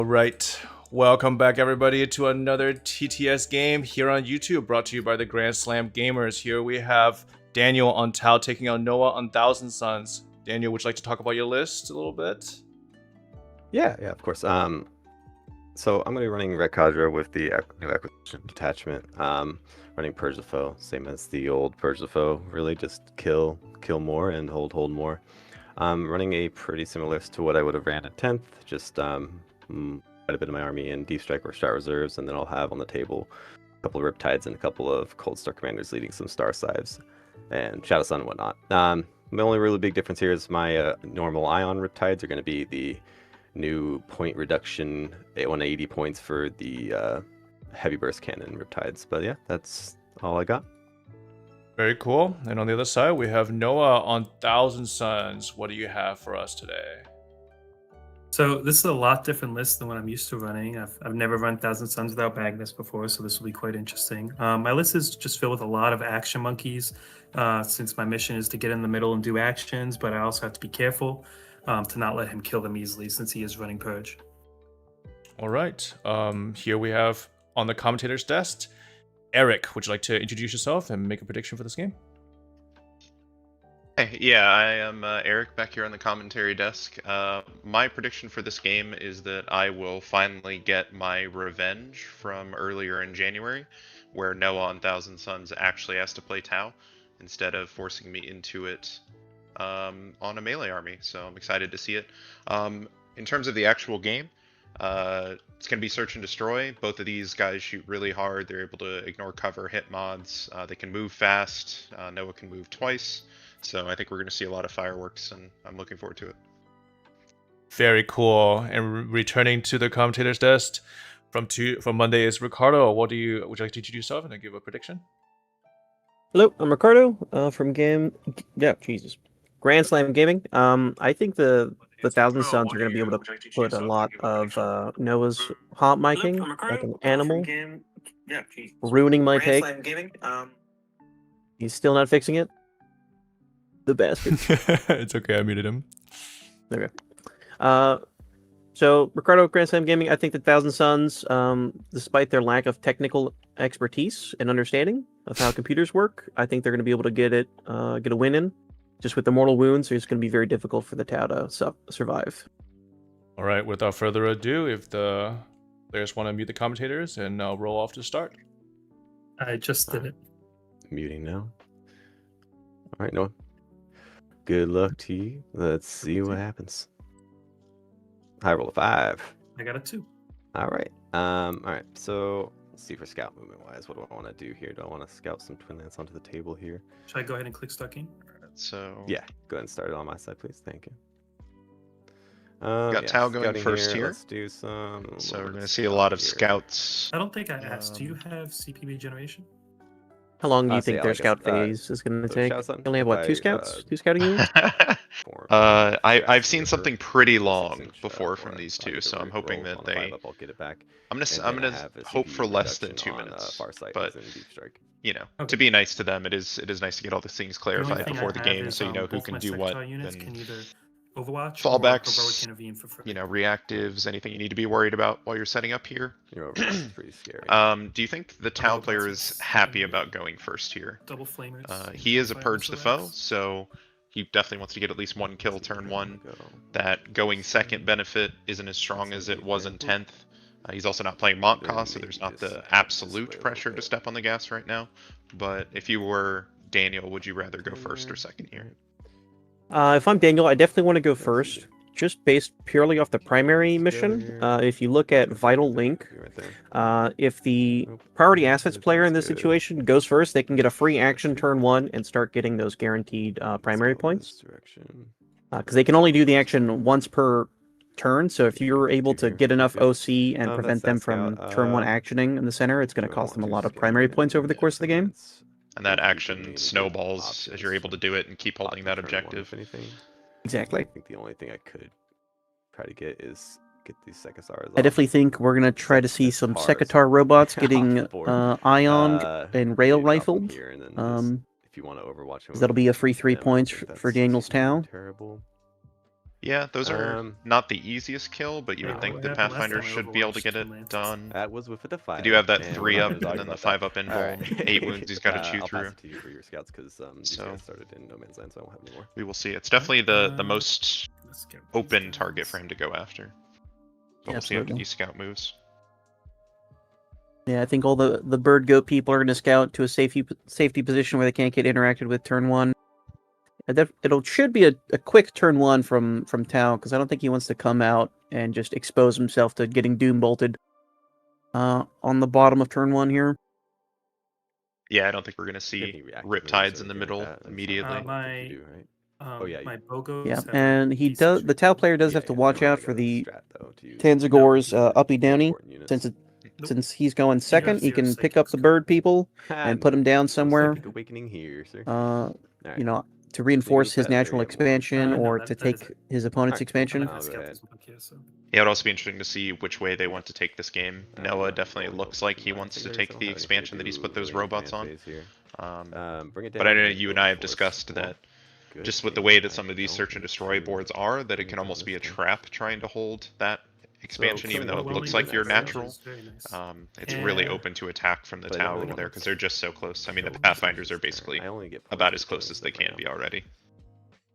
Right. Welcome back, everybody, to another TTS game here on YouTube, brought to you by the Grand Slam Gamers. Here we have Daniel on Tau taking on Noah on Thousand Suns. Daniel, would you like to talk about your list a little bit? Yeah, of course. So I'm going to be running Red Cadre with the new acquisition detachment. Running Purge the Foe, same as the old Purge the Foe. Really, just kill more and hold more. Running a pretty similar list to what I would have ran at 10th. Just quite a bit of my army in Deep Strike or Star Reserves, and then I'll have on the table a couple of Riptides and a couple of Cold Star Commanders leading some Star Scythes and Shadow Sun and whatnot. The only really big difference here is my normal Ion Riptides are going to be the new point reduction, 180 points for the heavy burst cannon Riptides. But yeah, that's all I got. Very cool. And on the other side, we have Noah on Thousand Suns. What do you have for us today? So this is a lot different list than what I'm used to running. I've never run Thousand Suns without Magnus before, so this will be quite interesting. My list is just filled with a lot of action monkeys, since my mission is to get in the middle and do actions, but I also have to be careful to not let him kill them easily since he is running Purge. All right. Here we have on the commentator's desk, Eric. Would you like to introduce yourself and make a prediction for this game? Hey, yeah, I am Eric back here on the commentary desk. My prediction for this game is that I will finally get my revenge from earlier in January, where Noah on Thousand Suns actually has to play Tau instead of forcing me into it on a melee army. So I'm excited to see it. In terms of the actual game, it's going to be search and destroy. Both of these guys shoot really hard. They're able to ignore cover, hit mods. They can move fast. Noah can move twice. So I think we're going to see a lot of fireworks, and I'm looking forward to it. Very cool. And returning to the commentator's desk from Monday is Ricardo. Would you like to introduce yourself and then give a prediction? Hello, I'm Ricardo from Grand Slam Gaming. I think the Thousand Suns are going to be able to put a lot of Noah's hot miking like an animal, ruining my take. He's still not fixing it. The bastard. It's okay, I muted him. Okay. So Ricardo, Grand Slam Gaming, I think the Thousand Suns, despite their lack of technical expertise and understanding of how computers work, I think they're going to be able to get a win in. Just with the mortal wounds, it's going to be very difficult for the Tau to survive. All right, without further ado, if the players want to mute the commentators and roll off to start. I just did it. Muting now. All right, Noah. Good luck to you. Let's see what happens. I roll a 5. I got a 2. All right. All right. So let's see for scout movement wise. What do I want to do here? Do I want to scout some twin lance onto the table here? Should I go ahead and click start game? So Yeah, go ahead and start it on my side, please. Thank you. got Tau going first here. Let's do some. So we're going to see a lot of scouts. I don't think I asked. Do you have CPB generation? How long do you So think yeah, their like I scout said, phase is going to so take? shouts on You only have, what, 2 by, scouts? 2 scouting units? I've seen something pretty long before from these two, so I'm hoping that they. I'll get it back. I'm gonna hope for less than 2 minutes, but you know, Okay. to be nice to them, it is nice to get all these things The only clarified thing before I the have game, is, so you know who both can my do what. secretary units And, can either Overwatch fallbacks, or heroic intervene for free. you know, reactives, anything you need to be worried about while you're setting up here. Your overwatch is pretty scary. Do you think the Tau player is happy about going first here? Double flamers. He is a Fire Purge the missiles. Foe, so he definitely wants to get at least 1 kill turn 1. Go. That going second benefit isn't as strong as it was in 10th. He's also not playing Mont cost, so there's not the absolute pressure to step on the gas right now. But if you were Daniel, would you rather go first or second here? If I'm Daniel, I definitely want to go first, just based purely off the primary mission. If you look at Vital Link, Right there. if the priority assets player in this situation goes first, they can get a free action turn 1 and start getting those guaranteed primary points. Because they can only do the action once per turn, so if you're able to get enough OC and prevent them from turn 1 actioning in the center, it's going to cost them a lot of primary points over the course of the game. And that action snowballs as you're able to do it and keep holding that objective. Exactly. I think the only thing I could try to get is get these Sekasars. I definitely think we're going to try to see some Sekatar robots getting ioned and rail rifled. If you want to overwatch, That'll be a free 3 points for Daniel's Tau. Terrible. Yeah, those are Um, not the easiest kill, but you Yeah, would think what the happened last Pathfinders time I should be able to Overwatched get it Twin Lances? done. That was with the 5. They do have that and 3 we're not up gonna and talk then the about 5 that. up in All ball. right. 8 wounds he's got to chew I'll through. pass it to you for your scouts because these So- guys started in no man's land, so I won't have any more. We will see. It's definitely the most Let's get these open guys. target for him to go after. But Yeah, we'll see how absolutely. he scout moves. Yeah, I think all the bird goat people are going to scout to a safety position where they can't get interacted with turn 1. It'll should be a quick turn 1 from Tau, because I don't think he wants to come out and just expose himself to getting doom bolted on the bottom of turn 1 here. Yeah, I don't think we're going to Do you have see any reactive moves Riptides or in the anything like middle that? That's not immediately. what I think you do, right? Oh, yeah, My you- Bogos Yeah, have a and he decent does. The Tau shooting. player does Yeah, have to yeah, watch no, I out got for a the strat, though, to use Tanzagor's the uppy downy. important units. Since Nope. since he's going You second, have he 0 can pick up psychics the coming. bird people Ah, and put them down no somewhere. psychic awakening here, sir. Uh, Alright. you know, to reinforce his that, there natural you have more. expansion No, or that- to that is take it. his opponent's Alright, expansion. I'll go Scout ahead. this book here, so. Yeah, it would also be interesting to see which way they want to take this game. Noah definitely looks like he wants to take the expansion that he's put those robots on. Bring it But I down know and you and go I have for it. discussed Well, that good just with the game. way that I some of these don't search and think destroy you boards are, that it bring can down almost be a this thing. trap trying to hold that expansion, even though it Overwhelming looks like with you're that range natural. is very nice. It's really Yeah. open to attack from the But I don't Tau really over there want because to they're just so close. I mean, the kill Pathfinders this are basically turn. I only get about points as for close killing as they stuff right can be now. already.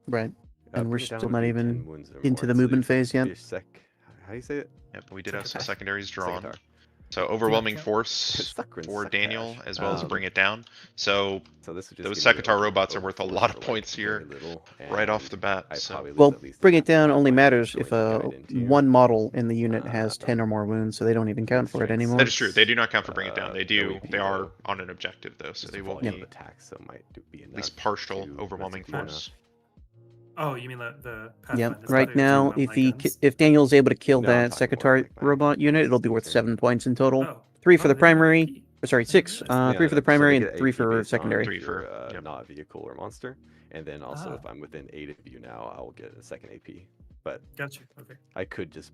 Right. And we're Bring it down still and not do even 10 wounds or into more. the So movement you- phase yet. your how do you say it? Yeah, but we did have some Second- secondaries drawn. Second So overwhelming count. force Sucker and for succotash. Daniel, as well as Um, bring it down. So So this would just those give me Sekitar robots are worth a overforce lot for, of like, points very here, little, right off and the bat. I So probably lose Well, at least bring it half down my only Pathfinders matters going if right into you. one model in the unit has 10 or more wounds, so they don't even count for it strength anymore. that is true. They do not count for bring it down. They do. OAP They are though, on an objective though, so just they a will volume be of attacks, so it might be at least enough partial to overwhelming restitute enough. force. Oh, you mean the Yep. Pathfinders? Right now, if Daniel's able to kill No, I'm that talking more Sekitar like my robot unit, it'll be worth sir. 7 points in total. Oh. 3 for the they have an primary. AP. Or sorry, 6. Yeah, 3 for the So they primary get and 3 AP for based on secondary. Three if for- you're, yep. not a vehicle or monster, and then also Ah. if I'm within 8 of you now, I will get a second AP. But Gotcha. Okay. I could just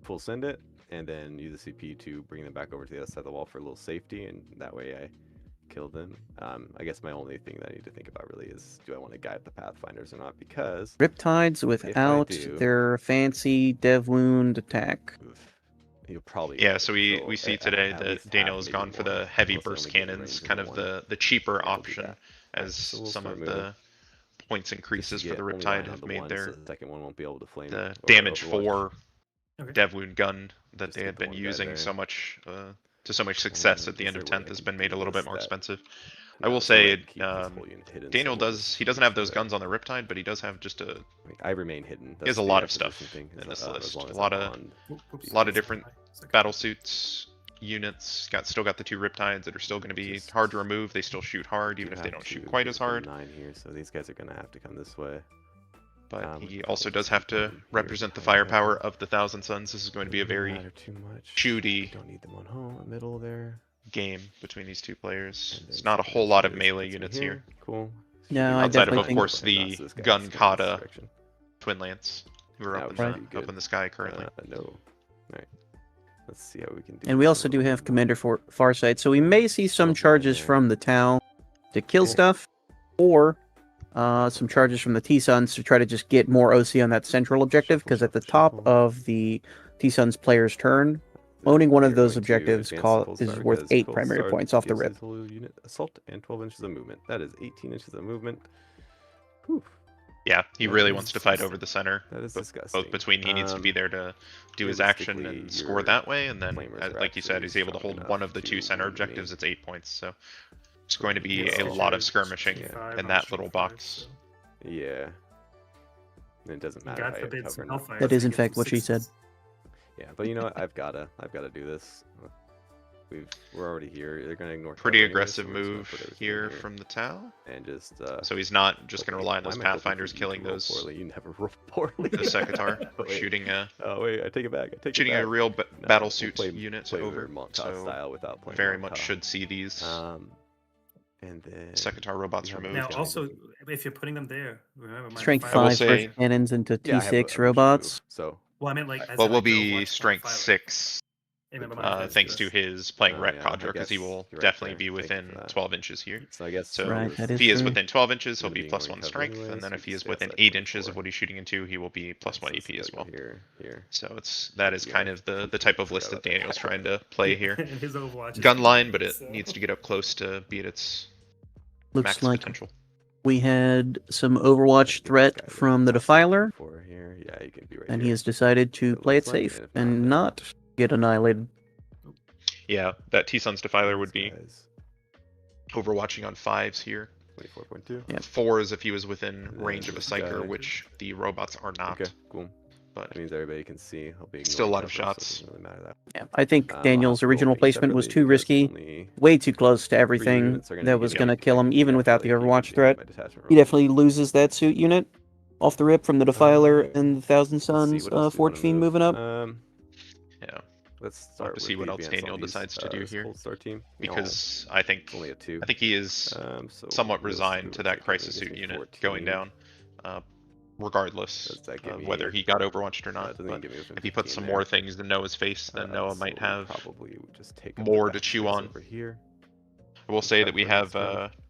full send it and then use the CP to bring them back over to the other side of the wall for a little safety, and that way I kill them. I guess my only thing that I need to think about really is, do I want to guide the Pathfinders or not? Because Riptides without do- their fancy dev wound attack. you'll probably Yeah, so we kill see at today least that half, Daniel has maybe gone for more, the heavy unless I burst only get the cannons, range kind of of one. the cheaper Yeah, we'll do option, that. as So we'll some start of moving. the points Just increases to for the get only relying Riptide on have the made one, their so the second one won't be able to flame the or damage overwatch. 4 Okay. dev wound gun that Just they get had the been one guy using there. so much to so much success at the end of Is there a way 10th I has can been made do a little this bit more that- expensive. I No, will there's no way I say can keep this whole unit hidden, so Daniel we'll does just he doesn't use have those the- guns on the Riptide, but he does have just a I remain hidden. He has That's a the lot of acquisition stuff thing, in as this long list. as A lot I'm of- on Oops, a lot of sorry, different second. battle suits units. Still got the 2 Riptides that are still going to be Just- hard to remove. They still shoot hard, even if they have don't shoot to quite get as the hard. 9 here, so these guys are gonna have to come this way. But we he could also probably does have keep to them here. represent the However, firepower of the Thousand Suns. This is going to be a doesn't very matter too much. shooty Don't need them on home, middle there. game between these two players. And There's then not a second whole lot of is melee gets me units here. Cool. No, I Outside of, definitely course, think- the So this guy's gun going this kata direction. Twin Lance, who are Now up we in, should the, be up good. in the sky currently. No. Alright. Let's see how we can do And we this a also do little have bit Commander more. Farsight, so we may see some Well, charges there. from the Tau to kill Okay. stuff, or some charges from the T-Suns to try to just get more OC on that central objective, Shuffle, because at the shuffle, top shuffle. of the T-Suns player's turn, owning one of We're those going to objectives advance the Pulsar is worth because 8 Pulsar primary points off the gives rip. his whole unit assault and 12 inches of movement. That is 18 inches of movement. Whew, Yeah, he That really is wants to fight disgusting. over the center. that is Both disgusting. between he needs to be there to do his action and realistically, score your that way, and then, flamers are like you said, he's actually able to strong hold one enough of the to 2 center wound me. objectives. It's 8 points, so it's going to be Yeah, a lot of Sure, skirmishing 25 in on that Street little Fighter, box. so- Yeah. And it doesn't matter God if I have forbid cover some or not. Hellfire. That is, they in get fact, some what she said. sixes. Yeah, but you know what? I've gotta do this. We're already here. They're gonna ignore. Pretty cover anyway, aggressive so we're just gonna move put everything here from the Tau. and just. So he's not just going to okay, rely on why those am I hoping for Pathfinders you to killing roll those Poorly? You never roll poorly. the Sekitar, Oh, wait. shooting a Oh wait, I take it back. I take shooting it back. a real No, battle we'll suit play- unit play over. Monka So style without playing very Monka. much should see these And then Sekitar robots you have removed. Now, Okay. also, if you're putting them there, remember my Strength I will 5 say- first cannons into yeah, I have a T6 motion robots. move, so Well, I meant like. as Well, in, will like, be Overwatch strength pilot. 6 Remember my friends thanks do to this. his playing Oh, Ret yeah, I Cadre, because he guess will you're right definitely there. be Thank you for within that. 12 inches here. So I guess So Right, that if is he is true. within 12 inches, he'll Gonna be be plus going 1 cover strength, anyway, and then so if he we is stay within outside 8 inches of 24. what he's shooting into, he will be plus 1 AP as well. Here. So that is Yeah, kind of the type of forgot list that about that. Daniel's trying to play here. And his Overwatch is Gun pretty line, big, but it so- needs to get up close to beat its Looks max like potential. we had some Overwatch threat from the Defiler, Here. Yeah, you can be right and here. he has decided to It play it looks like, safe and if and then not get annihilated. Yeah, that T-Sun's Defiler would these be guys, overwatching on 5s here. 24.2. Yeah. 4s if he was within And range then of a this Psyker, guy. which the robots are not. Okay, cool. But That means everybody can see. He'll be Still a lot of ignoring cover, shots. So it doesn't really matter that. Yeah, I think I'll Daniel's have to roll original these placement was separately too because risky, only way too close to 3 everything units are gonna that be was getting going to kill him, like even without the calculated Overwatch using threat. my detachment He rolls. definitely loses that suit unit off the rip from the Defiler and the Thousand Let's see, Suns what else do we wanna 14 move? moving up. yeah, Let's we'll have start to see with what the else advance on Daniel these, decides to do this here, Cold Star team. because I think It's only a 2. he is So somewhat realistically, resigned to what that that gives crisis me suit is unit 14. going down, regardless Does that give of me- whether he got Overwatched or It not. doesn't But give me within if he puts 15 some there. more things in Noah's face, then Noah So might we have probably would just take up more the to back chew space on. over here. I will say that we Prep for have next turn.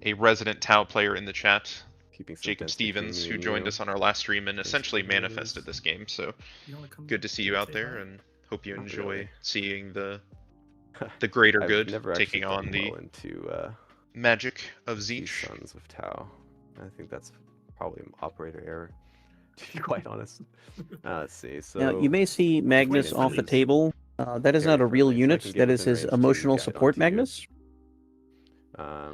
a resident Tau player in the chat, Keeping some Jacob density between Stevens, me who and joined you. us on our last stream and Thanks essentially for doing manifested this. this game. So You wanna come good to see you out say there, hi? and hope you Not enjoy really. seeing the greater I've good never actually taking done on the well into magic of these Zeech. Sons of Tau. I think that's probably an operator error, to be quite honest. Let's see. So Now, you may see Magnus into off the these. table. That is Very not a real friendly, so I unit. can get That is within his range to emotional guide support onto you. Magnus.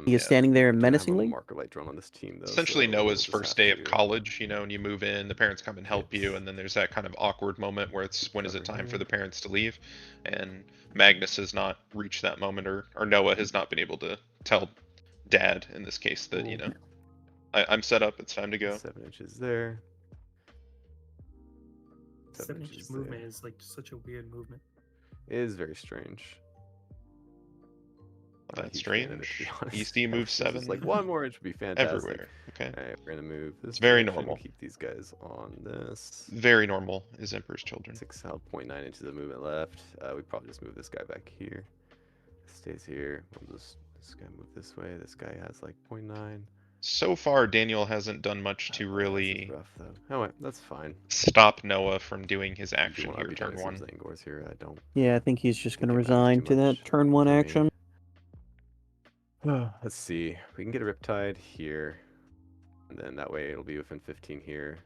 He is Yeah. standing there I do have a menacingly. marker light drone on this team, though. Essentially so Noah's we'll just first have day of to college, and you move in, the parents come and help you, hit and then there's that kind of awkward moment where it's when is it cover time for here. the parents to leave? And Magnus has not reached that moment, or Noah has not been able to tell Dad, in this case, that, Cool. I'm set up, it's time to go. 7 inches there. 7 inch inches movement there. is like such a weird movement. It is very strange. Not that Huge fan of it, to strange. be honest. EC move It's just 7 like 1 more inch would be fantastic. everywhere. Okay. Alright, we're gonna move this. It's very direction, normal. Keep these guys on this. Very normal is Emperor's Children. 6.9 inches of movement left. We probably just move this guy back here. Stays here. We'll just this guy move this way. This guy has like 0.9. So far, Daniel hasn't done much to This is really rough though. Oh wait, that's fine. stop Noah from doing his You do action wanna here, be turn done 1. some Zangors here. I don't. Yeah, I think he's just going to think it matters resign too to that much turn 1 to me. action. Let's see. We can get a Riptide here, and then that way it'll be within 15 here.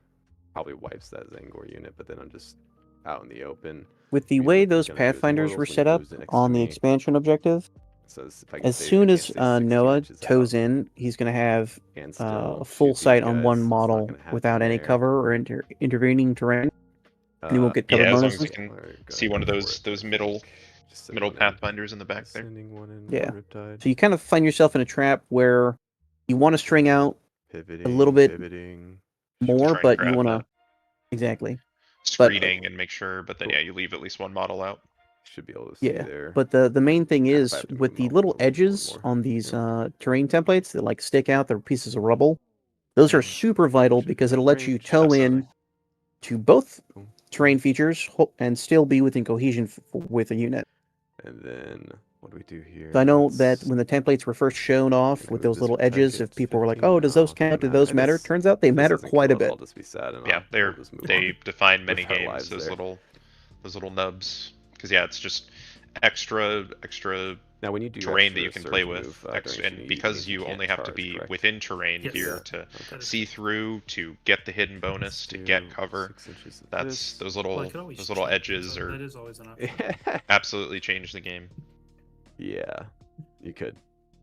Probably wipes that Zangor unit, but then I'm just out in the open. With the Means way what he's those gonna do is Pathfinders mortals were when he set up moves in next on to the me. expansion objective, So if I can as stay- soon I as can't stay 60 Noah inches toes out in, he's going to have and still a full shoot sight these on guys, one it's not model gonna happen without any there. cover or intervening terrain. And he won't get cover Yeah, as long as bonuses. we can We're gonna see one of go for those it, those I middle think. Just send middle one in. pathfinders in the back there. Sending one in Yeah. Riptide. So you kind of find yourself in a trap where you want to string out Pivoting, little bit pivoting. more, try and but you craft want that to exactly. screening and make sure, but then Cool. yeah, you leave at least one model out. Should be able to see Yeah, there. but the main thing If I is have to move with the them, I'll little move one edges more. on these Yeah. terrain templates that like stick out, they're pieces of rubble. Those are super vital Should be because within it'll let you range. toe Absolutely. in to both Cool. terrain features and still be within cohesion with a unit. And then what do we do here? So I know Let's- that when the templates were first shown off Can I with move those this little Riptide edges, kit if to people were like, 15? "Oh, does those No, count? Do doesn't those matter. matter?" This- Turns out they this matter doesn't quite a kill it, bit. I'll just be sad and Yeah, we'll just move they on define many with our games, lives those there. little nubs, because yeah, it's just extra Now when you do terrain that extra you can surge play with, move, during and Shini, because means you can't only have to charge, be correct? within terrain Yes. here Yeah. to Okay. see through, to get the hidden bonus, to Let's get do cover. 6 inches of That's this. those Well, little I could always those little check, edges so are that is always an option. absolutely change the game. Yeah, you could.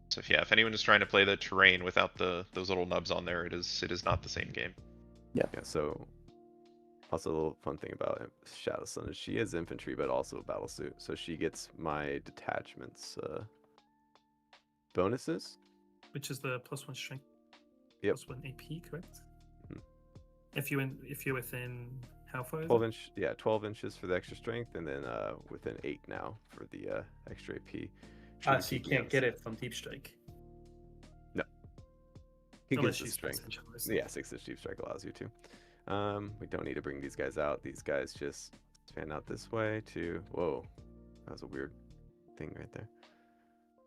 So yeah, if anyone is trying to play the terrain without those little nubs on there, it is not the same game. Yeah, so also a little fun thing about Shadow Sun is she is infantry but also a battle suit. So she gets my detachments bonuses. Which is the +1 strength, Yep. +1 AP, correct? Mhm. If you're within how far? Is 12 it? inch, yeah, 12 inches for the extra strength, and then within 8 now for the extra AP. So you can't get it from Deep Strike. He Unless gets the you strength. specialize. Yeah, 6-inch Deep Strike allows you to. We don't need to bring these guys out. These guys just Fan out this way to. Whoa, that was a weird thing right there.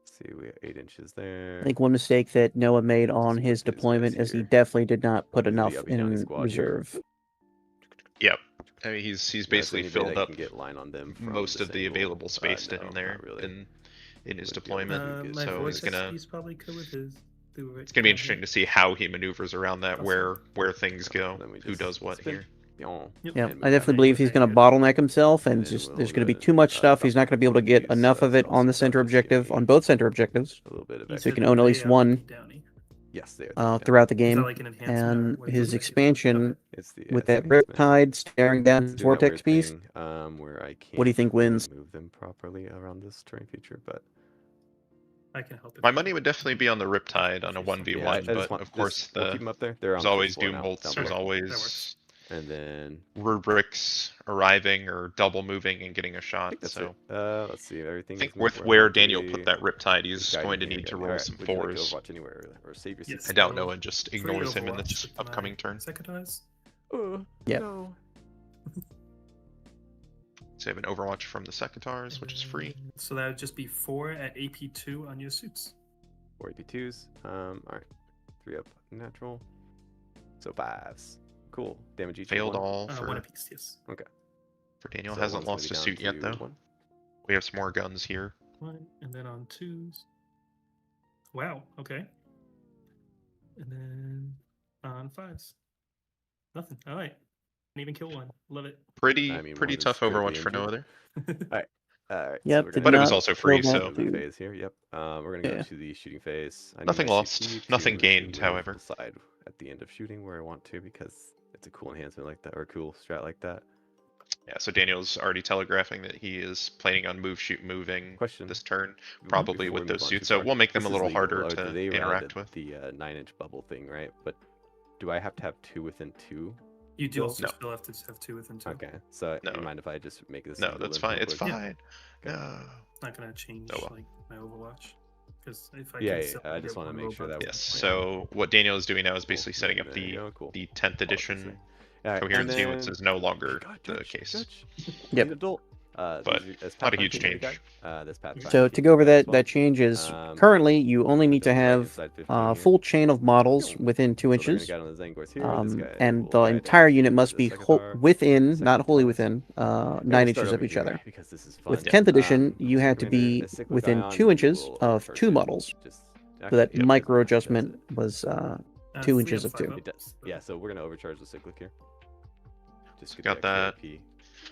Let's see, we have 8 inches there. I think one mistake that Noah made on his These guys deployment is he here. definitely did not put These are the enough uppy downy in squad here. reserve. Yep. I mean, he's Unless basically anybody filled that up can get line on them from most this of the angle. available space to No, him there not really. in his Wouldn't be able to deployment. do good My So vortex, he's gonna he's probably good with his. it's gonna be interesting to see how he maneuvers around that, Awesome. where things go, Then we who just does what spin. here. Yep. Yeah, And I move definitely that. believe he's going to bottleneck himself, and And then just we'll there's go going to be ahead too and, much stuff. He's drop not going to be able to get these, enough of it on the cells center up. It's gonna objective, be on both center objectives, A little bit of He extra. so he said can that own at they least are one uppy downy. Yes, they are. throughout the Is that game. like an enhancement? And or what his is it? expansion Okay. It's the with it's that the Riptide staring down It's his doing that vortex weird beast. thing, where I can't What do you think really wins? move them properly around this terrain feature, but I can help it. My money would definitely be on the Riptide on a 1v1, yeah, I but just want of course just, we'll keep them up there. They're on there's the always fifth floor doom now, bolts, down there's below. always And then rubrics arriving or double moving and getting a I shot. think that's So it. Let's see, everything. I think is with moved where Warhammer Daniel 40. put that Riptide, he's Just guiding going to here, need to guiding. roll Alright, some would you like to fours. Overwatch anywhere or save your Yes. seat? I doubt So, Noah just Free ignores him in the Overwatch with upcoming my turn. Secretars. Yep. No. So you have an Overwatch from the Secretars, which is free. So that would just be 4 at AP2 on your suits. 4 AP2s. Alright. 3 up natural. So 5s. Cool. Damage each. Failed one. all 1 for apiece, yes. Daniel. So Hasn't one's gonna lost be a down suit yet to though. 1. We have some more guns here. 1, and then on 2s. Wow, okay. And then on 5s. Nothing. Alright. Didn't even kill 1. Love it. Pretty I mean, pretty one is tough critically Overwatch for no injured. other. Alright. Yep, So we're did But it gonna was not also free, kill that so shooting dude. phase here. Yep. We're gonna go Yeah. to the shooting phase. I need Nothing my lost, CP nothing to gained, move however. the side at the end of shooting where I want to because it's a cool enhancement like that or a cool strat like that. Yeah, so Daniel's already telegraphing that he is planning on moving Question. this turn, probably Before with we move those on suits. too So far, we'll make them this a is little legal, harder or to do they interact with. the 9-inch bubble thing, right? But do I have to have 2 within 2? You do also No. still have to have 2 within 2. Okay. So No. you mind if I just make this? No, single that's info fine. It's quick? fine. Okay. No. Not gonna change Oh, well. like my Overwatch. Because if I Yeah, can yeah, still I just get wanna one make sure robot, that Yes. then- So what Daniel is doing now is Cool. basically setting up There you the go, cool. 10th edition Alright, and coherency, which then- is no longer God, the Dutch, case. Dutch. Yep. Need adult. But These are- as not a huge Pathfinder change. This Pathfinder So to keeps go over it as that, well. that change is Um, currently you only need to build right have inside 15 here. full chain of models within 2 So they're gonna inches. get on the Zangors here, this guy And will the ride entire into unit must the be Secretary, within, not second wholly class. within, And 9 we'll inches start of over each here other. because this is With fun. 10th edition, you so have to Commander, be a cyclic within ion, 2 you inches will of overcharge 2 it. models. Just So that yep, micro that's it. adjustment was 2 free inches up of 5 2. up, It does. so- Yeah, so we're gonna overcharge the cyclic here. Just Got the extra that. AP.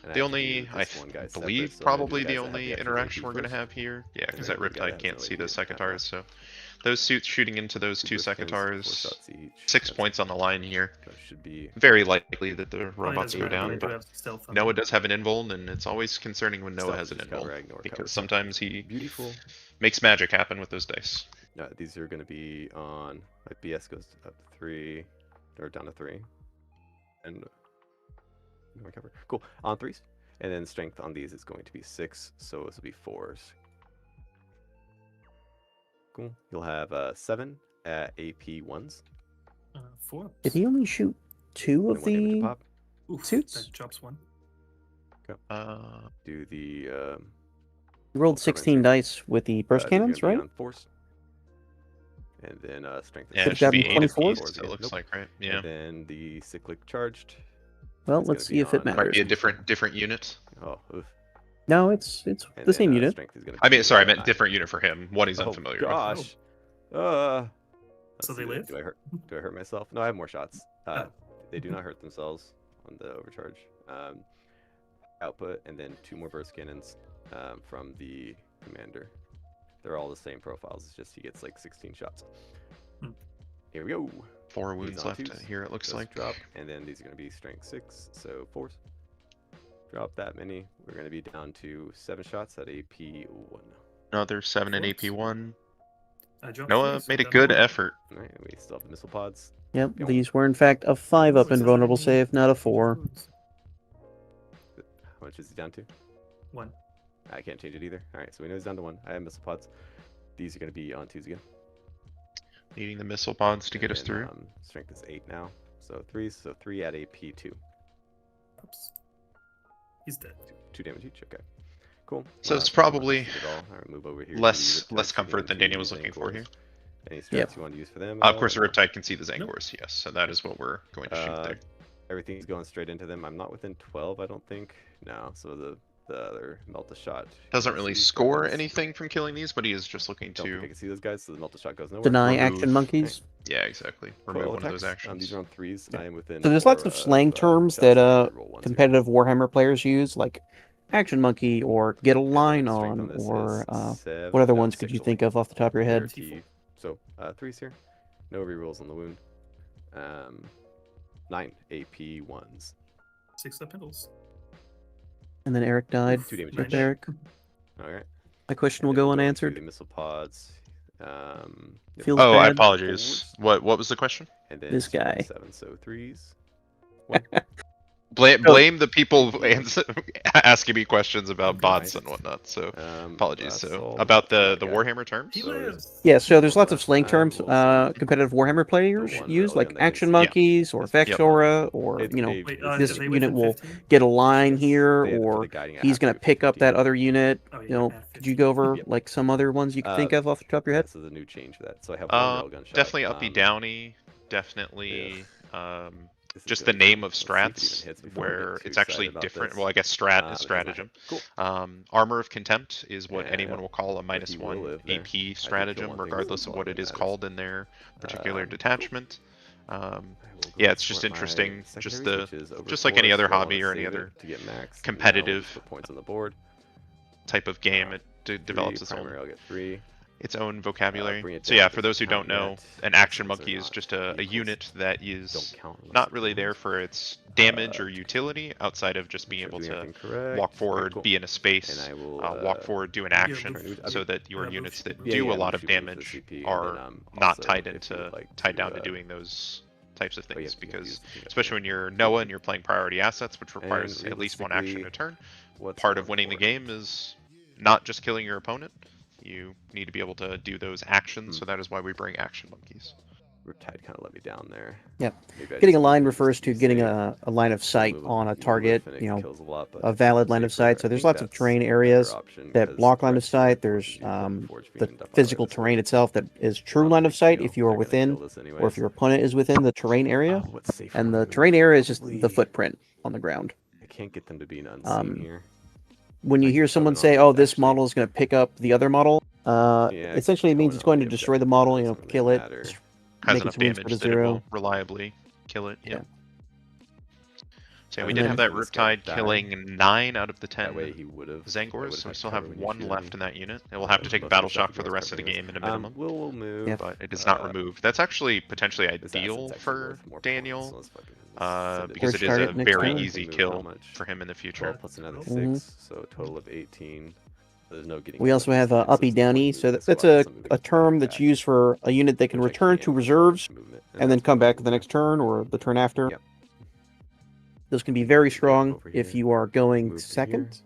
And I The have to only, do I this one guy separate, believe, so I'm gonna do probably guys the that have only extra interaction AP we're going to first. have here. Yeah, because then that the guy Riptide that can't has see no the AP at Secretars. all. So those suits shooting into those 2 Burst cannons, 4 Secretars, shots each. 6 That's points on the line here. That should be Very likely that the Mine robots doesn't go matter, down, I do but have stealth on Noah them. does have an invuln, and it's always concerning when Noah Stealth has is an just cover, invuln, ignore because cover. sometimes he Beautiful. makes magic happen with those dice. These are gonna be on. My BS goes up 3, or down to 3, and ignore cover. Cool. On 3s, and then strength on these is going to be 6, so this will be 4s. Cool. You'll have 7 at AP 1s. 4 ups. Did he only shoot 2 and of 1 damage a the pop. Oof, suits? That drops 1. Do the He rolled Well, 16 dice with the burst these are cannons, gonna be right? on force. And then strength. is Yeah, Could've it should be gotten 8 24? apiece, it looks like, right? Yeah. And then the cyclic charged. Well, is let's gonna see be if it on- matters. Might be a different unit. Oh, oof. No, it's And the then, same unit. Strength is gonna I mean, be, sorry, I meant 9. different unit for him. One he's Oh, unfamiliar with. gosh. So Let's they see, live? Do I hurt myself? No, I have more shots. Oh. They do not hurt themselves on the overcharge. Output, and then 2 more burst cannons from the commander. They're all the same profiles. It's just he gets like 16 shots. Hmm. Here we go. 4 These wounds on left twos. here, it looks Just like. drop, and then these are going to be strength 6, so 4s. Drop that many. We're going to be down to 7 shots at AP 1. Another 7 and Whoops. AP1. I dropped Noah 3, so made a down good to 1. effort. All right, we still have the missile pods. Yep, Go. these were in fact a 5 up What's that invulnerable mean? save, not a 4. How much is he down to? 1. I can't change it either. All right, so we know he's down to 1. I have missile pods. These are going to be on 2s again. Needing the missile pods to And get us then, through. Strength is 8 now, so 3s. So 3 at AP 2. Oops. He's dead. 2 damage each. Okay. Cool. So it's if you want to probably shoot it all, all right, move over here to less the less Riptide, comfort shooting than into Daniel was the looking for Zangors. here. Any strats Yep. you want to use for them? Of course, the or no? Riptide can see the Zangors, yes, so that is what we're going to shoot there. Everything's going straight into them. I'm not within 12, I don't think. No, so the other melt a shot. Doesn't You really see score guys. anything from killing these, but he is just looking Don't think I to can see those guys, so the melt a shot goes nowhere. Deny remove- action monkeys. yeah, exactly, Cool remove one of attacks. those actions. These are on 3s. Yeah. I am within. So there's lots 4, of slang terms shots, that so you roll ones here. competitive Warhammer players use, like action monkey or get a And line strength on, this or is 7 what other no, ones could 6 you only. think of off the top of your head? 30. So 3s here. No rerolls on the wound. 9 AP 1s. 6 up middles. And then Eric died. 2 damage Rip each. Eric. All right. My question will And then go we'll into unanswered. The missile pods. Yep. Feels Oh, I bad. apologize. What was the question? And then This guy. 7, so 3s. Blame the people asking me questions about Okay. bots and whatnot. So apologies. that's So all about for the that guy. Warhammer terms. He So there's- lives. Yeah, so there's lots of Last slang time, terms we'll see. competitive Warhammer players The one use, early like on that action is- monkeys or Yep. Vexora, or, It's you know, a- Wait, it's this are they unit within will 15? get a line here, They had to put or the guiding he's going to active pick up 15. that other unit. Oh, You know, at could you go over, Yep. like, some other ones you could think of off the top of your head? This is a new change for that. So I have one railgun shot. Definitely uppy downy. Definitely. This is Just good. the name of Let's see if it even strats, hits before I get where too it's actually excited about different. this. Well, I guess strat But is it doesn't stratagem. matter. Cool. Armor of Contempt is what Yeah. anyone will call a But minus he will 1 live there. AP I did kill stratagem, one thing, regardless so of what it is matters. called in their particular Cool. detachment. I will go Yeah, it's just sort my interesting, just secondaries, which is over just like any 4, other so I wanna hobby or any save it other to get max. competitive Now we'll put points on the board. type of game. Uh, It develops 3 its primary, own I'll get 3. its own bring vocabulary. it So down yeah, to for those who don't know, combat. an action Those are monkey is not just a equals. unit that Don't is count unless not it really there counts. for its damage or utility outside of just being Make sure able I'm doing to everything correct. walk Okay, forward, cool. be in a And space, I will walk forward, do an Yeah, action, move- so that your move units shoot, that move. do a yeah, lot move of shoot, move the damage CP, and are then, not also, tied if you would into like tied to, down to doing those types of oh, yeah, things, you have to because use the thing especially when you're Noah and you're playing priority assets, which requires And at least one action a realistically, turn, what's part more of winning the important? game is not just killing your opponent. You need to be able to do those actions, so that is why we bring action monkeys. Riptide kind of let me down there. Yep. Maybe I Getting a just line need refers be to getting safe. a line of sight Move- on a move target, and it you know, kills a lot, but a I think valid it's line of safer. sight. So I there's think lots of that's terrain a better areas option that 'cause block line of threats are sight. more There's if you put the forge the beam up physical this terrain way. itself that is true Not line a of big sight deal. if you are They're gonna within, kill this or if anyways. your opponent is within the terrain area. What's safe And for the me? terrain area is just the Probably- footprint on the ground. I can't get them to be unseen here. When you I hear can throw someone it on say, these, "Oh, this actually. model is going to pick up the other model," Yeah, essentially it means it's going to destroy the model. You know, kill it, Matter. just Has make enough its wounds go damage to that it will zero. reliably kill it. Yeah. Yeah. So yeah, And we did then- have that so this guy Riptide died. killing 9 out of the 10 That way he would have. Zangors, so we still have 1 left in that unit. It will Uh, have to take a most battle of the stuff shock for the is rest of the covering game at a minimum, We'll move. Yep. but it is not removed. That's actually potentially This ideal asset's actually for worth more points, Daniel, so let's fucking send it. because First it is a target next very turn. easy Move how kill much? for him in the 12 future. plus another Mhm. 6, so a total of 18. There's no getting. We also have a uppy downy, so that's a term that's used for a unit that can return to reserves and then come back the next turn or the turn after. Yep. Those can be very strong over if here, you are going move to second,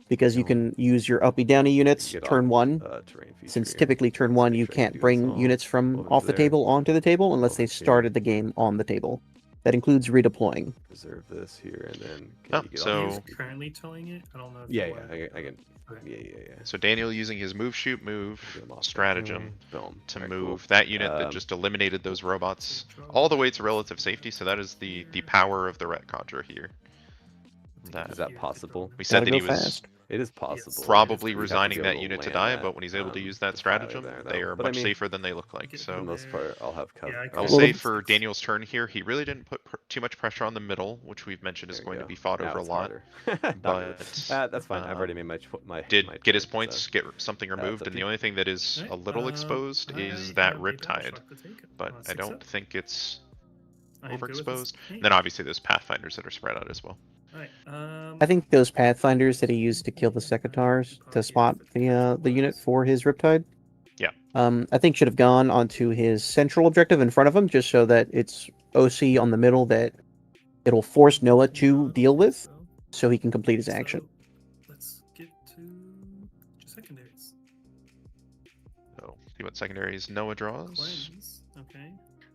because you No. can use your uppy downy units Get turn off, 1. terrain feature Since here. typically turn Let's 1 make you sure I can can't do this bring all. units from Over off the there. table onto the table unless Over they here. started the game on the table. That includes redeploying. Preserve this here and then. Oh, you get so- off? He's currently towing it. I don't know. If Yeah, you yeah, wanna- I can. Okay. Yeah. So Daniel using his move, shoot, Get move him off that stratagem turn. Boom. to Alright, move cool. that unit that Um, just eliminated those robots all the way to relative safety. So that is the power of the Ret Conjure here. Is that possible? We said Gotta that go he was fast. It is possible. probably You have to resigning be that able to unit to land die, that, but when he's able to use that the fire stratagem, there, they though. are But I much mean, safer than they look like. For For So the most part, I'll have cover. Yeah, I I can- will Well, say the- for Daniel's turn here, he really didn't put too much pressure on the middle, which we've mentioned is There you going to go. be fought Now over a it's lot. harder. Not really. but, That's fine. I've already made my Did my get his turn, points, so. get something That's removed, up and to the you. only thing that is Right, a little exposed I is have that a battle Riptide. shock to take. But I 6 don't up. think it's I am good with this. overexposed. Hey. Then obviously there's Pathfinders that are spread out as well. Alright, I think those Pathfinders that he used to kill the Secatars to spot the unit for his Riptide. Yeah. I think should have gone onto his central objective in front of him, just so that it's OC on the middle that it'll force Noah to deal with, so he can complete his action. So, let's get to secondaries. So see what secondaries Noah draws. Cleanse. Okay.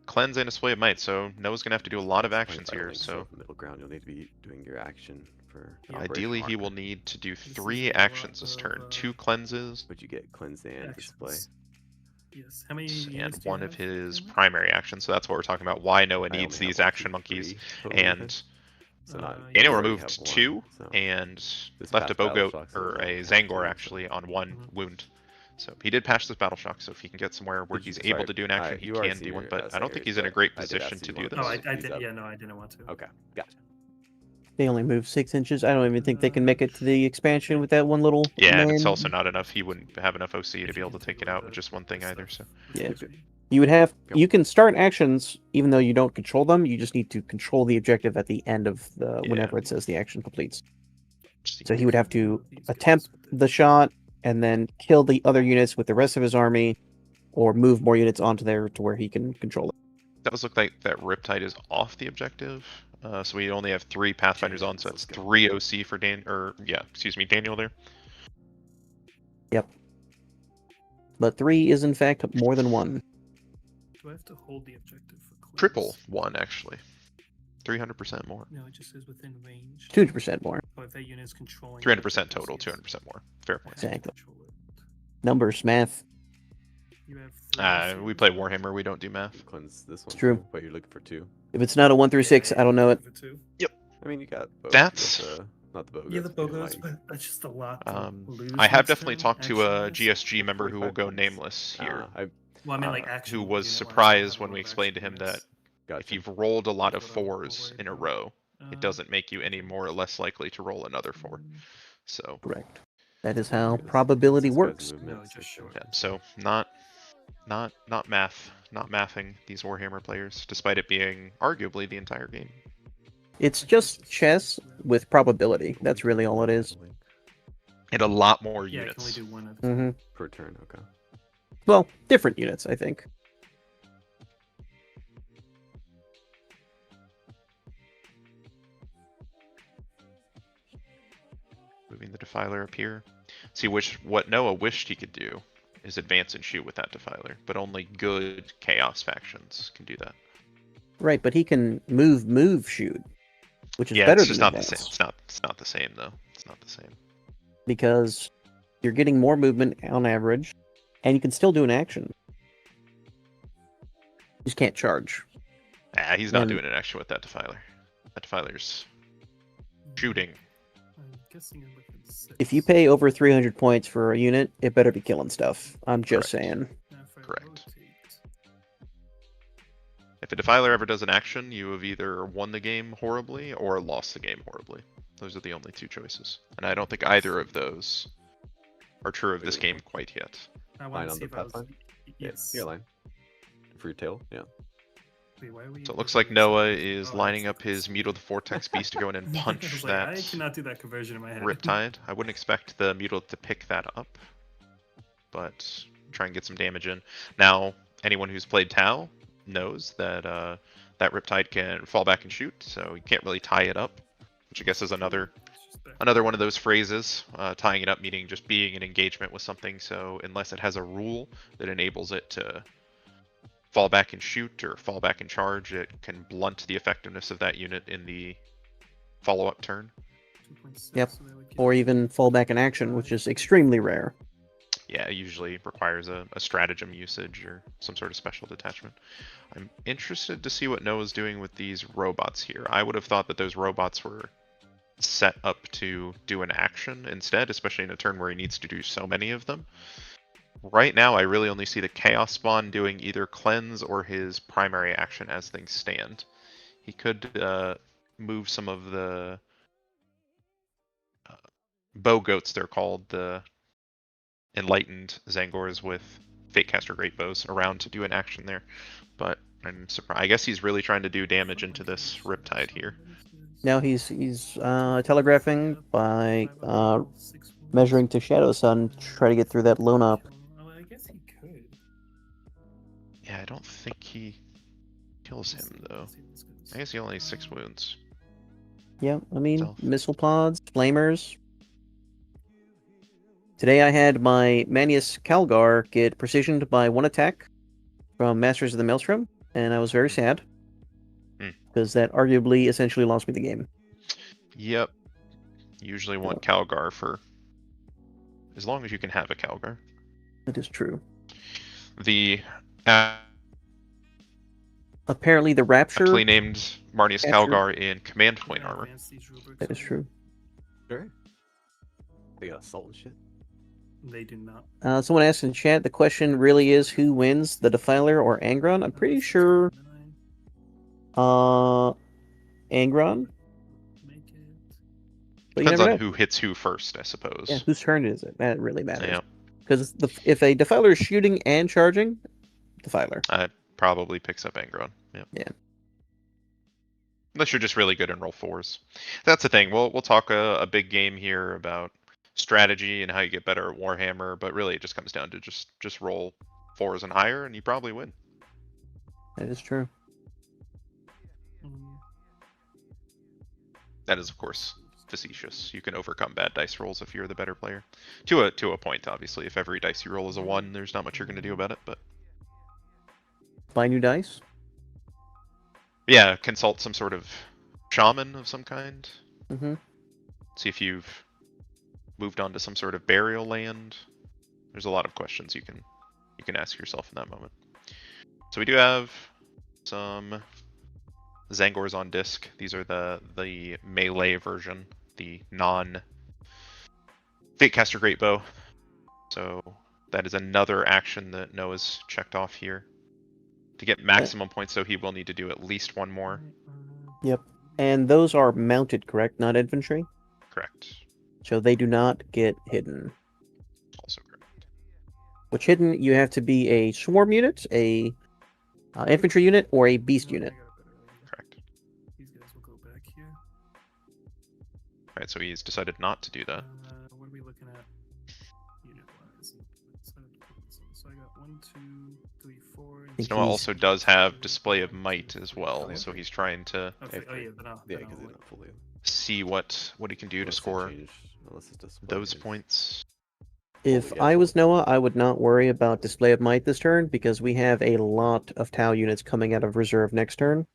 Cleanse and Display of Might. So Noah's gonna have to do a lot of Playing actions Fire here. Link, So middle ground, you'll need to be doing your action for. Yeah. Ideally, he will need to do 3 actions this turn: 2 cleanses But you get cleanse and display. Actions. Yes. How many and units do you one of have, his Cameron? primary actions. So that's what we're talking about. Why Noah I needs only have these 1, 2, action monkeys. 3 total And movement, so not. Yeah, Daniel you already removed have 2 1, so and this left a past battle Bogoat shock, so or we'll a have Zangor 2, so- actually on 1 Mhm. wound. So he did patch this battle shock. So if he can get somewhere where Did you- he's able sorry, to do an action, he you are can do one. senior, But I don't think Sangers, he's in a but great I did position ask to you do want Oh, this. to use up. yeah, no, I didn't want to. Okay, gotcha. They only move 6 inches. I don't even think they can make it to the expansion with that one little Yeah, and it's man. also not enough. He wouldn't have enough OC to If be you able to can take it do out the- with just one thing the either. stuff. So Yeah. Maybe. You would have Yep. you can start actions even though you don't control them. You just need to control the objective at the end of the Yeah. whenever it says the action completes. just So he would have to These guys attempt with the shot and then kill the other units with the rest of his army, or move more units onto there to where he can control it. does look like that Riptide is off the objective. So we only have 3 Pathfinders on, so Let's that's go. 3 OC for Daniel there. But 3 is in fact more than 1. Do I have to hold the objective for cleanse? Triple 1 actually. 300% more. No, it just says within range. 2% more. Oh, if that unit is controlling. 300% total, 200% more. Fair point. Exactly. Control it. Numbers, math. You have three We play series. Warhammer, we don't do math. Cleanse this one. true. Too, but you're looking for 2. If it's not a 1 through 6, I don't know it. For two. I mean, you got both. That's- not the Bogots. Yeah, the but you Bogos, like- but that's just a lot. To lose I have next definitely turn, talked to a action-wise. GSG member who will 45 go points. nameless here, Well, I mean, like action. who was unit-wise, surprised I when have a we lot of explained to action him that units. Gotcha. if you've rolled a lot of That's what I'm more 4s worried in a about. row, it doesn't make you any more or less likely to roll another 4. So, Correct. That is how probability This guy's works. movement, No, just so- short. yeah, so not mathing these Warhammer players, despite it being arguably the entire game. It's just chess with probability. That's really all it is. And a lot more Yeah, I can only units. do one of hmm Per turn, okay. Well, different units, I think. Moving the Defiler up here. See, what Noah wished he could do is advance and shoot with that Defiler, but only good Chaos factions can do that. Right, but he can move, shoot, which is Yeah, better it's just than not the advance, same. It's not the same though. It's not the same. because you're getting more movement on average, and you can still do an action. You just can't charge. Ah, he's not And- doing an action with that Defiler. That Defiler's shooting. I'm guessing I'm within 6. If you pay over 300 points for a unit, it better be killing stuff. I'm just Correct. saying. Now if I Correct. rotate- If a Defiler ever does an action, you have either won the game horribly or lost the game horribly. Those are the only 2 choices. And I don't think either of those are true of this game quite yet. I Line wanted to on see the if I was. Pathfinder? Yes. Yeah, line. For your tail, yeah. Wait, why are we So it looks using like Noah this? is Oh, lining that's- up his Mutal the Vortex Beast to go in and I was punch like, I that cannot do that conversion in my head. Riptide. I wouldn't expect the Mutal to pick that up, but try and get some damage in. Now, anyone who's played Tau knows that that Riptide can fall back and shoot, so you can't really tie it up, which I guess is another It's just back. one of those phrases. Tying it up meaning just being in engagement with something, so unless it has a rule that enables it to fall back and shoot or fall back and charge, it can blunt the effectiveness of that unit in the follow-up turn. 2.6, Yep. so that would give Or me even fall back in action, which is extremely rare. Yeah, it usually requires a stratagem usage or some sort of special detachment. I'm interested to see what Noah's doing with these robots here. I would have thought that those robots were set up to do an action instead, especially in a turn where he needs to do so many of them. Right now, I really only see the Chaos Spawn doing either Cleanse or his primary action as things stand. He could move some of the bow goats, they're called, the enlightened Zangors with Fatecaster Great Bows around to do an action there. But I'm surprised. I guess he's really trying to do damage into this Riptide here. Now he's telegraphing by measuring to Shadow Sun to try to get through that lone up. Well, I guess he could. Yeah, I don't think he kills Let's him see- though. let's see this goes. I guess he only has 6 wounds. Yeah, I mean, Stealth. missile pods, flamers. Today I had my Manius Calgar get precisioned by 1 attack from Masters of the Maelstrom, and I was very sad. because that arguably essentially lost me the game. Yep. Usually want Calgar for as long as you can have a Calgar. That is true. The Apparently, the Rapture. aptly named Marnius Capture. Calgar in command point armor. That is true. Sure. They got assault and shit. They do not. Someone asked in chat, the question really is who wins, the Defiler or Angron? I'm pretty sure Angron. Make it. But you Depends never on know. who hits who first, I suppose. Yeah, whose turn is it? That really matters. Yeah. Because if a Defiler is shooting and charging, Defiler. Probably picks up Angron. Yeah. Yeah. Unless you're just really good in roll 4s. That's the thing. We'll talk a big game here about strategy and how you get better at Warhammer, but really it just comes down to just roll 4s and higher, and you probably win. That is true. That is, of course, facetious. You can overcome bad dice rolls if you're the better player. To a point, obviously. If every dice you roll is a 1, there's not much you're going to do about it, but... Buy new dice? Yeah, consult some sort of shaman of some kind. Mm-hmm. See if you've moved on to some sort of burial land. There's a lot of questions you can ask yourself in that moment. So we do have some Zangors on disc. These are the melee version, the non-Fatecaster Greatbow. So that is another action that Noah's checked off here. To get maximum points, though, he will need to do at least one more. Yep. And those are mounted, correct? Not infantry? Correct. So they do not get hidden. Also correct. Which hidden, you have to be a swarm unit, a infantry unit, or a beast unit. Correct. These guys will go back here. Alright, so he's decided not to do that. What are we looking at? Unit-wise. So I got 1, 2, 3, 4. and Noah also does have Display of Might as well, so he's trying to Okay. Oh yeah, then I'll. Yeah, then because I'll they're not fully. see what he can do to score those points. If I was Noah, I would not worry about Display of Might this turn, because we have a lot of Tau units coming out of reserve next turn.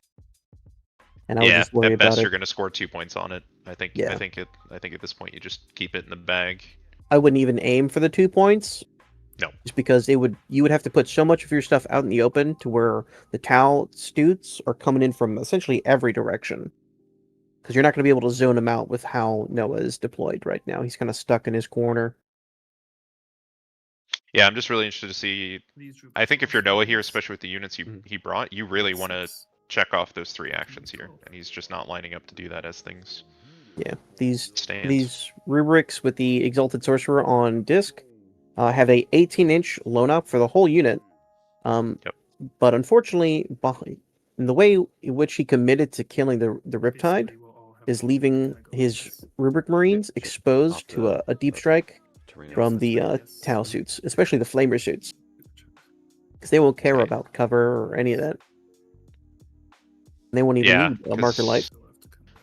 And I would Yeah, just worry at best about you're it. going to score 2 points on it. I think. Yeah. I think at this point you just keep it in the bag. I wouldn't even aim for the 2 points. No. Just because you would have to put so much of your stuff out in the open to where the Tau Stutes are coming in from essentially every direction. Because you're not going to be able to zone him out with how Noah is deployed right now. He's kind of stuck in his corner. Yeah, I'm just really interested to see. I think if you're Noah here, especially with the units he brought, you really want to check off those 3 actions here, and he's just not lining up to do that as things Yeah, these stand. rubrics with the Exalted Sorcerer on disc have a 18-inch loan up for the whole unit. Yep. But unfortunately, in the way in which he committed to killing the Riptide is leaving his rubric marines exposed to a deep strike from the Tau suits, especially the Flamer suits, because they won't care about cover or any of that. They won't even need a marker light.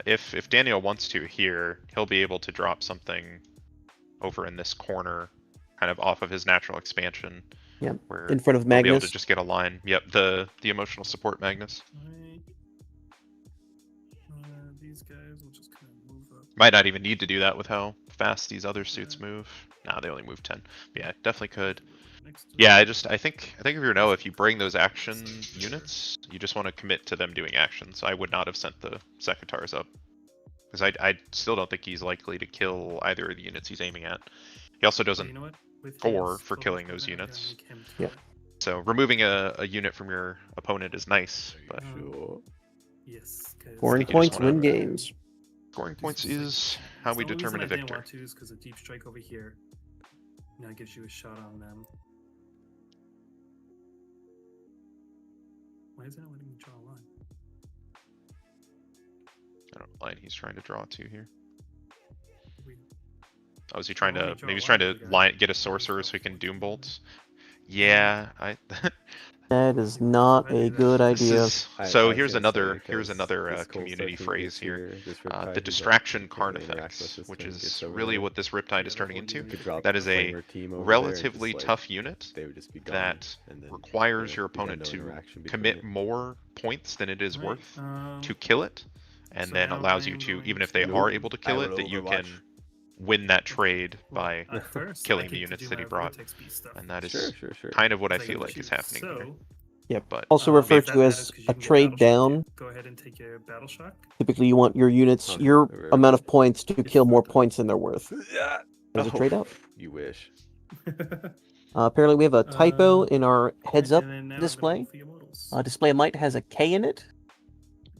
If Daniel wants to here, he'll be able to drop something over in this corner, kind of off of his natural expansion. Yeah, where in front of he'll be able Magnus. to just get a line. Yep, the emotional support Magnus. These guys will just kind of move up. Might not even need to do that with how fast these other suits move. Nah, they only move 10. Yeah, definitely could. Yeah, I think if you're Noah, if you bring those action units, you just want to commit to them doing actions. I would not have sent the Secatars up, because I still don't think he's likely to kill either of the units he's aiming at. He also doesn't score for killing those units. Yeah. So removing a unit from your opponent is nice, but Yes. Scoring points win games. Scoring points is how we determine a victor. The reason I didn't want to is because a deep strike over here now gives you a shot on them. Why is it not letting me draw a line? I don't know what line he's trying to draw to here. We- Oh, is he trying Well, to? we draw Maybe he's a trying line, to we got get a sorcerer so he can doom bolts. Yeah, That is not a good This idea. is, I so was here's gonna say, another 'cause this community Cold phrase Star here. gets this The Riptide, he's distraction like, card "Hey, interact with effects, this which thing, is gets over really there." what this Riptide is turning into. You could drop That is a Flamer team over there and relatively just, like, tough unit they would just be gone, that and then requires your there'd be opponent no to interaction between commit it. more points than it is Right, worth to so kill it, and then now allows you I'm to, going even if they to- are able to I kill will it, that you Overwatch. can win that trade Well, by at first, killing I the get to units do that he my brought. Vortex Beast stuff. And that is Sure. kind of what I 'Cause feel get like is to happening here. so, Yep. But Also if referred that to as matters 'cause you a can get trade Battle Shock, down. Go ahead and take your Battle Shock. Typically, you want your units, Oh, your right. amount of points to kill more If- points than they're worth. There's a trade out. You wish. Apparently, we have a typo in our heads-up And then now I'm gonna display. roll for your models. Display of might has a K in it.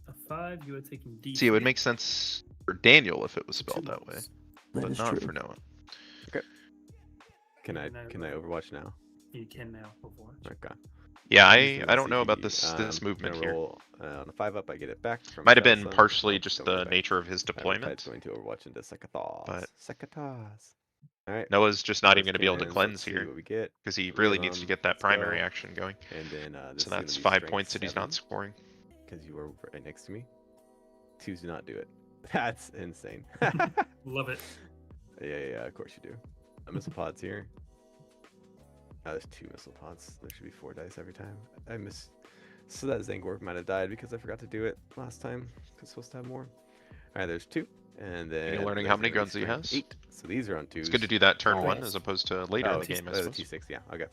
A 5, you are taking D3. see, it would make sense for Daniel if it was for spelled two that way, models. That but is not true. for Noah. Can I No. Overwatch now? You can now Overwatch. Okay. Yeah, I'm using I the don't know about CP, this movement gonna here. roll, on a 5-up, I get it back. From Might have been Thousand, partially I'll just go the back. nature of his Riptide's deployment. going to Overwatch into Sekathos. But- Sekathos. Alright. Noah's just not even First going to be able to cannons, cleanse let's see here what we get. because he 3 really of needs to them, get that let's primary go. action going. And then this So is gonna that's be 5 strength points that he's not 7, scoring. because you were right next to me. 2s do not do it. That's insane. Love it. Yeah, of course you do. Missile pods here. There's 2 missile pods. There should be 4 dice every time. I missed. So that Zangork might have died because I forgot to do it last time. Because supposed to have more. Alright, there's 2. And then. You're learning there's how many gonna be guns he strength has? 8. So these are on 2s. It's good to do that turn Oh. 1 as opposed to later in the game, I suppose. T6, yeah. Okay.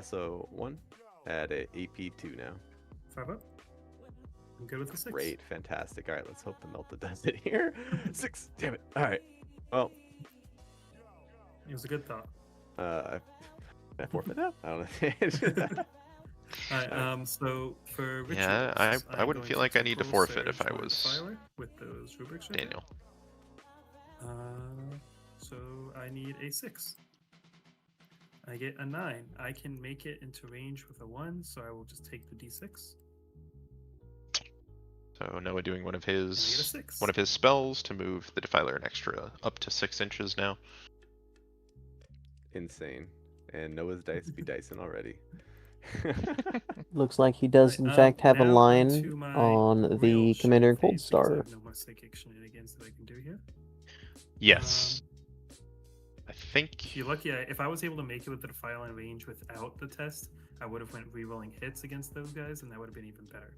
So 1 at a AP2 now. 5 up. I'm good with the 6. Great, fantastic. Alright, let's hope the Melta does it here. 6, damn it. Alright. Well, It was a good thought. I forfeit now? I don't know. Alright, so for rituals, Yeah, I I'm wouldn't going feel like I need to Temporal forfeit if Surge I on was Defiler with those rubrics right there. Daniel. So I need a 6. I get a 9. I can make it into range with a 1, so I will just take the D6. So Noah doing one of And I get a his 6. spells to move the Defiler an extra up to 6 inches now. Insane. And Noah's dice be dicing already. Looks like he does, in Right, fact, have a now line onto my on real the shit Commander in phase, Cold because I Star. have no more psychic shenanigans that I can do here. Yes. I If think you're lucky, if I was able to make it with the Defiler in range without the test, I would have went re-rolling hits against those guys, and that would have been even better.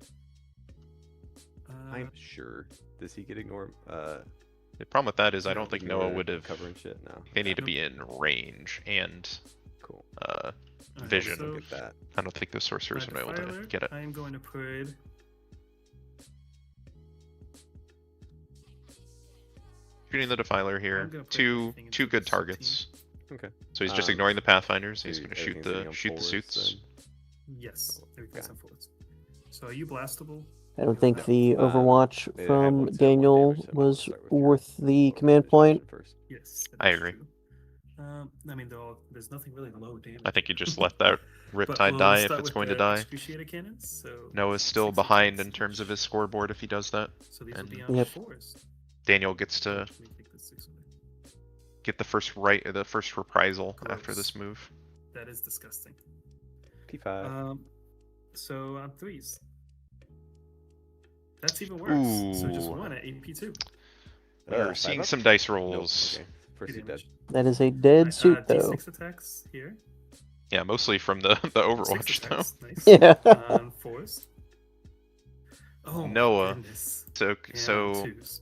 I'm sure. Does he get ignore? the problem with that is I don't think ignore Noah would have. cover and shit. No. They need to be in range and Cool. Alright, vision. so Get that. I don't think the sorcerers my would be able to Defiler, get it. I am going to put Shooting the Defiler I'm here. gonna put Two everything into good this targets. Okay. So he's just Um, ignoring the Pathfinders. He's so going to shoot everything's gonna the go shoot the forwards suits. yes, everything's Okay. on forwards. So are you blastable? I don't think No. the Overwatch They have from one set, one Daniel damage, so I might was start with your worth the lower command damage point. option first. Yes, that I is agree. true. I mean, there's nothing really low damage. I think you just let that But Riptide we'll die if start it's with going to the die. Excruciator cannons. So Noah's still 6 behind attacks in terms each. of his scoreboard if he does that. So these and- will be on Yep. 4s. Daniel gets to Let me take this 6 away. get the first reprisal after Gross. this move. That is disgusting. P5. So on 3s. That's even worse. So just Ooh. 1 at AP2. We're 5 seeing up? some dice Nope, rolls. Okay. First Two you dead. damage. That is a dead Right, suit, though. D6 attacks here. Yeah, mostly from the 6 Overwatch though. attacks. Nice. Yeah. On 4s. Oh Noah. my goodness. So And so on 2s.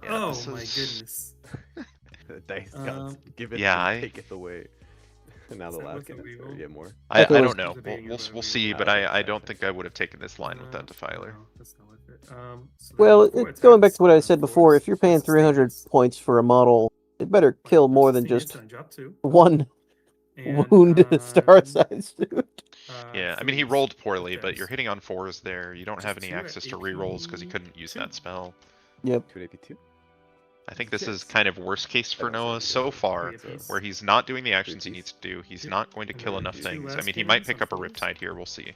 yeah, Oh this my is- goodness. The dice gods give it yeah, and I- take it away. Now Is the that last worth a one. reroll? Yeah, more. I thought it don't was- know. The beginning We'll of the see, reroll. but Okay, I don't okay. think I would have taken this line with that Defiler. No, that's not worth it. So Well, then 4 going back attacks to what I on said before, 4s. if you're paying That's 300 sustains. points for a model, it better kill more than just I drop 2. one And, wound star size suit. Yeah, I mean he 3s rolled poorly, but attacks. you're hitting on 4s there. You don't Just have any 2 at access to rerolls because he couldn't use AP2. that spell. Yep. 2 at AP2. I think this is Yes. kind of worst case for I don't see Noah it. so far, Three apiece. where he's not doing the actions he Three needs to do. He's Yep. not going to And kill then enough two things. I last mean, he might cannons pick on up a 4s. Riptide here. We'll see. They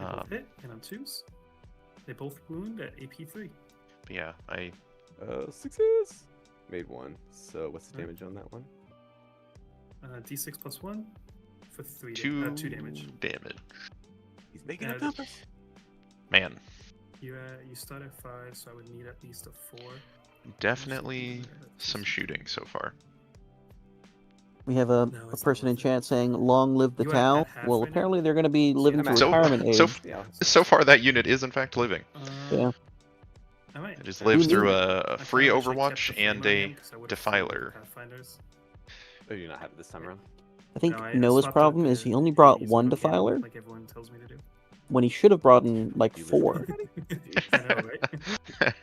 both Um, hit, and on 2s. They both wound at AP3. but yeah, I 6s. Made 1. So what's the Right. damage on that one? D6 plus 1 for 2 2 damage. damage. He's making Yeah, up numbers. Man, You start at 5, so I would need at least a 4. definitely some shooting so far. We have a No, it's not person in worth it. chat saying, "Long live the You at Tau." half Well, right now? apparently they're going to be living to I'm at So- retirement age. so- Yeah. So far, that unit is in fact living. Yeah. I might. It just I lives Who through knew? a free kinda wish I kept Overwatch the flame and on a him, 'cause I would've fought with Defiler. Pathfinders. Oh, you not have it this time around? I think No, I Noah's swapped out problem is the he only brought Hades one again, Defiler like everyone tells me to do. when he should have brought in like You live 4. already? I know, right?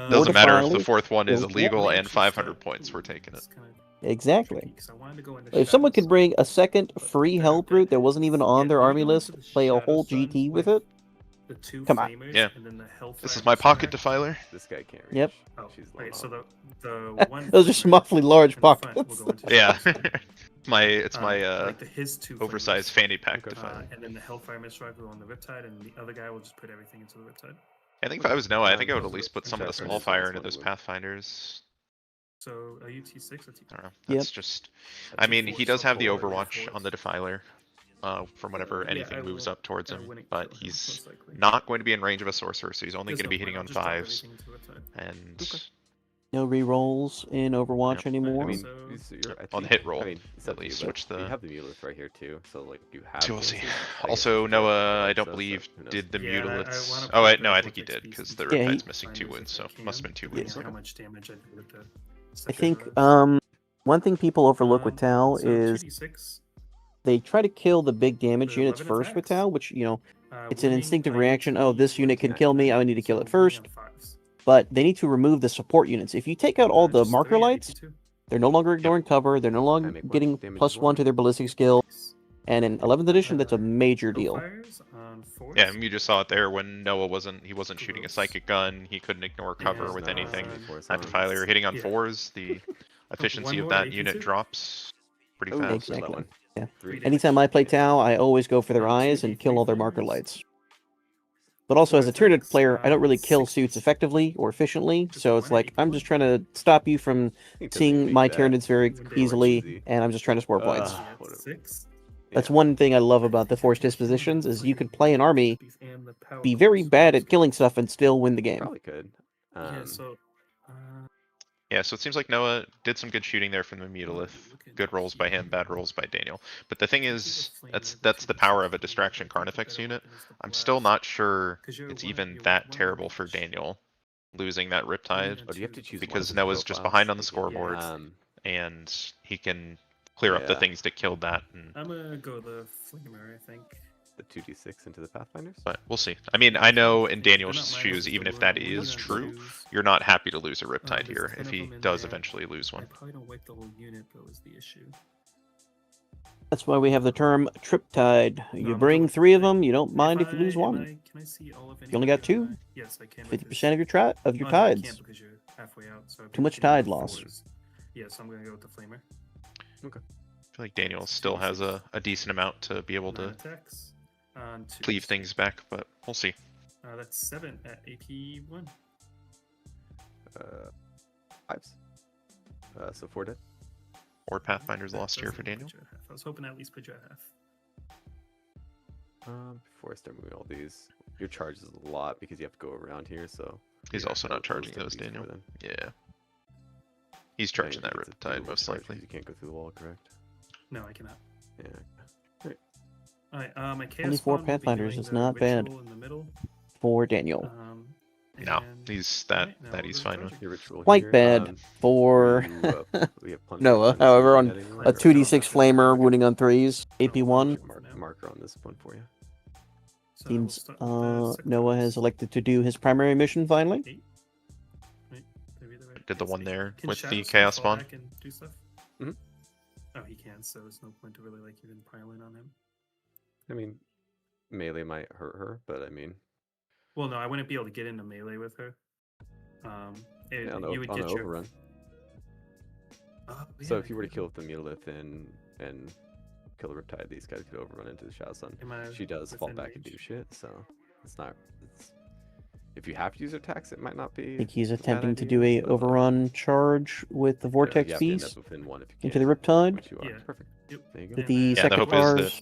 Doesn't matter if the Defilers, fourth one is or illegal Maybe and just 500 that- points. We're taking it. it's kinda Exactly. tricky, 'cause I wanted to go into If someone could shadows. bring a second But free they're help good. route that wasn't even on Yeah, their maybe army go list, into the play a Shadow whole Sun GT with it, The 2 Come on. flamers, Yeah. and then the Hellfire This is my pocket Destroyer. defiler. This guy can't reach. Yep. Oh, She's okay, low. so the one those are some flamer awfully large in the front will pockets. go into Yeah. shadows. It's my like his 2 oversized flamers. fanny pack Okay. defiler. And then the Hellfire Miststrike will go on the Riptide, and the other guy will just put everything into the Riptide. I think if I was Noah, I think I would at those are- least put I'm some of the sure small there's fire always into one those would. Pathfinders. So are you T6 or T5? I don't know. Yep. That's just. I mean, he does have the Overwatch on the defiler. From whenever Yeah, anything I moves will- up towards I him, wouldn't but kill him, he's most likely. not going to be in range of a sorcerer, so he's only There's going to be no hitting point, on I'll just drop 5s. everything into Riptide. And No rerolls in Overwatch Yep. anymore. I mean, So- you're, I on the think- hit roll, I mean, it's at up to you, least, but which the- you have the Mulith right here too, so like you have. so we'll see. chances. I guess Also, it's fair Noah, to I fight, don't so believe who knows? did the Yeah, I wanna mutilets. put Oh wait, the no, I think he vortex did because pieces the Yeah, Riptide's he- missing 2 Finders wounds, so if I must have been 2 can. wounds. How Okay. much damage I did with the I second think drive. one thing people overlook with Tau So is 2d6, they try to kill the big damage the units 11 first with attacks. Tau, which it's an winning, instinctive I need reaction. to Oh, be this unit can 14. kill me. I need to kill So it winning first. on 5s. But they need to remove the support units. If you take out all the Just marker 3 at lights, AP2. they're no longer ignoring cover. They're no longer make what getting damage plus as 1 to well? their ballistic skill. Nice. And in 11th edition, that's a major deal. Hellfires on 4s. Yeah, and you just saw it there when Noah wasn't shooting a Gross. psychic gun. He couldn't ignore cover Yeah, with no, anything. on- That defiler hitting on Yeah. 4s, the efficiency of more that AP2? unit drops pretty Oh, fast. Exactly. that one. Yeah. 3 Pretty Anytime I play Tau, I always go for their Two eyes and kill all their D3 marker flamers. lights. But also, as a Tyranid Vortex, player, I don't really kill 60. suits effectively or efficiently, Just so the it's one at like I'm AP1? just trying to stop you from It doesn't seeing make my that. Tyranids very One day easily, easy. and I'm just trying to score points. Yeah, whatever. 6. That's Yeah. one thing I love about the Force Dispositions is you could play an army, And the power be very bonus. bad at killing stuff, and still win the game. Probably could. Yeah, so Yeah, so it seems like Noah did some good shooting there from the Mutilith. Good rolls by him, bad rolls by Daniel. But the thing is, that's the power of a Distraction Carnifex unit. I'm still not sure it's even that terrible for Daniel losing that Riptide, But you have to choose one because of his Noah's just profiles. behind on the You can, scoreboard. And he can clear up the Yeah. things that killed that. And, I'm gonna go the Flamer, I think. the 2d6 into the Pathfinders. but we'll see. I mean, I know in They're Daniel's not shoes, minus even the if that one is on true, twos. you're not happy to lose a Riptide there's here 10 if of he them in does there. eventually lose I one. probably don't wipe the whole unit though is the issue. That's why we have the term Triptide. No, You I'm bring going 3 of for them, you don't mind if you lose one. Can I see all of You only got anybody, or 2? am I- Yes, I can. 50% of your your Oh, no, I tides. can't because you're halfway out. So I'd Too be much hitting on tide loss. 4s. Yeah, so I'm gonna go with the Flamer. I feel like Daniel still has a decent amount to be able 9 to attacks on 2s. cleave things back, but we'll see. That's 7 at AP1. 5s. So 4 dead. Or Pathfinder's That lost here doesn't for Daniel. put you at half. I was hoping to at least put you at half. Before I start moving all these, your charge is a lot because you have to go around here. So He's Yeah, also I'll- not charging I'll those, start these Daniel. for them. Yeah. He's I charging think that it's a Riptide doable most charge likely. 'cause you can't go through the wall, correct? No, I cannot. Yeah. Alright, my chaos 24 spawn will be Pathfinders doing is the not bad. ritual in the middle. For Daniel. No, And- he's Alright, now that we'll he's go fine charge. with. Your ritual Quite here, bad for we have plenty Noah. of time, so However, you on can add anyone, a or- 2d6 flamer wounding on 3s, AP1. marker on this one for you. So I will Seems start with the second Noah boss. has elected to do his primary mission finally. 8. Right, maybe the right Did the yes, one 8. there Can with Shadow the Stone Chaos fall Spawn? back and do stuff? Mhm. Oh, he can, so there's no point to really like even pile in on him. I mean, melee might hurt her, but I mean, Well, no, I wouldn't be able to get into melee with her. yeah, on you would the get your. overrun. Oh, So yeah, if you were to I kill with the Mulith and kill the Riptide, these guys could overrun into the Shadow Sun. Am I She does fall within back and do range? shit, so it's not. It's, if you have to use her attacks, it might not be. I think he's a bad attempting to idea, do a so, overrun charge with the you vortex have to end piece up within one if you into the can, Riptide. which you are. Yeah. Perfect. Yep. There you go. With the And, Yeah, the second hope is that bars.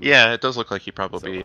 Yeah, it does look like he probably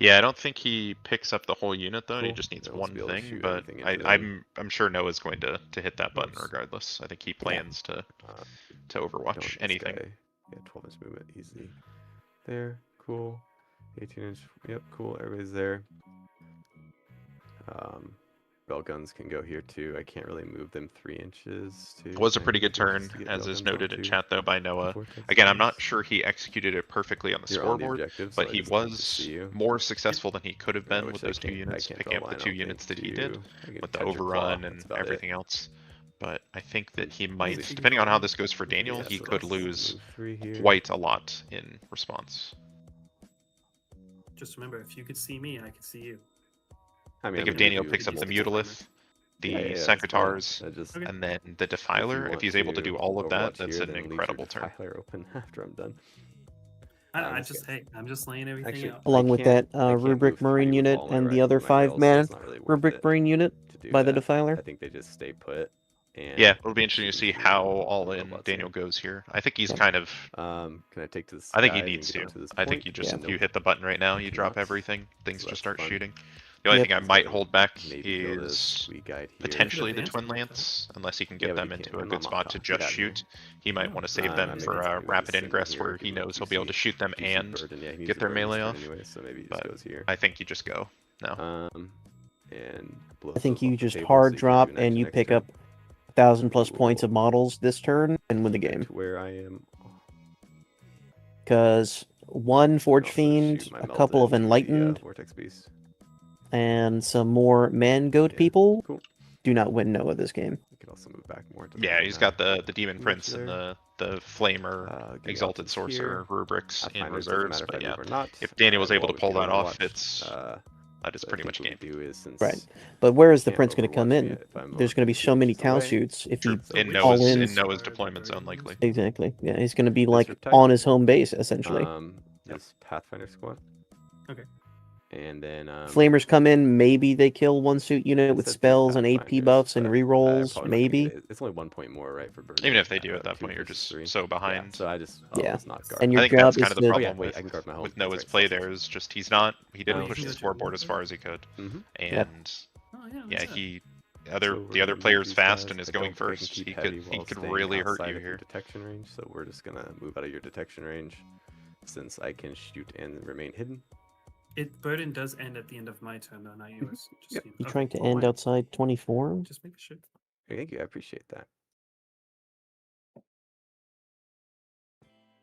Yeah, I don't think he picks up the whole unit though, and he Cool. just needs They'll one be able to thing. shoot But anything into them. I'm sure Noah's going to hit that button Course. regardless. I think he plans to Don't Overwatch this anything. guy. Yeah, 12-inch movement, easy. There, cool. 18-inch, yep, cool. Everybody's there. Railguns can go here too. I can't really move them 3 inches. It was a pretty good turn, as is noted in chat though by Noah. Again, I'm not sure he executed it perfectly on the scoreboard, but he was more successful than he could have been with those 2 units, picking up the 2 units that he did, with the overrun and everything else. But I think that he might, depending on how this goes for Daniel, he could lose quite a lot in response. Just remember, if you could see me, I could see you. I I think if Daniel picks up the Mutilith, the Secretars, and then the Defiler, if he's able to do all of that, that's an incredible turn. Open after I'm done. I'm just laying everything out. Along with that Rubric Marine unit and the other 5-man Rubric Marine unit by the Defiler. I think they just stay put. And Yeah, it'll be interesting to see how all in Daniel goes here. I think he's kind of. Can I take to the I think he sky and needs get to. this I think point? you just Yeah. you hit the button right now, you drop Nuts. everything, things So just that's start fun. shooting. The only Yep. thing I might hold back Maybe go this is sweet guide here. potentially the Advance Twin it, okay. Lance, unless he can Yeah, get but them you into can't- a I'm good not spot mocked to off. just Get out of here. shoot. He might want to save them maybe for it's a maybe rapid this ingress thing where here, he give him knows he'll be able to PC shoot them DC and burden. Yeah, he needs get to their burden this melee turn off. anyway, so maybe he But just goes here. I think you just go. No. And I think you just hard drop and you pick up 1,000+ points of models this turn and win the game. Where I am. Because one Forge Also Fiend, shoot my a Melted couple of into the, Enlightened, Vortex Beast. and some more Man Goat Yeah, people cool. do not win Noah this game. We can also move back more. Into Yeah, he's got the Demon Much Prince and there. the Flamer, Give me Exalted options Sorcerer here. rubrics in Pathfinders, doesn't reserves, matter if but I yeah, move or not. if Daniel was able to Well, pull we that can off, Overwatch. it's that is So I pretty think much what we game. do is, since Right. But where is the can't Prince going to come Overwatch in? me if I'm There's going to be so 2 many inches Tau away. suits if he True. In all Noah's in. in Noah's deployment zone, likely. Exactly. Yeah, he's going to be like Riptide. on his home base essentially. This Pathfinder squad. Okay. And then Flamers come in, maybe they kill one suit unit with said 2 spells and AP Pathfinders, buffs and but I rerolls, probably maybe. think it's only 1 point more, right, for burden. Even if they do at that 2 point, you're versus just 3. so Yeah, behind. so I just Yeah. not guard. And your I think job that's is kind of the to problem wait, I can guard my home. with Noah's That's play right, there is just he didn't Oh, push you the can scoreboard do as that. far as he could, Mhm. and Oh, yeah, that's it. the So other we're the other gonna player's move these fast guys. and is I going don't think I can first. keep He heavy could while staying really hurt outside you of your here. detection range, so we're just gonna move out of your detection range, since I can shoot and remain hidden. Burden does end at the end of my turn, though, not yours. Just, Yep. You okay, trying to well, end mine. outside 24? Just make sure. Hey, thank you, I appreciate that.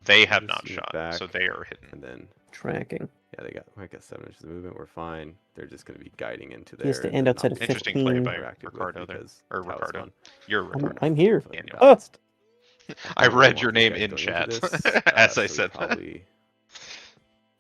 They I'll have just not move shot, back, so they are hidden. And then Tracking. yeah, I got 7 inches of movement. We're fine. They're just gonna be guiding into there. He has to and end then outside not of be Interesting play 15. by interacted with Ricardo there, because or Tau is Ricardo. fun. You're I'm, Ricardo. I'm here. Daniel. Oh! I read your want these name guys in going chat into this, as I so we said that. probably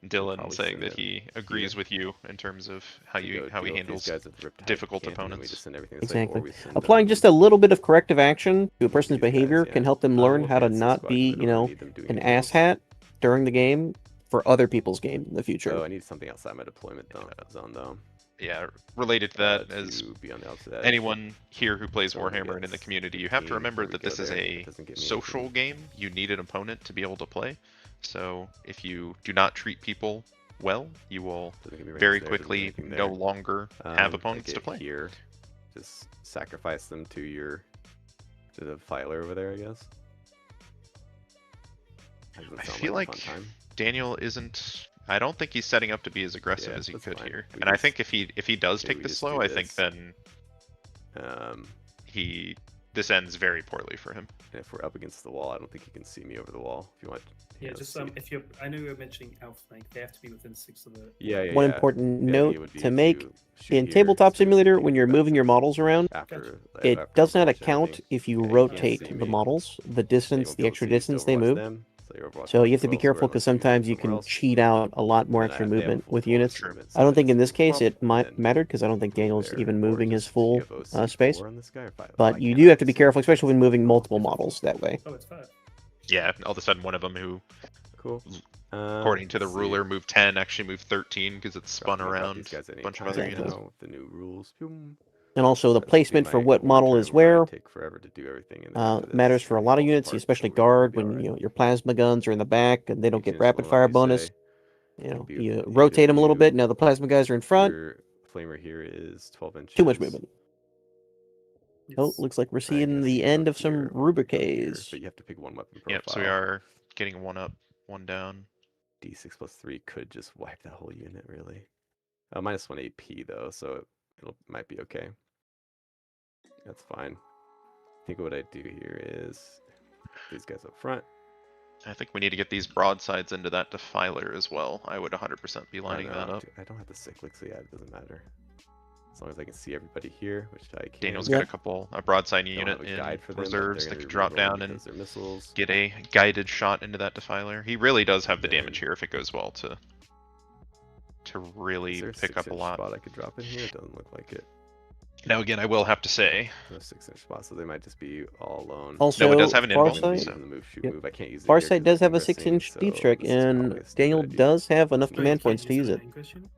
Dylan probably saying send that them he agrees here. with you in terms of how to he go deal handles with these guys with Riptide difficult Canton, and we opponents. just send everything this way, or Exactly. we send Applying them just a little bit of corrective action to a person's these guys, behavior can yeah. help them learn We'll how to advance this not squad 'cause be, I you don't really know, need them doing an anything else. asshat during the game for other people's game in the future. Oh, I need something outside my deployment zone though. Yeah, related to that, as to be on the opposite edge. anyone here who plays So when we Warhammer get and in the community, you have to 15, remember where we that go this is there, a it doesn't get me social anything. game. You need an opponent to be able to play. So if you do not treat people well, you will Doesn't get me range very there, doesn't get quickly anything no there. longer have I opponents to get play. Here, just sacrifice them to the filer over there, I guess. That doesn't I sound feel a like fun time. Daniel isn't. I don't think he's setting up to be as aggressive Yeah, as he that's could fine. here. We And I just- think if he does maybe take we this just slow, do I think this. then Um, this ends very poorly for him. and if we're up against the wall, I don't think you can see me over the wall. If you want, Yeah, let's just see. if you're, I know you were mentioning outflank. They have to be within 6 of the. Yeah. One important The idea note would be to make shoot in here, Tabletop so we can Simulator, take when it you're back moving your models around, after it after does not Overwatch and account everything. if you Yeah, you can't rotate see the me. models, the Yeah, you distance, won't the be able extra to see, distance so they Overwatch move. them, so your Overwatch So you have to as be well, so careful we're because able to shoot sometimes you somewhere can else. cheat out a lot more And then extra they have a movement full with total units. movement, I don't that think in doesn't this seem case to it might then matter because I don't think move Daniel's there, even or moving his just full TFO C4 space. on this guy, But you do have to be careful, especially when moving multiple models that way. Oh, it's 5. Yeah, all of a sudden one of them who, Cool. according to the Let's see. ruler, moved 10 actually moved 13 because it's spun Drop around these guys a at any bunch of time other Exactly. units. now with the new rules. Boom. And also the That's placement for my what one model turn is where I where take forever to do everything, and then after this, matters for a lot of everything units, falls especially apart, so we're guard gonna be when alright. your plasma guns are in the back and they don't get Change rapid one fire line, you bonus. say, You you rotate them a little AW, bit. Now the plasma guys are in front. Your flamer here is 12 inches. Too much movement. Oh, Yes. looks like we're I seeing guess the you go end of some here, Rubriques. but you have to pick one weapon profile. Yep, so we are getting one up, one down. D6 plus 3 could just wipe that whole unit, really. -1 AP though, so it might be okay. That's fine. I think what I do here is these guys up front. I think we need to get these broadsides into that defiler as well. I would 100% be lining that up. I don't have the cyclic, so yeah, it doesn't matter. As long as I can see everybody here, which I can. Daniel's got a broadside Don't unit have a in guide for them, but reserves they're that gonna could be drop down rerolling and because they're missiles. get a guided shot into that defiler. He really does have the Then- damage here if it goes well to Is really there a pick up a 6-inch lot. spot I could drop in here? It doesn't look like it. Now again, I will have to say, No 6-inch spot, so they might just be all alone. Also, No, it does have an invuln, Farsight, so- The move, shoot, Yep. move. I can't use it here 'cause Farsight does it's have a progressing, 6-inch so deep strike, this is and probably a stupid Daniel idea. does have enough Wait, command you can't points to use use an it. English unit?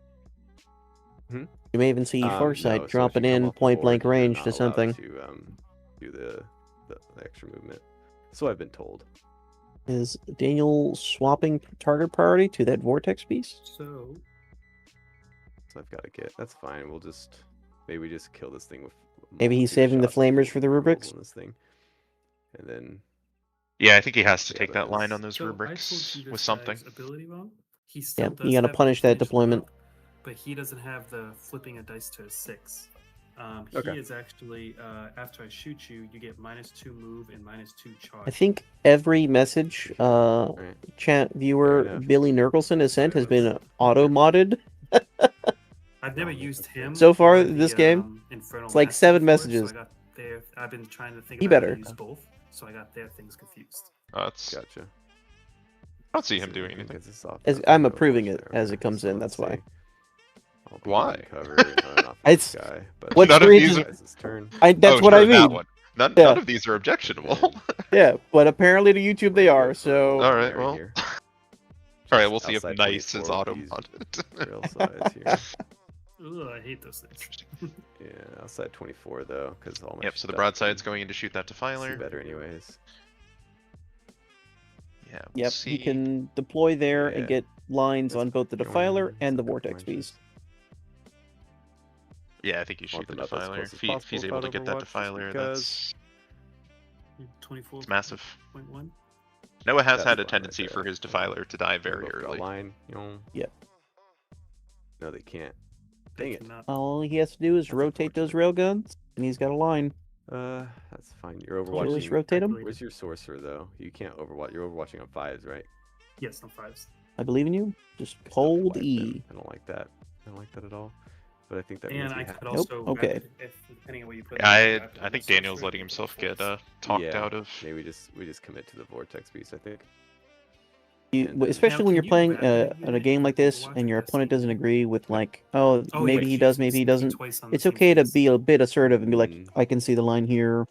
You may even see No, Farsight so if dropping you come in off the point board, blank you're range not to allowed something. To do the extra movement. So I've been told. Is Daniel swapping target priority to that vortex piece? So So I've got to get. That's fine. We'll just maybe we just kill this thing with. Maybe he's multitude of saving the shots before flamers for the we roll rubrics? on this thing, and then yeah, I think he has to Yeah, take but that line it's- on those So I rubrics told you with this something. guy's ability wrong. He still Yep, does you gotta have the punish that finish deployment. up, but he doesn't have the flipping a dice to a 6. Okay. He is actually after I shoot you, you get -2 move and -2 charge. I think every message right. chat viewer Fair enough. Billy Nurkelson has sent has been auto-modded. I've never Oh, used okay. him So far, or this game, Infernal it's like Master 7 before, messages. So I got their, I've been trying to think He about how to better. use both, so I got their things confused. That's, I Gotcha. don't see him So doing who anything. gets this off? As Okay, I'm Overwatch approving it there, as okay. it comes So in, let's that's why. see. I'll be Why? in cover, not for It's- this guy, but what None of screen these is- are- guys' turn. That's Oh, what sure, I that mean. one. None Yeah. of these are objectionable. Yeah, but apparently to YouTube they are, so... All right, There well. here. Alright, Just we'll see if outside nice 24 is with auto these modded. Real size here. Ugh, I hate those things. Yeah, outside 24 though, because all my Yep, so the stuff broadside's can going in to shoot that see defiler. better anyways. Yeah, we'll Yep, see. he can deploy there and Yeah. get lines Let's on both the go defiler in, and the set a couple vortex piece. inches. Yeah, I think you shoot Want the them up as defiler. close as If he's possible able to without get that Overwatch, just defiler, because- that's 24. it's massive. 0.1. Noah has That's had a fine right tendency there. for his defiler to die They very both got early. Line, you know. Yep. No, they can't. They Dang it. cannot- All he has to do is That's rotate those unfortunate. railguns, and he's got a line. That's fine. You're Just overwatching. rotate him. Where's your sorcerer though? You can't overwatch. You're overwatching on 5s, right? Yes, on 5s. I believe in you. Just I still hold flag E. them. I don't like that. I don't like that at all. But I think that means And we I have. could also okay. depending on what you put. Yeah, in, I think Daniel's letting himself get talked Yeah, out of. Maybe we just commit to the vortex piece. I think. You, And then- especially Now, when can you're you playing evaluate in a it game and like this, watch and your this? opponent doesn't agree with like, oh, Oh, maybe yeah, he does, shoots maybe he him doesn't. twice on the It's same okay to phase. be a bit assertive and be like, Mm. I can see the line here.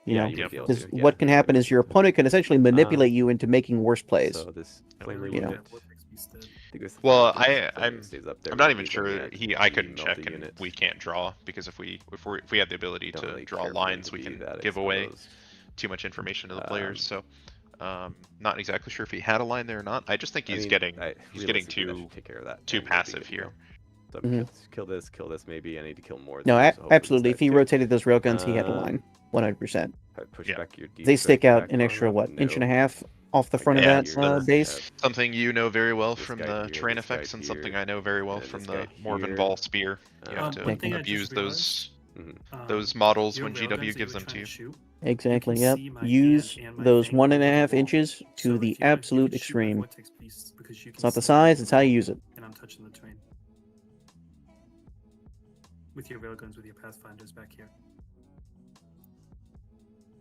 You know, you would be able because to, yeah, what can you would happen be is able your to. opponent can essentially manipulate you into making worse plays. So this I flamer really you want know. that vortex piece dead. I think this Well, flamer I'm stays up there I'm not with even me, but sure yeah, I you couldn't melt check the and unit. we can't draw because if we had the ability Don't to really draw care for them lines, to we be can that give away exposed. too much information to the Um, players. So, not exactly sure if he had a line there or not. I just think I he's mean, getting realistically, that too should take care of that. too and we'll be passive good to here. go. So Mhm. kill this. Maybe I need to kill more. No, things, so hopefully this absolutely. If dies he good. rotated those railguns, he had a line, 100%. I'd push Yeah. back your deep They stick strike out back an far extra enough? inch and a No. half off the Like front of Yeah, that it's the- base. Something you know very well This from guy the here, terrain this guy effects, and something here, I know very well and from this the guy Morven here. Ball spear. You have one thing to I just abuse those Mhm. those models your when railguns GW that gives you were them to trying you. shoot, Exactly, can yep. see my Use hand and my those thing 1.5 over the wall. inches to So the if you could absolute shoot my extreme. vortex piece, because you It's can not the see size, it it's how you use it. And I'm touching the terrain. With your railguns, with your pathfinders back here.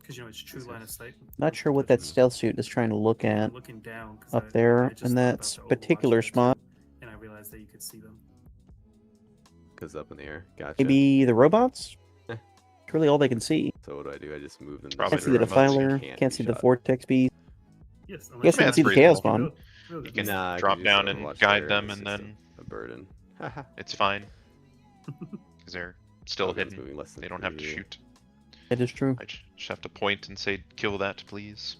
Because you know it's true This line of is- sight. Not sure what that stealth suit is trying to look I'm at looking down 'cause up I there just in thought that about the Overwatch particular there too, spot. and I realized that you could see them. Goes up in the air. Gotcha. Maybe the robots? Eh. It's really all they can see. So what do? I just move them. Probably Can't see the the robots, defiler, can't be see the shot. vortex piece. Yes, Guess unless we I can mean, see the that's chaos reasonable. spawn. Really, You can Nah, 'cause drop you're down so and Overwatch guide there, them, it's and just then a burden. it's fine because they're still Railgun's hidden. moving less than They don't have to 3. shoot. That is true. I just have to point and say, "Kill that, please."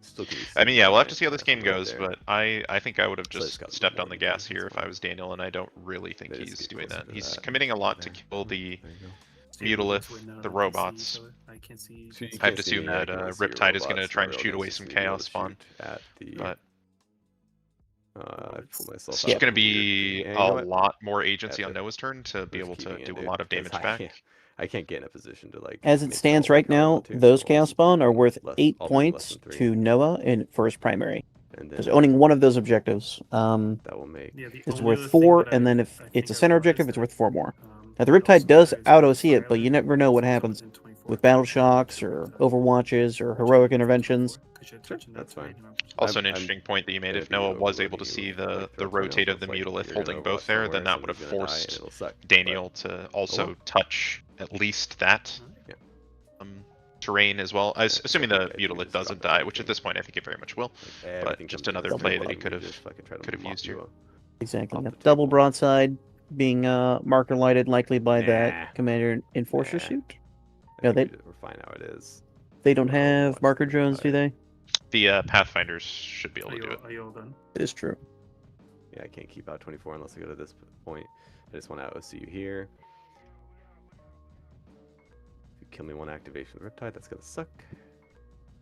Still can be I mean, yeah, we'll have to see how this seen game goes, there. but I think I would have So it's just got stepped more on the than gas that, here that's if I fine. was Daniel, and I don't really think They just he's get doing closer that. to He's that. committing a lot to There. kill the There you go. Mutalith, Where none of the them can see robots. each other. I can't see. So you I have can't to see assume me, I that can only see your Riptide is going to robots, try my and shoot away railguns some just be able chaos to spawn, shoot At the, but I pull myself it's out just going to from here. be Yeah, you know a what? lot more agency F on it. Noah's turn to be Just able to keeping it, do a dude, lot of 'cause damage back. I can't get in a position to like. As it make stands all right the color I now, want to, those so I'll Chaos just Spawn are make worth less- 8 I'll make less points than 3, to Noah in first primary. and Because then owning one of those objectives that will make. Yeah, the is only worth other thing 4, that and then I if it's think a I center realized objective, it's that, worth 4 more. Now, the it Riptide also does matters auto-see in it, but you Ireland, never know what so it happens comes in 24 with battle points, shocks or overwatches or heroic interventions. 'cause you're Sure, touching that that's fine. terrain, Also, an I'm interesting point that you made. gonna If be Noah was able overloading to you see with, the like, the filtering rotate of off the like, Mutolith you're holding gonna both overwatch there, somewhere then and that would have somebody's gonna die and forced it'll suck, but- Daniel to also touch at least that Yeah. terrain as well. Yeah, Assuming I the think we Mutolith just doesn't drop die, which at everything. this point I think it very much will. Like, everything just comes in another this play way, that he and could we have- just fucking try to could have mop used you here. up. Exactly. Off Yep. the Double table. broadside being marker lighted, likely by Nah. that Commander Enforcer Nah. suit. I No, think they- we're fine how it is. They don't Overwatch have marker the drones, do Riptide. they? The Pathfinders should be able Are to do you, it. are you all done? It is true. Yeah, I can't keep out 24 unless I go to this point. I just want to OC you here. If you kill me one activation of Riptide, that's gonna suck.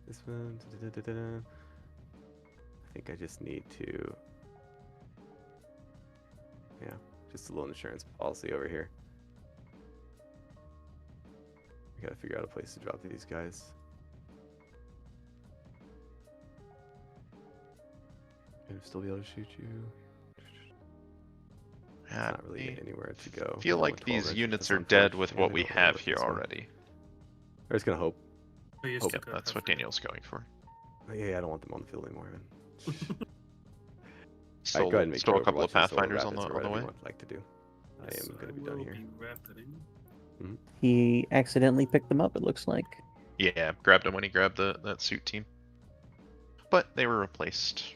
This one. Da-da-da-da-da. I think I just need to. Yeah, just a little insurance policy over here. I gotta figure out a place to drop these guys. And still be able to shoot you. It's Yeah, not really anywhere to go. I feel Only like 12 these inches, units that's are dead with unfortunate. what we I'll have look here this way. already. We're just gonna hope. Oh, you Hope- still Yep, got that's what Pathfinder. Daniel's going for. Oh, yeah, I don't want them on the field anymore, man. Still, Alright, go ahead and make still your a couple of Overwatches, Solar Pathfinders on Rapids, the or on the whatever way. you want like to do. I Yes, am gonna be done will here. be wrapped it in. He accidentally picked them up, it looks like. Yeah, grabbed him when he grabbed that suit team. But they were replaced.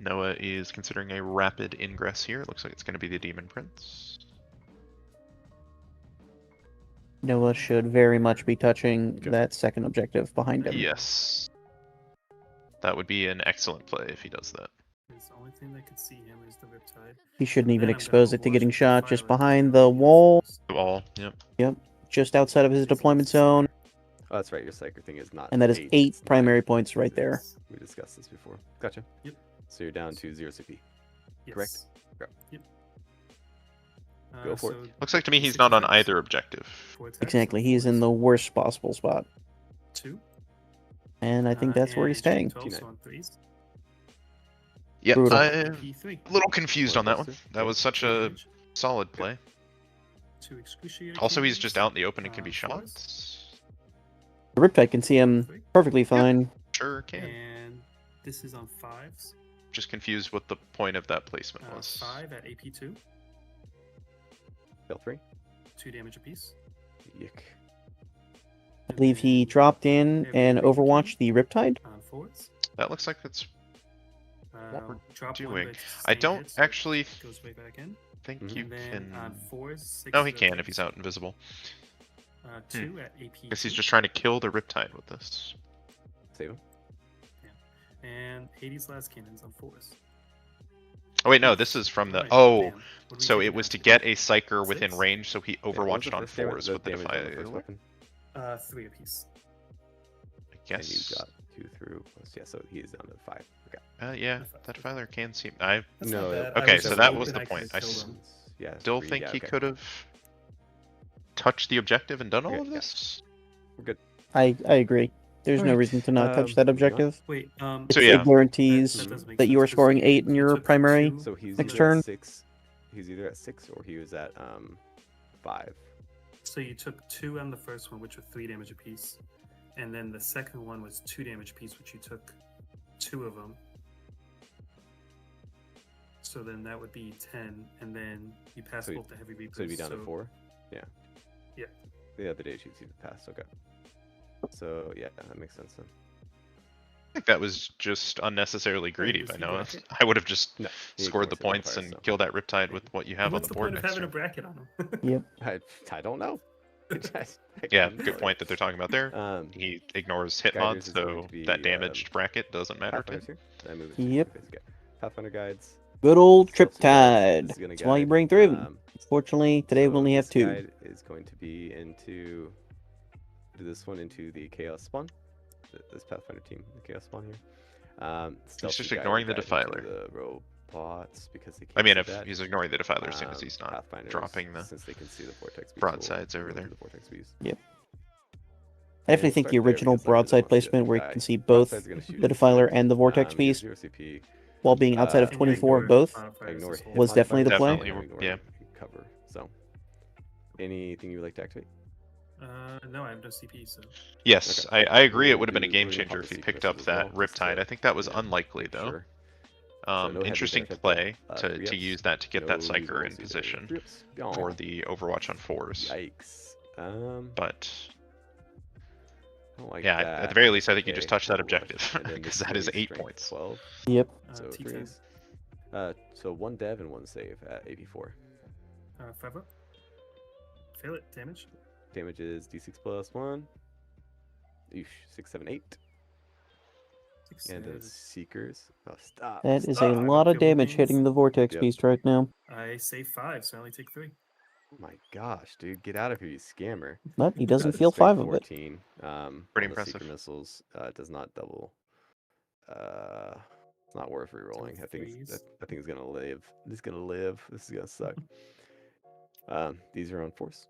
Noah is considering a rapid ingress here. It looks like it's going to be the Demon Prince. Noah should very much be touching Good. that second objective behind him. Yes. That would be an excellent play if he does that. The only thing that could see him is the Riptide. He shouldn't even Then I'm gonna expose it to Overwatch getting with the shot just Defiler to behind kill the wall, All, yep. just outside of his deployment zone. Oh, that's right. Your psyker thing is not. And that is 8 it's 9. primary points right there. We discussed this before. Gotcha. Yep. So you're down to 0 CP. Yes. Correct? Yep. Go for it. So Looks like to me he's 6 not on attacks, either objective. 4 attacks, Exactly, and he's in 4s. the worst possible spot. 2. And I think that's where he's staying. 12, so on 3s. Yep, Brutal. I'm P3. a little confused on that one. Buster. That was such a solid play. 2 excruciating. Also, he's damage, just out in the open and can be 4s, shot. The Riptide can see him 3, perfectly fine. Sure can. and this is on 5s. Just confused what the point of that placement was. 5 at AP2. Fail 3. 2 damage apiece. Yuck. I believe he dropped in and overwatched the Riptide. On 4s. That looks like that's what we're drop doing. One, but I stay don't hit, so it actually goes way back in. think Mhm. you And then can. on 4s, 6 No, he can if he's out invisible. 2 at AP. Guess he's just trying to kill the Riptide with this. Save him. And Hades' last cannons on 4s. Oh wait, no, this is from the. Right, Oh, bam. What do we so take it was down to get a Psyker within 6? range, so he Yeah, what was overwatched the on first damage- 4s the with the damage on the first Defiler. weapon? 3 apiece. I And you guess. got 2 through. Yeah, so he is down to 5. Okay. Yeah, that Defiler can seem. I That's No, not bad. okay, I was so just that hoping was the I could point. I kill s- them. Yeah. still 3, think yeah, he okay. could have touched the objective and done all Okay, of yeah. this. We're good. I agree. There's no Alright, reason to not touch that moving on. objective. Wait, So, It yeah. guarantees does make that you sense, are 'cause scoring 8 in you your took primary. 2 So he's Next either turn. at 6. He's either at 6 or he was at 5. So you took 2 on the first one, which were 3 damage apiece, and then the second one was 2 damage apiece, which you took 2 of them. So then that would be 10, and then you pass So you- both the heavy reapers. So he'd be down to 4. Yeah. Yeah. The other day shoots you the pass. Okay. So yeah, that makes sense then. I think that was just unnecessarily greedy was by the Noah. bracket? I would have just No. he scored the ignores points modifiers, and so. killed that Riptide with what you have on What's the the board point of next having a turn. bracket on him? Yep. I don't know. Yeah, good point that they're talking about there. He ignores hit Guiders mods, is going so to be, that damaged bracket doesn't matter to Pathfinder's him. here. Did I move it to Yep. okay, okay. Pathfinder guides. Good old Stealth Guides Triptide. is gonna That's why you guide, bring 3 of them. um, Fortunately, today we so only have this 2. guide is going to be into this one into the Chaos Spawn. This Pathfinder team, the Chaos Spawn here. just Stealthy guide ignoring will the guide into Defiler. The pots because they can't I mean, see if that. he's ignoring the defiler, as soon as he's not Pathfinders, dropping the since they can see the vortex beast, broadsides will over go there. through the vortex beast. Yep. I definitely We'll think start the there original because Thunder doesn't broadside want to see placement that where you die. can see both Broadside's gonna shoot the at defiler sword. and the vortex You have beast 0 CP. while being outside of And 24 of ignore both modifiers Ignore this hit whole was time. definitely the play. Definitely, ignore yeah. cover. So, anything you would like to activate? No, I have no CP, so. Yes, Okay. I agree. It We'll would have been a do- game we're gonna changer pop if the he secret picked up missiles as that well, just to, Riptide. I think that was you know, unlikely make though. sure. So no heavy Interesting benefit play though. to 3 ups. use that to get that No Psyker in rerolls either. position 3 ups. for Gone. the Overwatch on 4s. Yikes. But I don't like yeah, that. at the very least, I think you Okay, just touched that Overwatch. objective And then because this that is gonna be 8 strength points. 12. Yep. So T10. threes. So 1 dev and 1 save at AP4. 5 up. Fail it. Damage. Damage is D6 plus 1. Eesh, 6, 7, 8. 6, And then 7. Seekers. Oh, stop. That is a Stop. lot of Okay, damage means- hitting the vortex Yep. beast right now. I save 5, so I only take 3. Oh my gosh, dude. Get out of here, you scammer. But he doesn't The feel strength 5 of it. 14. Pretty on the impressive. Seeker missiles does not double. It's not worth rerolling. I think it's gonna live. It's gonna live. This is gonna suck. These are on force.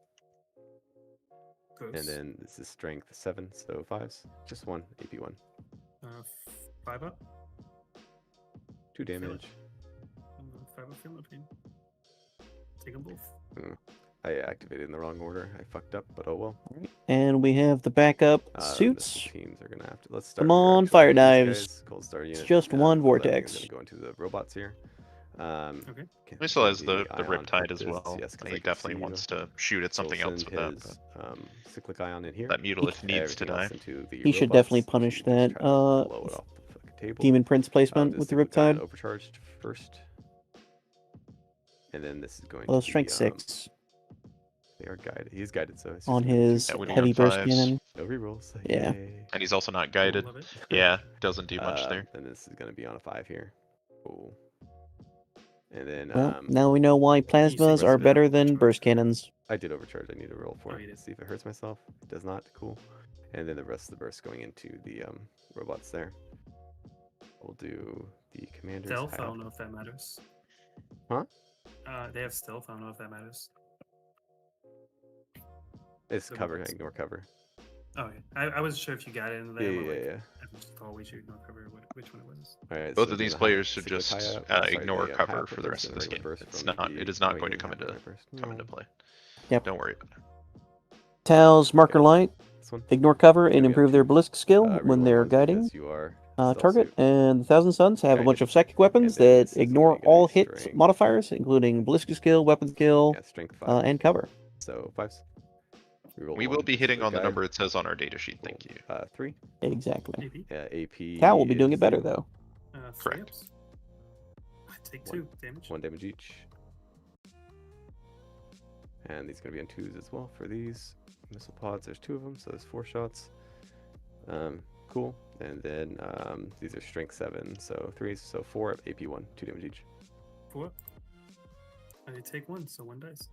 Gross. And then this is strength 7, so 5s. Just 1, AP1. 5 up. 2 Feel it. damage. 5 up. Feel it. Take them both. I activated in the wrong order. I fucked up, but oh well. And we have the backup The suits. missile teams are gonna have to. Let's start. Come with your on, actual fire units, dives. guys. Cold Star unit. just one below that, I'm vortex. gonna go into the robots here. Okay. He still has the Ion Riptide as Huntress, well. yes, 'cause and I he can definitely see wants you. to shoot at something He'll else send with that. his, cyclic ion in here. That Mutilith needs to Everything else die. into the He should robots, definitely so punish you can just that, try to blow it off the fucking table. Demon Prince placement This with the cyclic ion Riptide. overcharged first. And then this is going Well, to strength be, 6 they are guided. He's guided, so it's just on gonna be his Yeah, we don't heavy have burst 5s. cannon. no rerolls. Yeah. Yay. And he's also not guided. Love it. Yeah, doesn't do much there. And this is gonna be on a 5 here. Cool. And then Well, now we know why plasmas rest are of it better up, than charge. burst cannons. I did overcharge. I need to roll for Oh, it. you did. See if it hurts myself. It does not. Cool. And then the rest of the burst going into the robots there. We'll do the commanders. Stealth, I hide don't off. know if that matters. Huh? They have stealth, I don't know if that matters. It's the cover. robots. Ignore cover. Oh, okay. I wasn't sure if you got it in Yeah, there. yeah, but, like, yeah. I just always should ignore cover which one it was. All right. Both so of these then the players should cyclic just high up- sorry, ignore the, cover high for the burst rest of and this regular game. burst It's from not. the- It is not oh, going to you come didn't have into regular burst. come into No. play. Yep. Don't worry about it. Tal's Marker Light, This one. ignore cover Gonna and be on improve their 2s. ballistic skill when Reroll they're ones because guiding. You are Target suit. and the Thousand Suns have a bunch Guided. of psychic weapons And then that this is ignore only gonna all be hit strength. modifiers, including ballistic skill, weapon skill, Yeah, strength 5. and cover. So 5s. Reroll We will one, be this is hitting the on the guide. number it says on our data sheet. Thank you. 3. Exactly. AP. Yeah, AP. Cal will be doing is it better 0. though. 3 Correct. ups. I take One. 2 damage. 1 damage each. And these are going to be on 2s as well for these missile pods. There's 2 of them, so there's 4 shots. Cool. And then these are strength 7, so 3s, so 4 at AP1, 2 damage each. 4. I take 1, so 1 dice.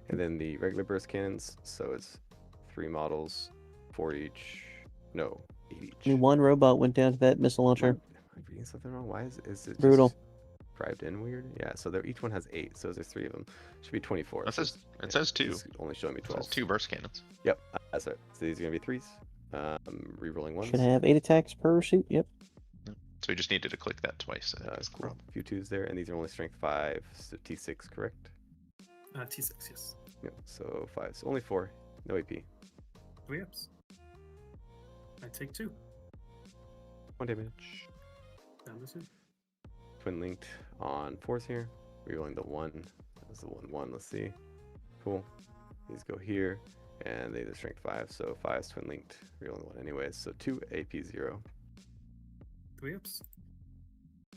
And then the regular burst cannons, so it's 3 models, 4 each. No, 8 each. Only one robot went down to that missile launcher. Am I reading something wrong? Why is it Brutal. just bribed in weird? Yeah, so each one has 8, so there's 3 of them. Should be 24. It so says it's- it says 2. it's only showing me It 12. says 2 burst cannons. Yep, that's right. So these are gonna be 3s. Rerolling 1s. Should have 8 attacks per suit. Yep. So we just needed to click that twice. I think that's the Cool. problem. A few 2s there, and these are only strength 5, so T6, correct? T6, yes. Yep, so 5. So only 4. No AP. 3 ups. I take 2. 1 damage. Down to 2. Twin linked on 4s here. Rerolling the 1. That was the 1-1. Let's see. Cool. These go here, and they are strength 5, so 5's twin linked. Rerolling 1 anyways, so 2 AP 0. 3 ups.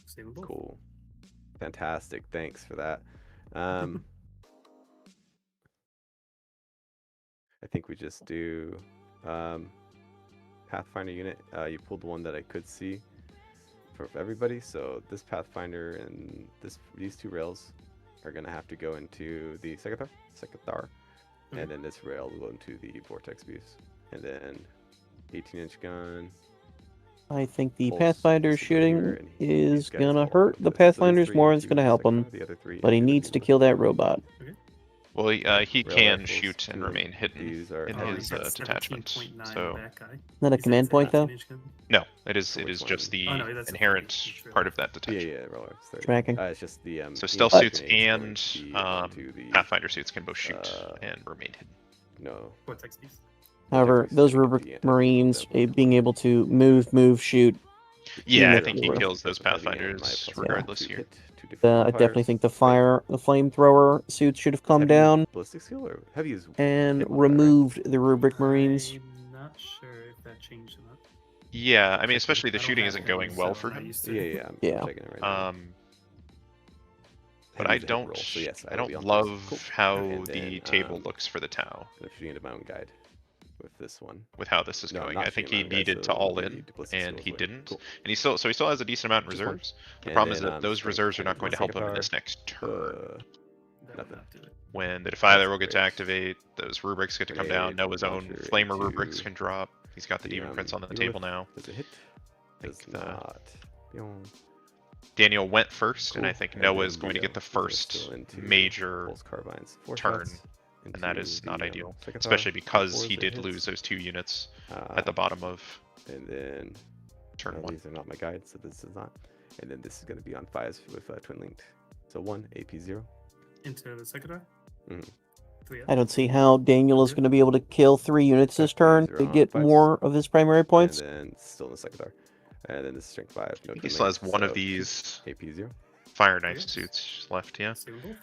Save them both. Cool. Fantastic. Thanks for that. I think we just do Pathfinder unit. You pulled the one that I could see for everybody. So this Pathfinder and these 2 rails are gonna have to go into the Secathar, and then this rail will go into the Vortex Beast, and then 18-inch gun, I think the Pulse Pathfinder this will go here, shooting and is these guys gonna will hurt go the this. So these Pathfinders 3 more than it's into gonna help second him, car, the other 3 but he into the needs to Megalith. kill that robot. Well, he Rail can rifles, shoot 2 and of them. remain hidden These are in Oh, his he's got detachment. 17.9 So that guy. Isn't that a Is command that point, though? 18-inch gun? no, it is For which just one? the Oh, no, that's a inherent 30. part of that Yeah, detachment. yeah, rail rifles 30. Tracking. It's just the So aim stealth and suits grenades going and to be onto the Pathfinder suits can both shoot and remain hidden. no. Vortex beast. However, Vortex those is gonna be Rubric the anti-tank Marines build. being able to move, shoot. Yeah, I Unit think he zero. kills those Heavy and my Pathfinders plus regardless one to here. hit, 2 different I definitely modifiers. think the Wait, flamethrower suits should have come heavy is down ballistic skill or heavy is and hit modifier, right? removed the Rubric Marines. I'm not sure if that changed or not. Yeah, I mean, Checking. especially the I don't shooting have isn't heavy, going well so for I'm not him. used to Yeah, it. yeah, I'm Yeah. checking it right now. But Heavy's I a hit don't, roll, so yes, I will be don't on first. love Cool. how And the then, table looks for the Tau I'm shooting into my own guide with this one. with how this is No, I'm going. not I think shooting he my own guide, needed to so all the in, ballistic and skills he away. didn't. Cool. And he still has a decent amount in Just one. reserves. The And problem is then, that those strength reserves are 10 not going to help him in Second this next turn. That would Nothing. not do it. When the Defiler will get to great. activate, those rubrics get to come Grenade, down. Noah's own launcher Flamer into rubrics can drop. He's got the Demon Prince on the table now. Does it hit? Does think, not. Boom. Daniel went first, and I Cool. think And Noah then is going to Leo. get the These are first still into major pulse carbines. 4 turn, shots and that into is not the, ideal, second especially car. because Fours he that did hits. lose those 2 units at the bottom of And then turn 1. these are not my guide, so this is not. And then this is going to be on 5s with twin linked. So 1 AP 0. Into the second eye? Mhm. 3 I don't see how Daniel is going to be able to kill 3 units this turn These are to on get 5s. more of his primary points. And then still in the second car. And then this is strength 5. No I think he twin still has linked, one of so these AP 0. Fire Knife Yes. suits left, yeah. Single.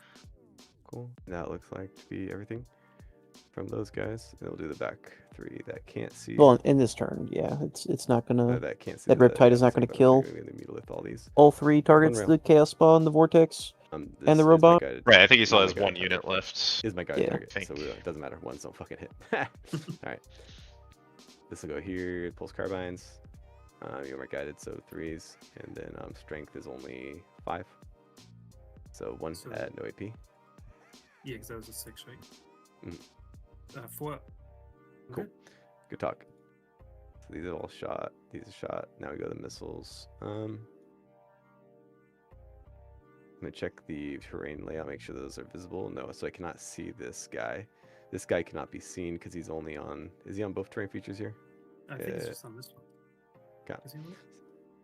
Cool. That looks like to be everything from those guys. They'll do the back 3 that can't see. Well, in this turn, yeah, it's not gonna. that can't see. that Riptide is not gonna kill Mutilate all these. All 3 targets rail. the Chaos Spawn, the Vortex. This And the is my robot? guided- Right, I think he still is has my one guided unit target. left. Is my guide Yeah. target, so Think. it doesn't matter. Ones don't fucking hit. Alright. This will go here, pulse carbines. You're my guided, so 3s. And then strength is only 5. So 1 So- at no AP. Yeah, because that was a 6, right? Mhm. 4. Cool. Okay. Good talk. So these are all shot. These are shot. Now we go to the missiles. I'm gonna check the terrain layout, make sure those are visible. No, so I cannot see this guy. This guy cannot be seen because he's only on. Is he on both terrain features here? I think it's Yeah. just on this one. Got Is he on it?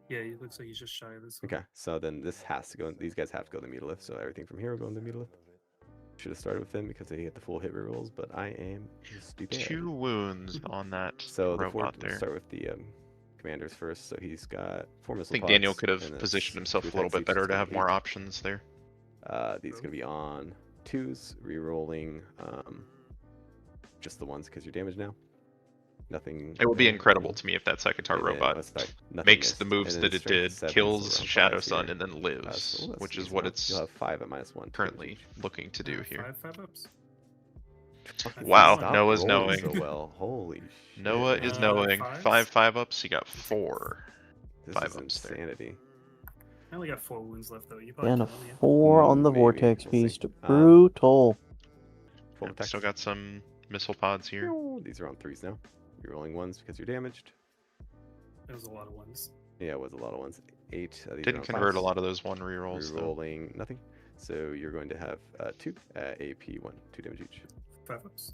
Yeah, he looks like he's just shy of this one. Okay, so then this has to go. These guys have to go to the Mutilith. So everything from here will go in the Mutilith. Should have started with them because they get the full hit rerolls, but I am stupid. 2 wounds on that So the robot we'll there. start with the commanders first. So he's got 4 I missile think pods, Daniel could and have then positioned himself a 2 little attack bit better seats, to have more 28. options there. These are gonna be on 2s, re-rolling just the ones because you're damaged now. Nothing. It would be there, incredible and to me if that Secretary then- robot nothing makes missed. the moves And that then it strength did, 7, kills so we're on Shadow 5s Sun, here. and then lives, So that's which is decent what enough. it's You'll have 5 at -1 currently looking to do here. 5 ups. Fucking Wow, stop Noah's rolling knowing. so well. Holy shit. Noah man. is knowing. 5s? 5 ups. He got 4. This 5 is ups there. insanity. I only got 4 wounds left though. You probably And a kill him, yeah. 4 on the Maybe, Vortex we'll see. Beast. Brutal. Full Yep, attack. still got some missile pods here. These are on 3s now. You're rolling 1s because you're damaged. There was a lot of ones. Yeah, it was a lot of 1s. 8. These are Didn't on convert a 5s. lot of those 1 rerolls though. Rerolling nothing. So you're going to have 2 at AP 1. 2 damage each. 5 ups.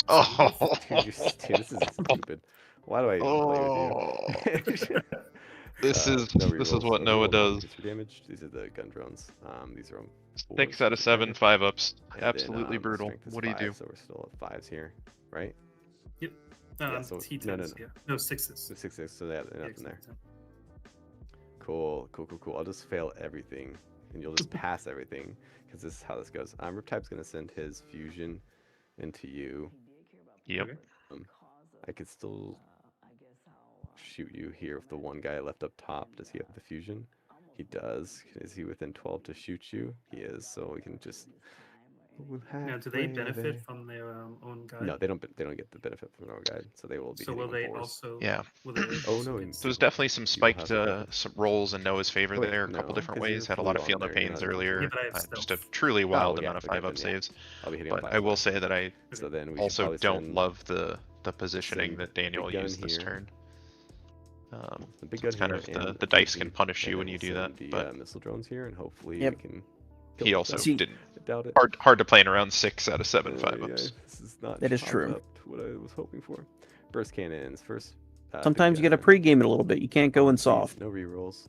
Oh, Dude, this is stupid. Why do I even play with you? This is no this is rerolls, what no Noah reroll does. because you're damaged. These are the gun drones. These are on 6 4s, out of so 7, damage. 5 ups. And then, Absolutely brutal. strength is What do you 5, do? So we're still at 5s here, right? So- T no, tens, no. yeah. No, 6s. So 6, so they have Yeah, enough in there. 6s, Cool. I'll just fail everything, and you'll just pass everything, because this is how this goes. Riptide's gonna send his fusion into you. Yep. Okay. I could still shoot you here with the one guy left up top. Does he have the fusion? He does. Is he within 12 to shoot you? He is. So we can just. Now, do they benefit from their own guide? No, they don't. They don't get the benefit from their own guide, so they will be. So will hitting they on 4s. also? Yeah. Will they Oh, also no, get There's There's single? definitely some spiked have some rolls in Noah's favor Wait, there, a couple no, different 'cause ways. there's Had a lot of flu feel on no there, you're pains not earlier. Yeah, but I have Just a stealth. truly wild yeah, amount of okay, 5 up then, yeah. saves. I'll be hitting on But 5. I will say that I So then we should also probably don't send love the positioning send that Daniel the gun used this here. turn. The big It's gun kind here, of and the dice can maybe punish you Daniel when you will do that. send But the missile drones here, and hopefully Yep. we can. he kill also them. See- didn't. I doubt it. Hard to play in around 6 out of 7 Yeah, 5-ups. this is not. That is chalked true. Up to what I was hoping for. Burst cannons first. Sometimes you got to pregame it a little bit. You can't go in soft. No rerolls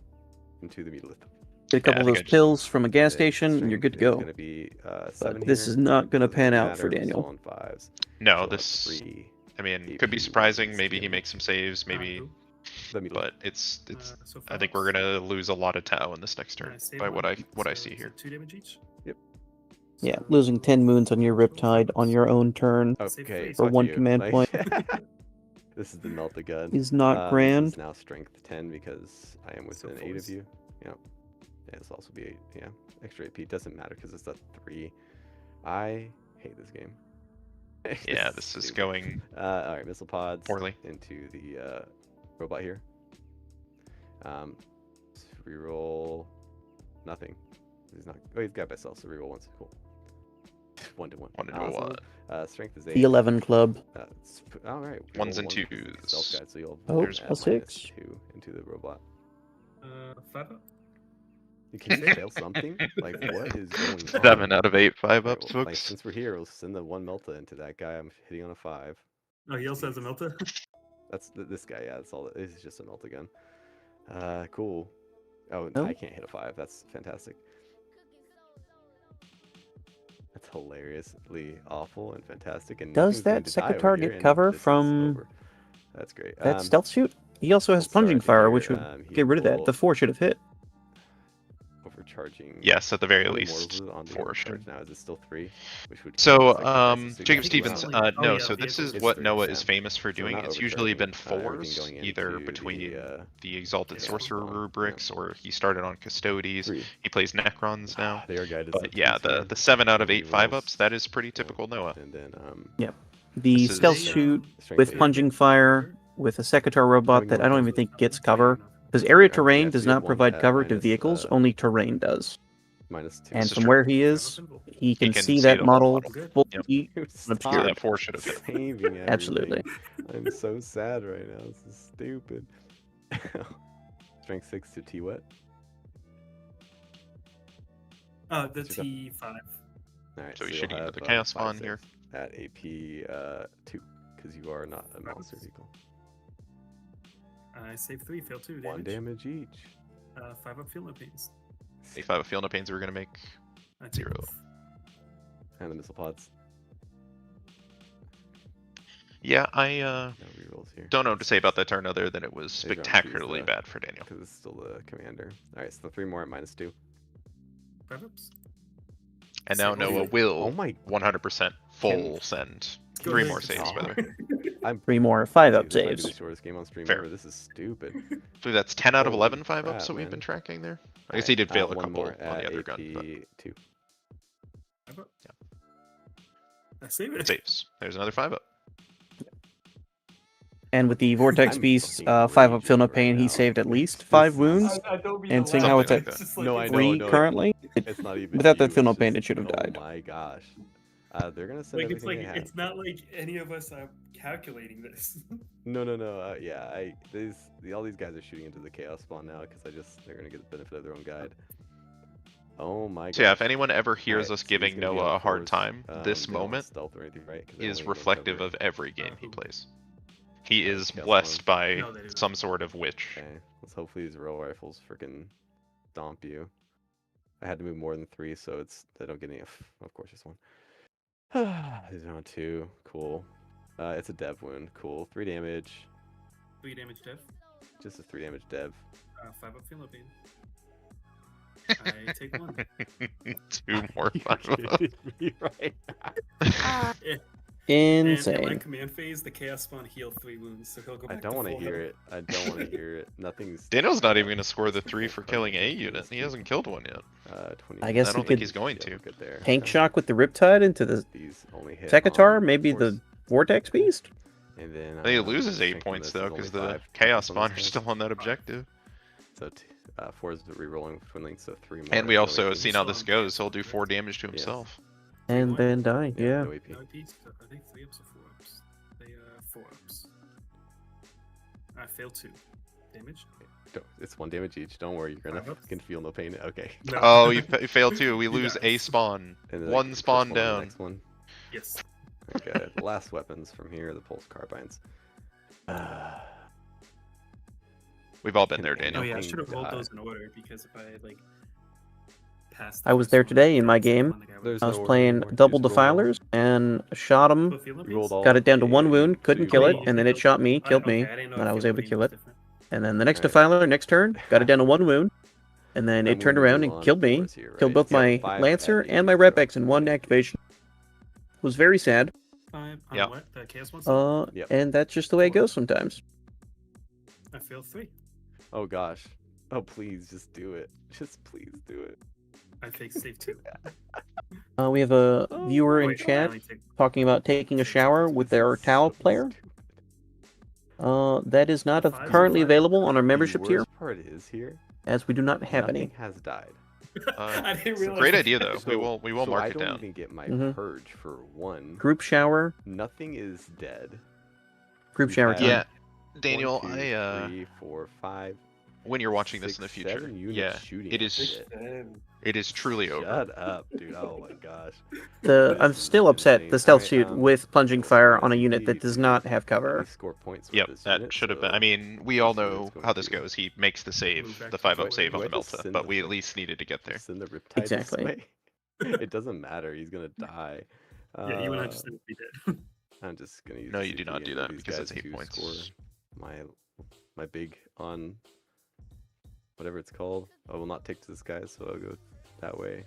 into the meter lift. Get a couple of think those I just- pills from a gas And station, and you're good to strength is go. Gonna be, But 7 this here. is not going to Doesn't pan really out for matter, we're still Daniel. on 5s. No, Still have this. 3. I mean, AP could be surprising. ones Maybe he together. makes some saves. Maybe, Cool. The meter but it's. So I think we're gonna lose a lot of Tau in this next turn save by what I one. see So here. 2 damage each. Yeah, So- losing 10 moons on your Riptide on your own turn Save Okay, three. for fuck one you. command Like, point this is the melt the gun. is not This grand. is now strength 10 because I am within 8 of force. you. Yeah. Yeah, this will also be 8. Yeah. Extra AP doesn't matter because it's a 3. I hate this game. Yeah, this is stupid. going Alright, missile pods poorly. into the robot here. Reroll nothing. He's not. Oh, he's got by self, so reroll once. Cool. 1 to 1. 1 to Awesome. 1. Strength is 8. The 11 club. All right. Ones and Stealth twos. guide, so you'll Oh, add a 6. -2 into the robot. 5 up. You can fail something? Like, what is going on? 7 out of 8 5 Alright, ups, well, like, folks. since we're here, we'll send the 1 Melta into that guy. I'm hitting on a 5. Oh, he also has a melter. That's this guy. Yeah, that's all. This is just a Melta gun. Cool. Oh, Oh. I can't hit a 5. That's fantastic. That's hilariously awful and fantastic. And Does nothing's going that to die over Secatar here, get and cover this is from over. That's great. that stealth shoot? He also has we'll start plunging fire, here, which would he get rid of that. will- The 4 should have hit. Overcharging. Yes, at the very How many least, mortals is it on the 4 overcharge should. now? Is it still 3? Which would So, sacrifice the Jacob think it's Stevens, only- oh, no, yeah, so the this vehicles is is what 30%. Noah is famous for So we're doing. not It's usually been overcharging, everything 4s, going either into between the, the Exalted yeah, Sorcerer yeah. rubrics, or he started on Custodes. 3. He plays Necrons now. They are guided. But yeah, the 7 out of 8 5-ups, that is pretty typical Noah. And then The This is- stealth They, shoot strength with 8. plunging fire with a Secatar robot that I don't even think gets cover. Because area terrain does not provide cover to vehicles, only terrain does. -2. And is from true. where he is, he can can see see that the whole model model. fully Yep. So obscured. that 4 should have hit. Saving everything. Absolutely. I'm so sad right now. This is stupid. Strength 6 to T wet. Oh, the What's your T5. Alright, So he's you'll shooting into have, the Chaos 5, Spawn 6 here. At AP 2, because you are not a monster vehicle. I save 3, fail 2 1 damage. damage each. 5 up, feel no pains. If I have a Feel No Pains, we're going to make I take 0. both. And the missile pods. Yeah, I No rerolls here. don't know what to say about that turn other than it was Maybe I'll choose spectacularly that. bad for Daniel. Because it's still the commander. Alright, so 3 more at -2. 5 ups. And now Save Noah all. will Oh my. 100% full send. Go 3 ahead. more saves, by the way. I'm 3 more 5-up Dude, this might be the saves. shortest game on stream Fair. ever. This is stupid. So that's 10 out of Holy 11 5-ups crap, that we've man. been tracking there. I guess he did fail a 1 couple more on the at other AP gun, but 2. 5 up. I save it. saves. There's another 5-up. And with the Vortex I'm Beast fucking 5-up Feel No raging Pain, right he now. saved at least This 5 is- wounds. And seeing how it's Something at like that. No, I know. 3 no, currently, It's not even. without that you, Feel No it's Pain, just- it should have died. Oh my gosh. They're gonna send Like it's everything like they have. it's not like any of us are calculating this. No. Yeah, all these guys are shooting into the chaos spawn now because they're gonna get the benefit of their own guide. Oh my god. So yeah, if anyone ever hears Alright, us so he's giving gonna be Noah on a hard 4s. time, this They don't have moment stealth or anything, right? 'Cause they is only have reflective cover. of every game he who? plays. He is Chaos blessed Spawn. by No, they do not. some sort of witch. Okay, let's hopefully these roll rifles freaking stomp you. I had to move more than 3, so they don't get any. Of course, just 1. These are on 2. Cool. It's a dev wound. Cool. 3 damage. 3 damage dev. Just a 3 damage dev. 5 up, feel no pain. I take 1. 2 more You 5-up. kidding me right And in my Insane. command phase, the chaos spawn heal 3 wounds, so he'll go I back don't to want to full hear health. it. I don't want to hear it. Nothing's. Daniel's not even going to score the 3 for killing a unit. He hasn't killed one yet. 20. I guess I he don't think could he's going to. Get there. Tank shock with the Riptide into the These only hit Secatar, on maybe force. the Vortex Beast? And then I think he uh, loses 8 strength on points this though, is because only the 5 Chaos on this Spawner's dice. still on that objective. So 4 is the rerolling twin links, so 3 more. And we no also AP. seen how this goes. He'll do 4 damage to himself. And then die, yeah. No AP. No APs, I think 3 ups or 4 ups. They 4 ups. I failed 2. damage. It's 1 damage each. Don't worry, you're gonna 5 ups. fucking feel no pain. Okay. No. Oh, you failed too. We You lose guys. a spawn. And then, One first spawn on the down. Next one. Yes. Okay. The last weapons from here are the pulse carbines. We've all been Can there, Daniel. Oh yeah, I Anything should have rolled die. those in order because if I had like passed. I was there today in my game. There's I was no order playing anymore. You double just roll all. defilers and shot him. You rolled all. Got it down to Yeah, 1 yeah, wound, so couldn't you kill rolled it, all. and then it shot me, killed me, and I was able to kill it. And then the next Alright. defiler, next turn, got it down to 1 wound, and then And it turned we're around moving and on killed me, fours here, killed right? both So you my have 5 Lancer heavy, and my so- Repex in 1 activation. Was very sad, 5 on Yeah. what? The chaos one? Yep. and that's just the way it goes sometimes. I failed 3. Oh gosh. Oh please, just do it. Just please do it. I faked save 2. We have a viewer in Wait, I chat only take- talking about taking a shower with their towel player. That is not Five is currently fine. available on our The membership tier, worst part is here, as we do not have nothing any. has died. I didn't realize. Great that. idea though. we will so mark I it don't down. even get my Mhm. purge for 1. Group shower, Nothing is dead. group We shower have time. Yeah, Daniel, 1, 2, I 3, 4, 5. when you're watching this in the 6, future, 7 units yeah, shooting it at is shit. it is truly over. Shut up, dude. Oh my gosh. I'm This is still upset. insane. The stealth Alright, shoot with plunging fire on a ICP unit that does not have at cover. least score points with Yep, this that unit, should have been. so I mean, we all this unit's know going how this to- goes. He makes the Move save, back the to 5-up the save Do on I the just Melta, send but the we at rip- least needed to get there. Send the Riptide this Exactly. way? It doesn't matter. He's gonna die. Yeah, you and I just didn't be dead. I'm just gonna use. No, the you do CP not and do move that these because it's guys 8 to points. score my big on whatever it's called. I will not take to this guy, so I'll go that way.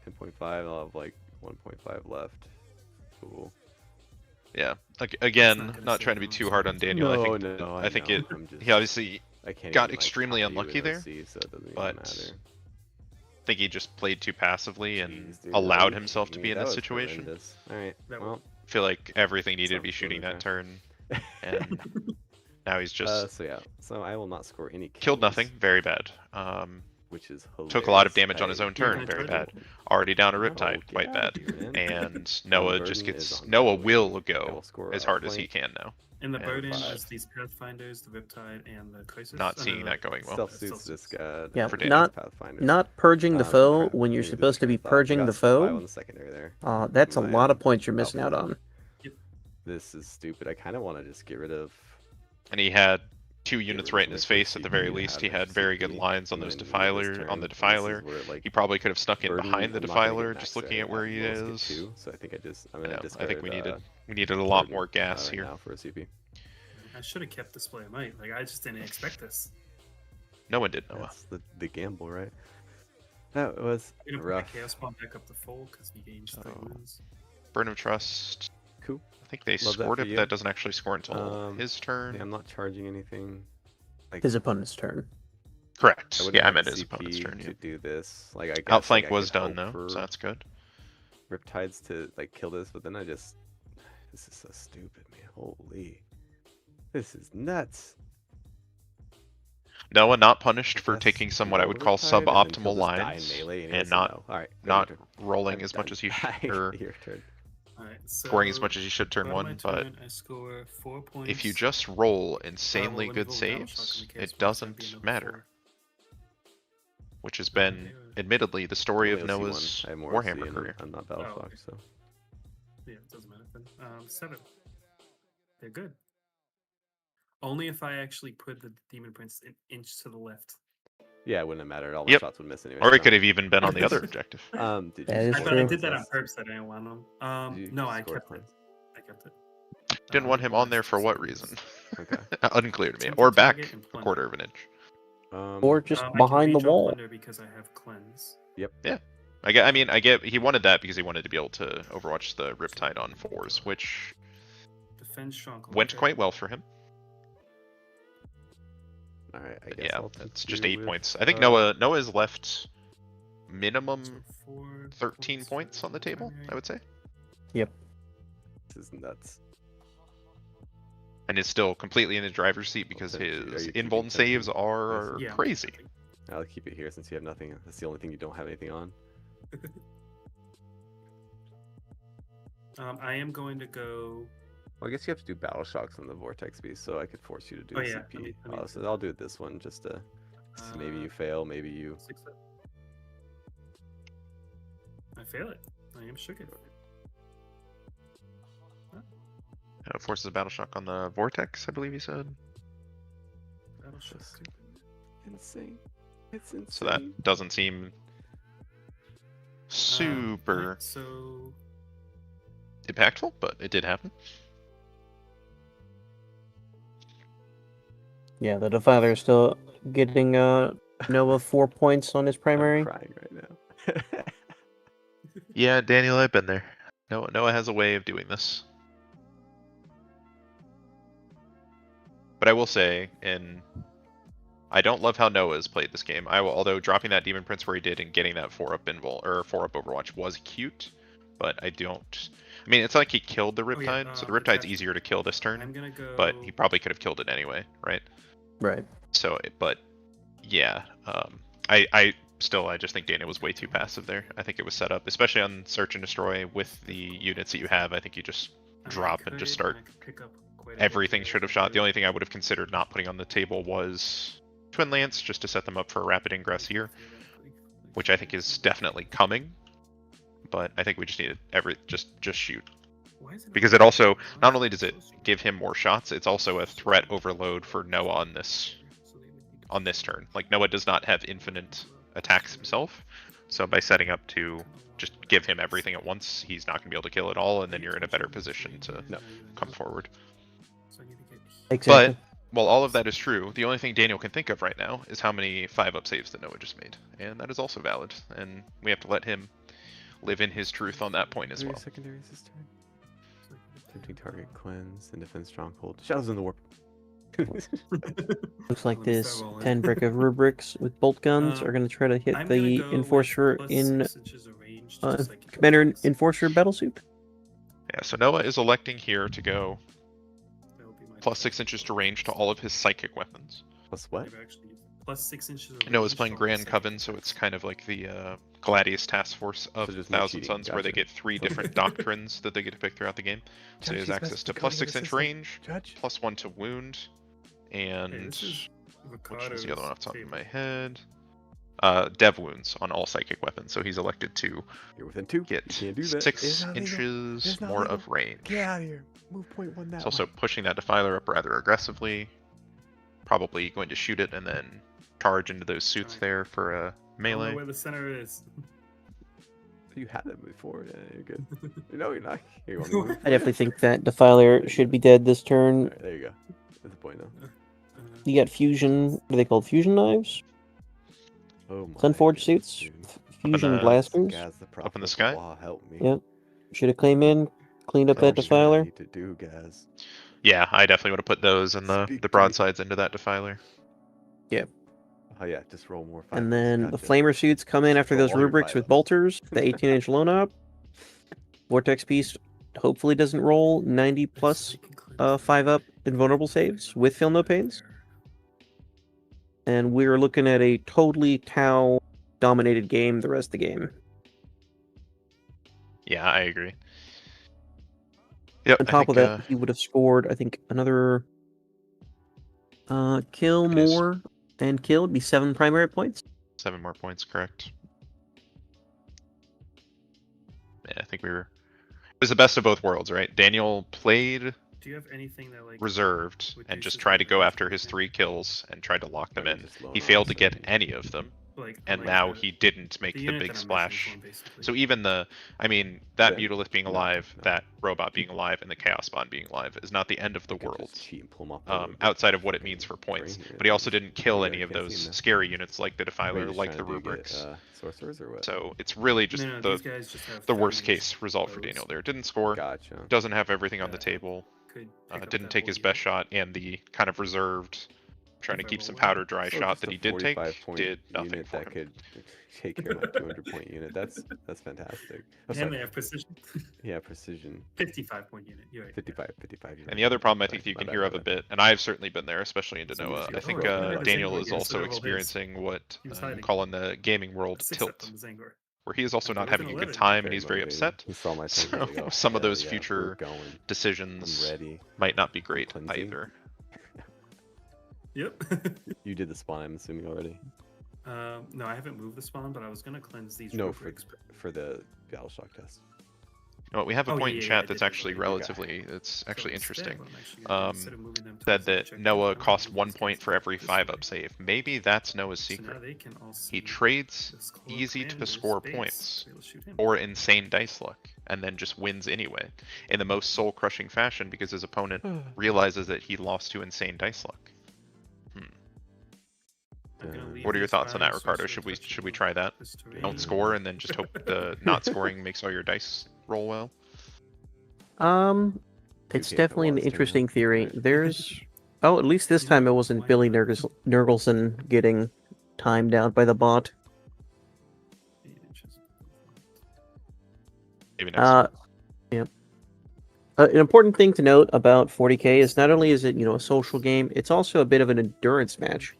10.5. I'll have like 1.5 left. Cool. Yeah. not Again, gonna not save trying to be long, too so hard on it's- Daniel. No, I think know. it. I'm just, He obviously I can't got even, like, extremely copy unlucky with there, OC, so it doesn't but even matter. I think he just played too passively and Jeez, dude, allowed are you himself to kidding be me? in That this was situation. horrendous. All right. That Well, I feel like everything needed to be Sounds shooting really that turn, and now he's just so yeah. So I will not score any kills. killed nothing. Very bad. Which is hilarious. Took a lot of damage on his own Yeah, turn. can I Very try bad. that? Already down a Oh, Riptide. get Quite out bad. of here, man. And Noah Burden just is gets. on Noah my will way. I go will score as a hard as he flank. can now. And the And burden five. is these Pathfinders, the Riptide, and the Crisis. Not Oh, no, seeing no, that going well. Stealth Stealth suits this suits. guy. Yeah, For Daniel. Pathfinder. Not purging the foe crap. when you're Maybe supposed to be this guy thought. purging Got the 5 foe. on the secondary there. That's a My, lot of points you're missing out outfielder. on. This is stupid. I kind of want to just get rid of. And he had 2 units rid right of in his my face at the very CP, least. He have had very good CP, lines on and those then move this defiler turn, on the and this is defiler. where, like, He probably could have snuck in burden, behind the I'm not gonna defiler, get just maxed looking out. at where he Lowest get is. 2, so I think I'm I gonna know, discard. I think we needed a lot more gas right here. now for a CP. I should have kept Display of Might. Like I just didn't expect this. No one did, Noah. That's the gamble, right? That was I'm gonna put rough. the Chaos Bomb back up to full because he gains 3 Oh. wounds. Burn of Trust. Cool. I think they Love that scored for it, you. but that doesn't actually score until his turn. Yeah, I'm not charging anything. Like, His opponent's turn. Correct. wouldn't Yeah, I have meant the his CP opponent's turn. to Yeah. do this. Like I guess Outflank like, I was could done hope though, for so that's good. Riptides to like kill this, but then this is so stupid, man. Holy, this is nuts. Noah not punished for Yes, taking some do what I all would the call Riptide, and then suboptimal he'll just die in lines melee, and he and doesn't not know. All right, not go your turn. rolling I'm as much done. as he should, or Your turn. Alright, so scoring as much as he should turn on my 1. But turn, I score 4 points. if you just roll Well, insanely when good we roll Battle Shock saves, and the Chaos it Bomb, it's gonna be doesn't another matter. 4. Which has been, admittedly, the story of Only OC1. Noah's I have more OC Warhammer and career. I'm not Battle Oh, Shock, okay. so Yeah, it doesn't matter then. 7. They're good. Only if I actually put the Demon Prince an inch to the left. yeah, it wouldn't have mattered. All my Yep. shots would miss anyway. Or it so. could have even been on the other objective. Did That you is I, score thought I true. did that on points? purpose. I didn't want him. Did you No, I score kept it. points? I kept it. Didn't want him on there for what Blast reason? Okay. Unclear to me. Attempted Or back target and a plunder. quarter of an inch. Or just I can behind the redraw wall. Plunder because I have cleanse. I get. He wanted that because he wanted to be able to Overwatch the Riptide on 4s, which Defend Stronghold. went okay. quite well for him. All right. I But guess yeah, I'll it's take just you 8 with, points. I think uh, Noah's left minimum So 4 13 points on the table, I would say, This is nuts. and is still completely in the driver's seat because Are you his keeping invuln 10? saves are Yeah. crazy. I'll keep it here since you have nothing. That's the only thing you don't have anything on. I am going to go Well, I guess you have to do battle shocks on the vortex beast, so I could force you to do Oh, the yeah, CP. let me So I'll do this one just to see maybe you fail, maybe you. 6 up. I fail it. I am shook it. Forces a battle shock on the vortex, I believe he said. Battle shock. Insane. It's insane. So that doesn't seem super Right, so impactful, but it did happen. Yeah, the Defiler is still getting Noah 4 points on his primary. I'm crying right now. Yeah, Daniel, I've been there. Noah has a way of doing this. But I will say, I don't love how Noah has played this game. Although dropping that Demon Prince where he did and getting that 4-up 4-up Overwatch was cute, but I don't. I mean, it's not like he killed the Riptide, so the Riptide's easier to kill this turn. I'm gonna go. But he probably could have killed it anyway, right? Right. So, but yeah, I just think Daniel was way too passive there. I think it was set up, especially on Search and Destroy with the units that you have. I think you just drop and just start. Everything should have shot. The only thing I would have considered not putting on the table was Twin Lance, just to set them up for a rapid ingress here, which I think is definitely coming. But I think we just need just shoot. Because it also, not only does it give him more shots, it's also a threat overload for Noah on this turn. Like, Noah does not have infinite attacks himself, so by setting up to just give him everything at once, he's not going to be able to kill it all, and then you're in a better position to come forward. Exactly. But while all of that is true, the only thing Daniel can think of right now is how many 5-up saves that Noah just made, and that is also valid, and we have to let him live in his truth on that point as well. Secondaries this turn. Tempting target, cleanse, and defense stronghold. Shadows in the warp. Looks like this 10 brick of rubrics with bolt guns are going to try to hit the Enforcer in Commander Enforcer battlesuit. Yeah, so Noah is electing here to go plus 6 inches to range to all of his psychic weapons. Plus what? Plus 6 inches. Noah's playing Grand Coven, so it's kind of like the Gladius Task Force of just no Thousand cheating, Suns, where they gotcha. get 3 different doctrines that they get to pick throughout the game. So he has access to plus 6 inch range, plus 1 to wound, and which is the other one off the top of my head? Dev wounds on all psychic weapons. So he's elected to You're within 2. get You can't do that. 6 inches more of range. Get out of here. Move point 1 that He's also pushing that Defiler up rather aggressively. Probably going to shoot it and then charge into those suits there for a melee. I don't know where the center is. You had that before. Yeah, you're good. No, you're not. Here, you want me to move? I definitely think that Defiler should be dead this turn. Alright, there you go. That's the point now. You got fusion. What are they called? Fusion knives? Oh my Sunforged goodness, suits? dude. Fusion the blasters? Guys, the Up in the prophet sky? of Allah, help me. Yep. Should have came in, cleaned up Tell that me what I Defiler. need to do, guys. Yeah, I definitely would have put those and the Speak to me. broadsides into that Defiler. Oh yeah, just roll more. And 5s, then the gotcha. flamer suits come in after Roll those all your rubrics with 5-ups. bolters. The 18-inch loan up. Vortex Beast hopefully doesn't roll 90 plus 5-up invulnerable saves with Feel No Pains. And we're looking at a totally Tau dominated game the rest of the game. Yeah, I agree. Yep. On top of that, he would have scored, I think, another kill It is. more and kill would be 7 primary points. 7 more points, correct. Yeah, I think we were. It was the best of both worlds, right? Daniel played Do you have anything that like reserved and just tried to go after his 3 kills and tried to lock them in. Just loan He off failed to so get you- any of them, like and like now the- he didn't make the the unit big that I'm splash. messing with, basically. So even that Yeah. Mutalisk being alive, that robot being alive, and the Chaos Spawn being alive is not the end of the I could world. just cheat and pull 'em off the Outside of what it means for points. brain here. But he also didn't kill Yeah, any I of can't those see that. scary units like the Wait, you're Defiler, just like trying the to do get, Rubrics. sorcerers or what? So it's really just No, the these guys just have the 30 worst inches case result for bows. Daniel there. Didn't score, Gotcha. doesn't have everything on the Yeah. table, Could pick up didn't that take whole his unit. best shot, and the kind of reserved, trying to If I keep roll some well. powder dry So shot just that a he did take, 45-point did nothing unit for that him. could take care of my 200-point unit. That's fantastic. Oh, And sorry. they have precision. Yeah, precision. 55-point unit. You're right. 55. You're And right. the other problem I Sorry, think that you my can bad, hear my of a bad. bit, and I've certainly been there, especially into So Noah, if I you think roll, right, Daniel Zangor is against also the roll hits. experiencing what He was I'm hiding. calling the gaming world 6 up tilt, on the Zangor. where he is also Okay, not with having an a good 11. time and he's very motivated. upset. He saw my thing. So He's like, oh, some of hell those yeah, we're future going. decisions I'm ready. might not be great Cleansing. either. Yep. You did the spawn, I'm assuming already. No, I haven't moved the spawn, but I was gonna cleanse these. No, rubrics, for the Battleshock test. Well, we have a Oh, point yeah, in yeah, chat I that's did actually move it already. relatively, it's actually So instead, interesting. what I'm actually gonna do, instead of moving them Said towards the that objective, Noah I'm gonna cost move 1 these guys point for every this 5 way. up save. Maybe that's Noah's So now secret. they can all see He trades this cloak easy and to this score base, points so it'll shoot him. or insane dice luck, and then just wins anyway, in the most soul-crushing fashion because his opponent realizes that he lost to insane dice luck. I'm gonna leave What are your these thoughts on that, guys, so Ricardo? it's Should gonna we touch should we them try that? this terrain. Don't score and then just hope the not scoring makes all your dice roll well. It's 2K definitely an Wars interesting tournament. theory. Right. There's at least this You know time it what? wasn't Why Billy not? Nurgelson getting timed out by the bot. 8 inches. Maybe next Uh, time. yeah. An important thing to note about 40K is not only is it a social game, it's also a bit of an endurance match.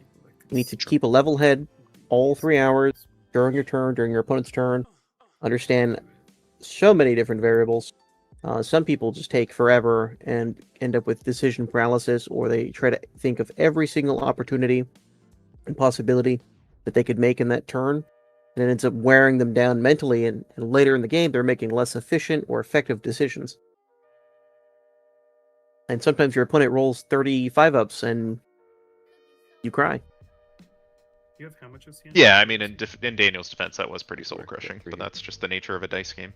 You need to keep a level head all 3 hours during your turn, during your opponent's turn. Understand so many different variables. Some people just take forever and end up with decision paralysis, or they try to think of every single opportunity and possibility that they could make in that turn, and it ends up wearing them down mentally, and later in the game, they're making less efficient or effective decisions. And sometimes your opponent rolls 35 ups, and you cry. You have how much is he? Yeah, I mean, in Daniel's defense, that was pretty soul Sure, crushing, yeah, but that's just the nature of a dice game.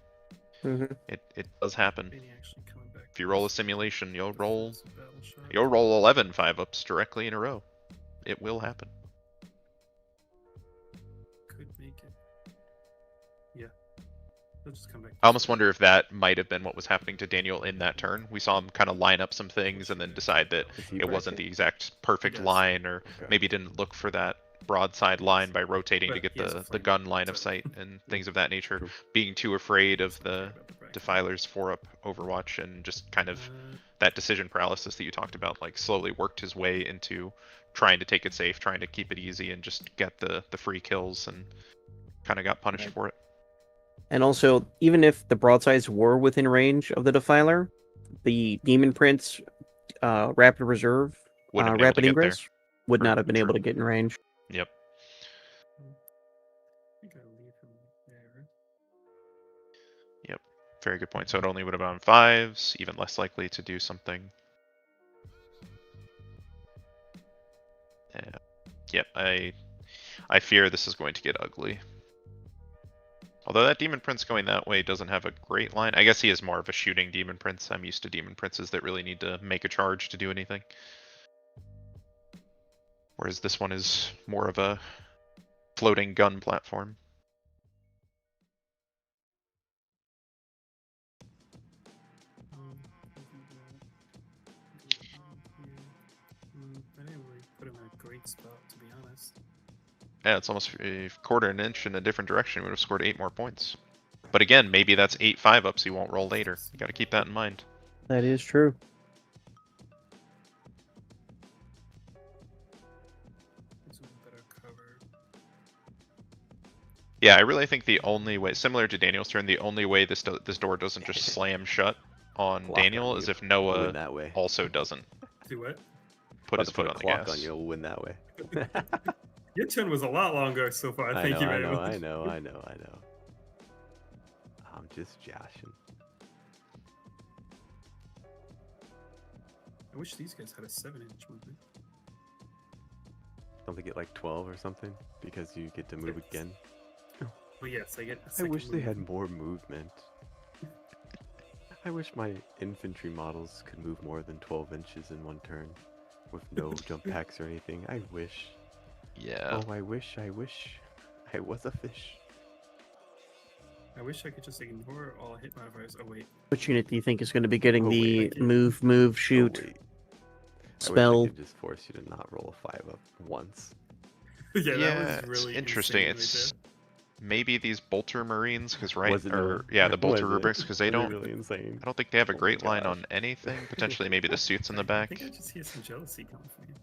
Mm-hmm. It does happen. Benny actually coming back. If you roll a simulation, you'll roll Some battle shot. 11 5-ups directly in a row. It will happen. Could make it. Yeah. He'll just come back. I almost wonder if that might have been what was happening to Daniel in that turn. We saw him kind of line up some things and then decide that Is he it wasn't bracket? the exact perfect Yes. line, or Okay. maybe didn't look for that broadside line by rotating to But get he has a the flame, gun line of so- sight and things of that nature. True. Being too afraid of Doesn't care the about bracket. Defiler's 4-up Overwatch and just kind of that decision paralysis that you talked about, like slowly worked his way into trying to take it safe, trying to keep it easy and just get the free kills, and kind of got punished Right. for it. And also, even if the broadsides were within range of the Defiler, the Demon Prince, Rapid Reserve, Wouldn't have been able Rapid to get there. Ingress would True, not have been able true. to get in range. Yep. I think I'll leave him there. Very good point. So it only would have been on 5s, even less likely to do something. Yeah. Yep, I fear this is going to get ugly. Although that Demon Prince going that way doesn't have a great line. I guess he is more of a shooting Demon Prince. I'm used to Demon Princes that really need to make a charge to do anything. Whereas this one is more of a floating gun platform. I didn't really put him in a great spot, to be honest. Yeah, it's almost a quarter an inch in a different direction. We would have scored 8 more points. But again, maybe that's 8 5-ups he won't roll later. You gotta keep that in mind. That is true. This was better cover. Yeah, I really think the only way, similar to Daniel's turn, the only way this door doesn't just slam shut on Clock on Daniel is you. if Win Noah that way. also doesn't Do what? put About his to foot a on the clock gas. on you, win that way. Your turn was a lot longer so far. Thank you I very know, much. I know. I'm just joshing. I wish these guys had a 7-inch movement. Don't they get like 12 or something? Because you get to move again? Well, yes, I get. a I second wish they had movement. more movement. I wish my infantry models could move more than 12 inches in one turn. With no jump packs or anything. I wish. Yeah. Oh, I wish I was a fish. I wish I could just ignore all hit modifiers. Oh wait. Which unit do you think is going to be getting Oh, the wait. move, shoot Oh, wait. I spell? wish I could just force you to not roll a 5-up once. Yeah, Yeah, that was really it's interesting. insane It's right maybe these bolter marines, because Was it or though? yeah, the Was bolter it? rubrics, because they Was it don't. really insane. I don't think they have a Oh my great line gosh. on anything. Potentially, maybe the suits in the there. I back. think I just hear some jealousy coming from you.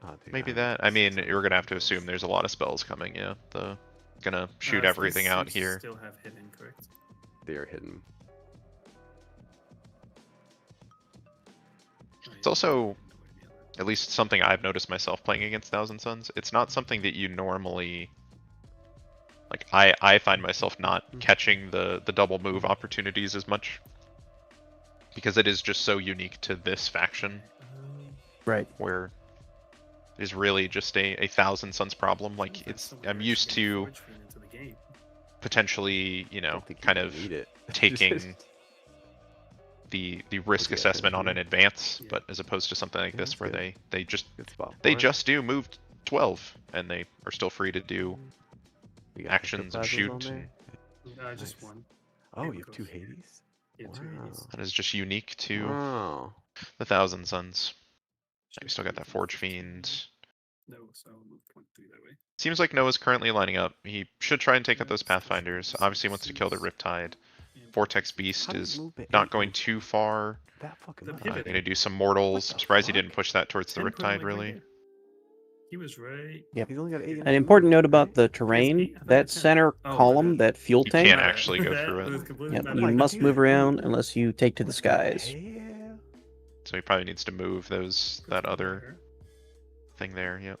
Oh, dude, Maybe I'm that. I mean, so you're gonna have to assume there's a lot of spells coming. Yeah, the Gonna shoot So everything these out suits here. Still have hidden, correct? They are hidden. It's also, at least something I've noticed myself playing against Thousand Suns, it's not something that you normally, like, I find myself not catching the double move opportunities as much. Because it is just so unique to this faction, Right. where it is really just a Thousand Suns problem. Like, I'm used to potentially, you know, kind of need it. taking the risk Yeah, assessment on yeah. an advance, but as opposed to something like Yeah, this where good. they just Good spot. they for it. just do move 12 and they are still free to do We got actions and ectoplasms on shoot. there. Just Nice. one. Oh, you have 2 Hades? Yeah, two Wow. Hades. That is just unique to Wow. the Thousand Suns. You still got that Forge Fiend. No, so I'll move 0.3 that way. Seems like Noah's currently lining up. He should try and take out those Pathfinders. Obviously he wants to kill the Riptide. Vortex Beast How do you is move the not 8 going move too far. that fucking The much? pivot. Gonna do some mortals. What I'm the surprised he fuck? didn't push that towards the 10 put him, Riptide, like, right really. here. He was right. Yep. He's only got 8. An important note about the He has terrain, 8, I thought that it's 10. center Oh, column, okay. that fuel You tank, can't actually go That through it. was completely yep, fine. you Like, must dude. move around unless you take to the skies. Yeah. So he probably needs to move that other thing there. Yep.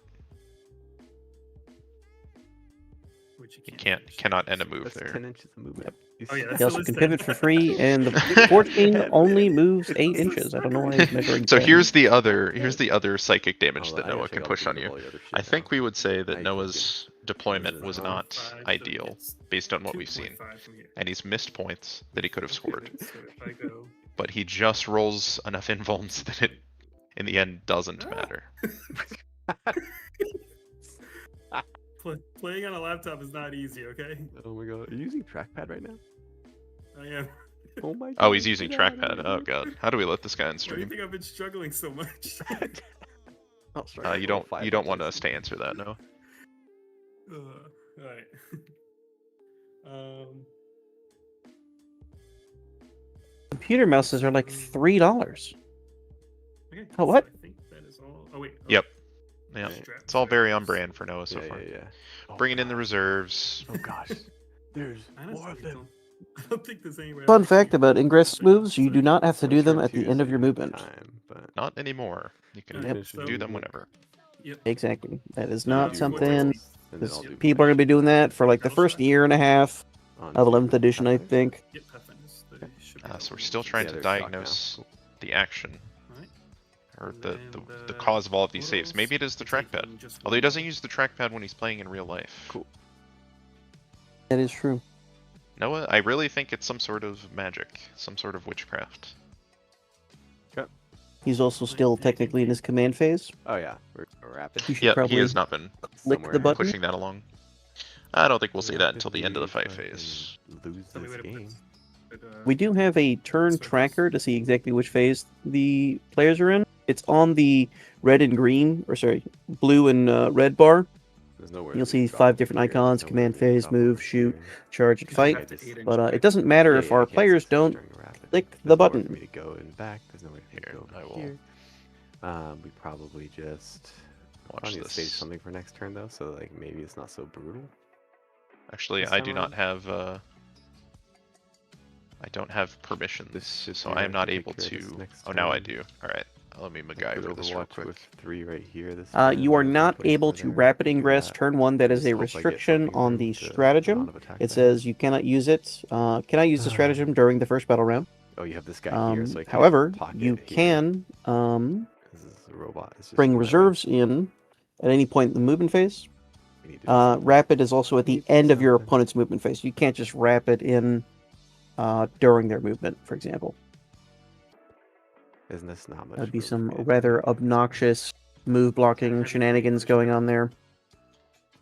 Which you He cannot end a move That's there. 10 inches of movement. You Oh, yeah, see- that's He also still can is pivot 10. for free, and the Forge Fiend only moves 8 inches. I don't know why he's measuring So 10. here's the other psychic damage Oh, that I gotta Noah check can out push on the you. all the other shit I think now. we would say Now that you Noah's deployment This was is not 5, so ideal it's based on what we've seen. 2.5 from here. And he's missed points that he could have scored. So if I go But he just rolls enough invulns that it, in the end, doesn't matter. playing on a laptop is not easy, okay? Oh my god. Are you using trackpad right now? I am. Oh my god. Oh, he's using get outta trackpad. here. Oh god. How do we let this guy on Why do you stream? think I've been struggling so much? I'll struggle You for don't 5 want inches. us to answer that, no? Alright. Computer mouses are like $3. Okay, Oh, what? So I think that is all. Oh wait. Yep. Yeah. Strap, It's all sorry. very on brand for Noah so Yeah, far. yeah, yeah. Oh, Bringing in the God. reserves. Oh gosh. There's Honestly, more of them. I don't think there's anywhere. Fun else fact here. about ingress moves, you do not have to My do them turn at the two end is of your a good movement. time, but Not anymore. You can Yep. finish the do them movement, whenever. Yep. Exactly. That is Uh, not do something. vortex. and then I'll do People are going to be doing that for like the first year and a half on of to 11th edition, I Pathfinder. think. Yep, Pathfinders. They should be So we're helping still us. trying Yeah, to they're shocked now. diagnose Cool. the action, Alright. or And the then cause of all of these saves. mortals, Maybe it is the we're trackpad. taking just Although he one doesn't level. use the trackpad when he's playing in real life. Cool. That is true. Noah, I really think it's some sort of magic, some sort of witchcraft. He's also still technically in his command phase. Oh yeah, we're rapid. You should Yeah, probably he has not been click somewhere the button. pushing that along. I don't think we'll see that until the end of the fight Rapidly phase. fucking Lose Tell me this where to put game. it. We do have a turn Circles. tracker to see exactly which phase the players are in. It's on the red and green, or sorry, blue and red bar. There's nowhere You'll to see drop 5 over different here, icons: nowhere command to phase, drop move, over shoot, here. charge, and You fight. have to 8 inch But back. it doesn't matter Yeah, if yeah, our I can't players success don't during rapid. click There's the nowhere for button. me to go in back. There's nowhere for me to Here, go over I will here. We probably just watch I need to save this. something for next turn though, so like maybe it's not so brutal. Actually, this I time do not around. have. I don't have permissions, This should so be I am enough not to take able care of this to. next Oh, now I turn. do. All right, let me Good MacGyver this real Overwatch quick. with 3 right here. This You are turn, not place able over to there, rapid do ingress that. turn 1. That is Just a hope I get restriction something on room the to stratagem. non-attack It that. says you cannot use it. Cannot use the stratagem during the first battle round. Oh, you have this guy here, so I can't However, pocket you here. can This is a robot. It's just bring whatever. reserves in at any point in the movement phase. We need to do something. Rapid is also at We the need to do end of your something. opponent's movement phase. You can't just rapid in during their movement, for example. Isn't this not much? That would be room for some me to do rather anything? obnoxious move blocking shenanigans going on there.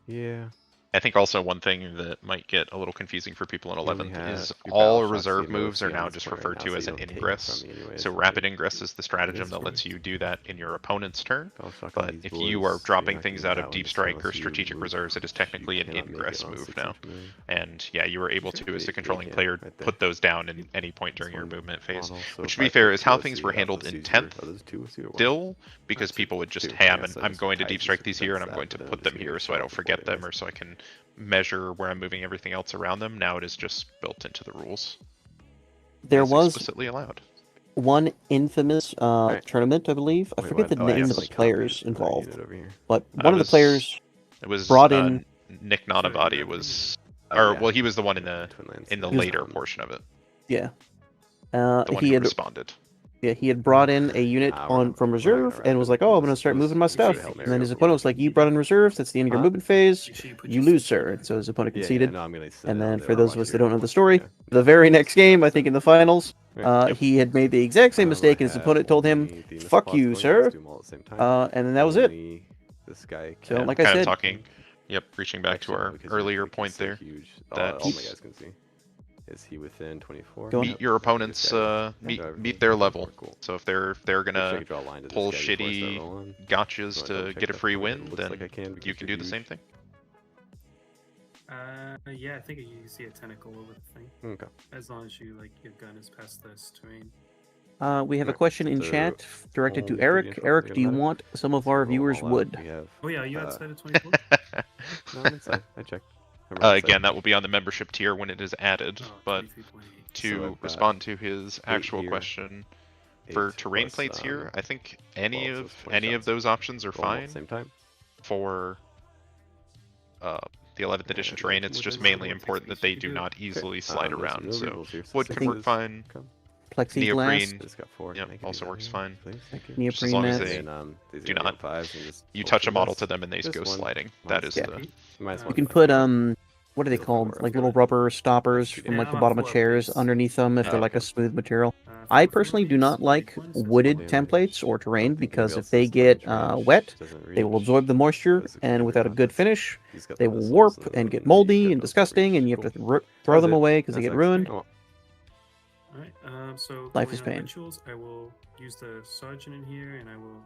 Yeah. I think also one thing that might get a little confusing for people in You only 11th have is your all battle shock reserve CMO moves are on now this just point referred right to now, as so an you don't take it ingress. from me anyways, So right? rapid ingress is the stratagem This that lets one. you do that in your opponent's turn. Battle shock on But these if boys, you so are you're dropping not things gonna out get of that deep one strike or unless you strategic move. reserves, it is You technically an cannot make it ingress unless move they now. keep moving. And yeah, you were able to, as the Yeah, controlling yeah, player, right there. put those down in any point This during your one movement phase. model, so Which, if to be I fair, put is how 2 things OC, were I'll handled just in use your 10th. others 2 OC or what? Still, because Actually, people would just 2. have, I guess and I I'm just going to tied deep these strike to these here, and I'm defense going to that, but put I'm them just gonna here get so I shit don't off the forget board them, or anyways. so I can measure where I'm moving everything else around them. Now it is just built into the rules. There It's was explicitly allowed. one infamous Alright. tournament, I believe. I Wait, forget what? the Oh, I name of accidentally the players copied the involved, unit over here. but It one of the was- players It was brought in. Nick Nonavati was, Oh, or yeah. well, he was the one in the Twin Lands, in the yeah. later portion of it. Yeah. The one He who had responded. he had brought in a unit We're on not- from we're not gonna reserve wrap and was it. like, "Oh, I'm Let's- going to start let's- moving my let's do stuff." Hail Mary And then his real opponent quick. was like, "You brought in reserves. That's the end of your movement phase. Make sure put You your lose, stuff sir." in And so his opponent Yeah, conceded. no, I'm gonna send And it then on for there. those I'll of us watch that your don't know the report. story, Yeah. the very next game, I think in the finals, Right. he had made the exact same mistake, and his I have opponent told him, only the unit "Fuck spots you, going, let's sir." do them all at the same time. And then that was it. Only This guy So, can. like I kind said- of talking. Yep, reaching back to Actually, our because earlier Nick is point so there. Huge. that- All my guys can see. Is he within 24? Go on. Meet your opponents. Meet their level. Cool. So if they're Make sure I gonna can draw a line to this pull guy before I start shitty rolling. gotchas So I to double check get a that free point. win, It looks then like I can because you can you're do the same huge. thing. Yeah, I think you see a tentacle over the thing. Okay. As long as you like your gun is past this terrain. We have a Right, question in so chat directed to only Eric. 30 Eric, info, do you doesn't matter. want some of So our roll them viewers all out. would? We have, Oh yeah, are you Uh, outside of 24? no, I'm inside. I checked. I'm right Again, inside. that will be on the membership tier when it is added. Oh, But 23.8. to So I've got respond to his 8 actual here, question, for 8 terrain plus, plates here, I think 12, so it's 20 any of shots. those options are Roll them all at fine. the same time. For the 11th edition Yeah, terrain, yeah, it's with just the mainly vortex important that piece they you can do do. not easily Okay, slide there's around. no So revels here, wood can work sixes. fine. Come. Plexiglass. Neoprene. Just got 4. Yep, Can I get also these out works here, fine. Please, thank you. Just as long as Neoprene they And, these do are gonna not- get 5s and just you pull touch a from model this. to them and they Just go one. sliding. Minus That is Yeah. the Minus You You 1. can fine, put thank you. what are they Go called? for Like it. little rubber stoppers Yeah, from like the I'm bottom a of four, chairs please. underneath them if they're Oh, like a okay. smooth material. For I the personally do piece, not like big ones, wooded Damage. templates or terrain Don't think because anybody if they else's get damage range wet, doesn't they will reach. absorb the moisture, Those and extreme without a good contents. finish, He's got they the will missiles warp and and get he's moldy got and those disgusting, reach. and you have to Cool. throw That's them it. away because they That's get X. ruined. Oh, Alright, so Life going is on pain. rituals, I will use the sergeant in here, and I will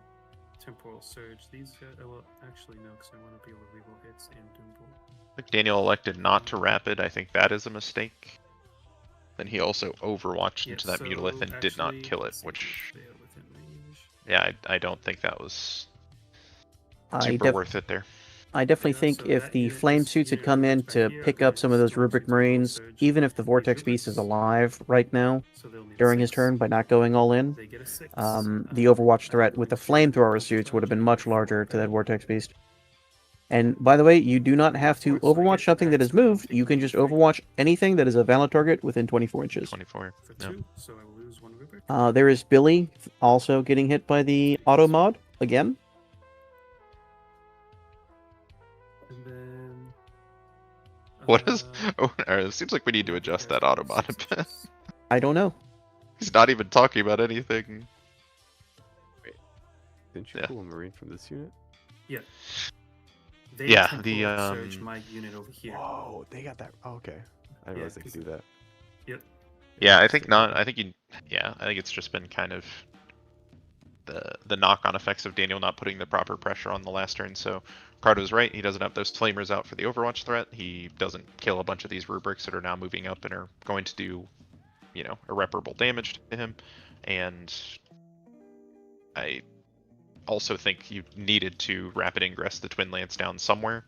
temporal surge these guys. Well, actually no, because I want to be able to reroll hits and doomful. If Daniel elected not to rapid, I think that is a mistake. Then he also overwatched into that Mutalith and did not kill it, which, yeah, I don't think that was super worth it there. I definitely Yeah, think so if that the unit- flame this suits had unit come in moves back to here, pick then up some of those it's going rubric to temporal marines, surge even if the these vortex beast is rubrics. alive right now So they'll need a during his 6. turn by not going all in, They get a 6. the Overwatch threat with the flamethrower suits would have been much larger to that vortex beast. And by the way, you do not have to overwatch something that is moved. You can just overwatch anything that is a valid target within 24 inches. 24. For Yeah. 2, so I will lose 1 rubric. There is Billy also getting hit by the auto mod again. And then. What is? Oh, it seems like we need to adjust that autobot a bit. I don't know. He's not even talking about anything. didn't you Yeah. pull a marine from this unit? They Yeah, temporal the, surge my unit over here. Whoa, they got that. Oh, okay. I didn't realize they could do that. Yep. Yeah, I think not. I think you. Yeah, I think it's just been kind of the knock-on effects of Daniel not putting the proper pressure on the last turn. So Cardo's right. He doesn't have those flamers out for the Overwatch threat. He doesn't kill a bunch of these rubrics that are now moving up and are going to do, you know, irreparable damage to him. And I also think you needed to rapid ingress the Twin Lance down somewhere,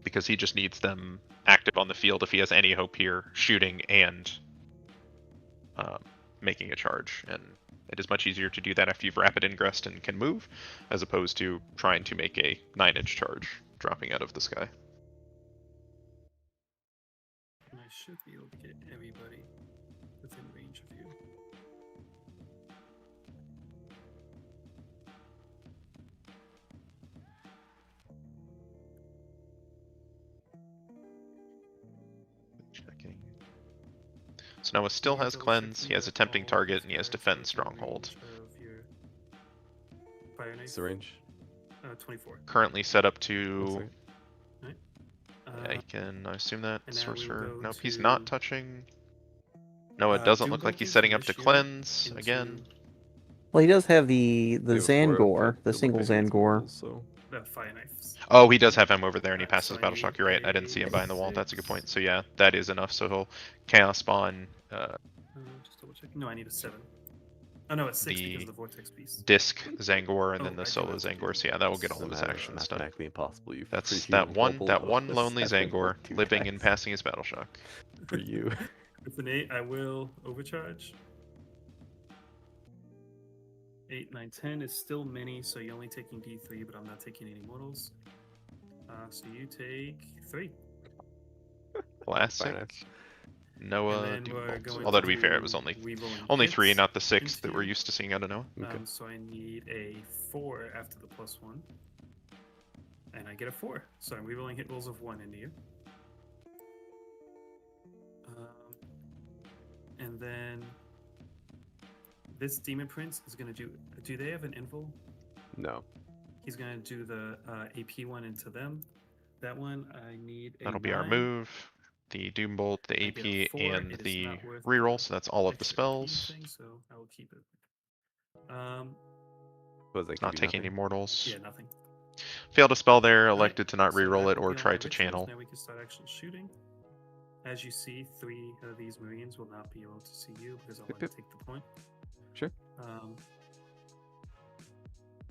because he just needs them active on the field if he has any hope here, shooting and making a charge. And it is much easier to do that after you've rapid ingressed and can move, as opposed to trying to make a 9-inch charge dropping out of the sky. And I should be able to get everybody within range of you. Checking. So Noah still has cleanse, he has a tempting target, and he has defend stronghold. Fire What's knife. the range? 24. Currently set up Looks to. like- Yeah, he can. I assume that and now we sorcerer. will Nope, he's to, not touching. No, it uh, doesn't Doom look like he's Bolting setting from up to this unit cleanse into again. Well, he does have the They have 4 Zangor, up, the but it single looked like it's Zangor. multiple, So The fire knives. Oh, he does have him over there, and he Alright, passes so I Battle Shock. need You're right. I didn't see him a behind the wall. That's a good 6. point. So yeah, that is enough. So he'll Chaos Spawn. Just double check. No, I need a 7. Oh no, it's 6 the because of the vortex piece. disc Zangor and Oh, then the I do solo have to do Zangor. So it. yeah, that will get It's all of his a actions done. mathematically impossible. You That's freaking that one bubble lonely of 7 Zangor or 2 living and dice passing his battle shock. for you. With an 8, I will overcharge. 8, 9, 10 is still many, so you're only taking D3, but I'm not taking any mortals. So you take 3. Classic. Finance. Noah And then we're Doombolt. going Although to be fair, it to was only rerolling 3, hits not the 6 that into we're you. used to seeing out of Noah. Okay. So I need a 4 after the +1. And I get a 4. So I'm rerolling hit rolls of 1 into you. And then this Demon Prince is going to do they have an invul? No. He's going to do the AP one into them. That one, I need a That'll be our 9. move. The Doombolt, the I get a AP, 4. and It is the not worth reroll, the so that's all of the extra AP spells. thing, so I will keep it. Was that Not give you taking any nothing? mortals. Yeah, nothing. Failed a spell there, Alright, elected to not so reroll that it will or be all try my to rituals. channel. Now we can start actual shooting. As you see, 3 of these Marines will not be able to see you because I want to Yep. take the point. Sure.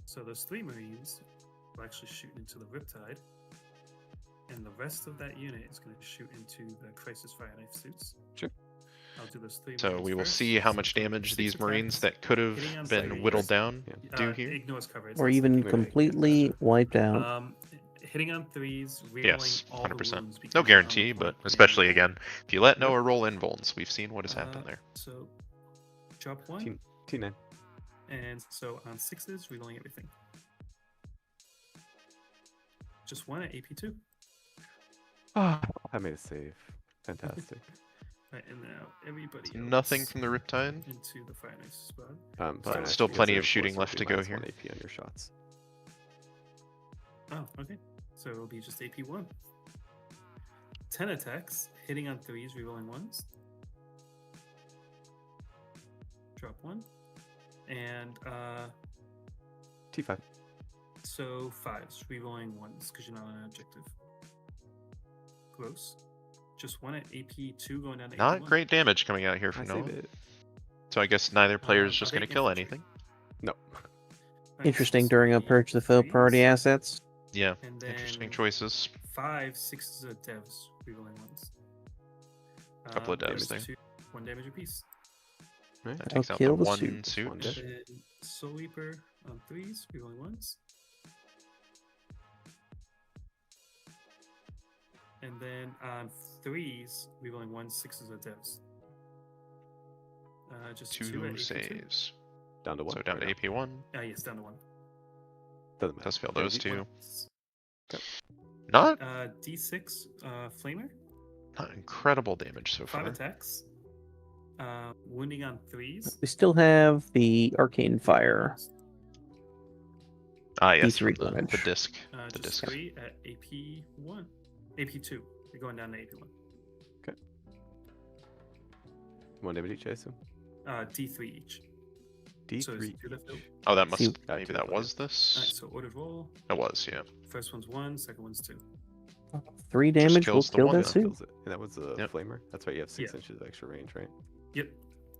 So those 3 Marines will actually shoot into the Riptide, and the rest of that unit is going to shoot into the Crisis Fire Knife suits. Sure. I'll do those 3 So Marines we will first. see how So much for damage 6 these Marines attacks, that could hitting on have been threes, whittled down Yeah. do here. Ignores cover. It's Or less even than Maybe. completely wiped out. hitting on 3s, rerolling Yes, all the 100%. wounds because No you're on guarantee, the but point especially and- again, if you let Noah roll invulns, we've seen what has happened there. So drop 1, T9. and so on 6s, rerolling everything. Just 1 at AP2. Oh, I made a save. Fantastic. Right, and now everybody else Nothing from the Riptide. into the Fire Knife spot. Fire But Knife, still because plenty it, of shooting course, left will to be go -1 here. AP on your shots. Oh, okay. So it'll be just AP1. 10 attacks, hitting on 3s, rerolling 1s. Drop 1. And T5. so 5s, rerolling 1s because you're not on an objective. Gross. Just 1 at AP2 going down to Not AP1. great damage coming out here I from saved Noah. it. So I guess neither player is Are just they going to kill infantry? anything. No. Alright, Interesting so during a we purge the foe threes, priority assets. Yeah, and then interesting choices. 5, 6s are devs, rerolling 1s. Couple of devs those there. 2, 1 damage apiece. Right. That I'll takes out kill the the one suit. suit. One dev. Then Soul Reaper on 3s, rerolling 1s. And then on 3s, rerolling 1s, 6s are devs. Just 2 at Two AP2. saves. Down to 1. So down to right now. AP1. Yes, down to 1. Doesn't matter. Does fail Yeah, those you- two. Yep. Not D6 Flamer, not incredible damage so 5 far. attacks. Wounding on 3s. We still have the arcane fire. Ah, yes, D3 from the damage. disc. The Just disc. 3 at AP1. AP2. You're going down to AP1. One damage each, I assume. D3 each. So D3. it's 2 left over. Oh, that must See- maybe Gotcha, that okay. was Alright, this. so ordered roll. It was, yeah. First one's 1, second one's 2. 3 damage will kills the kill one, that though. suit. Kills it. And that was a Yep. flamer. That's right. You have 6 Yeah. inches of extra range, right? Yep.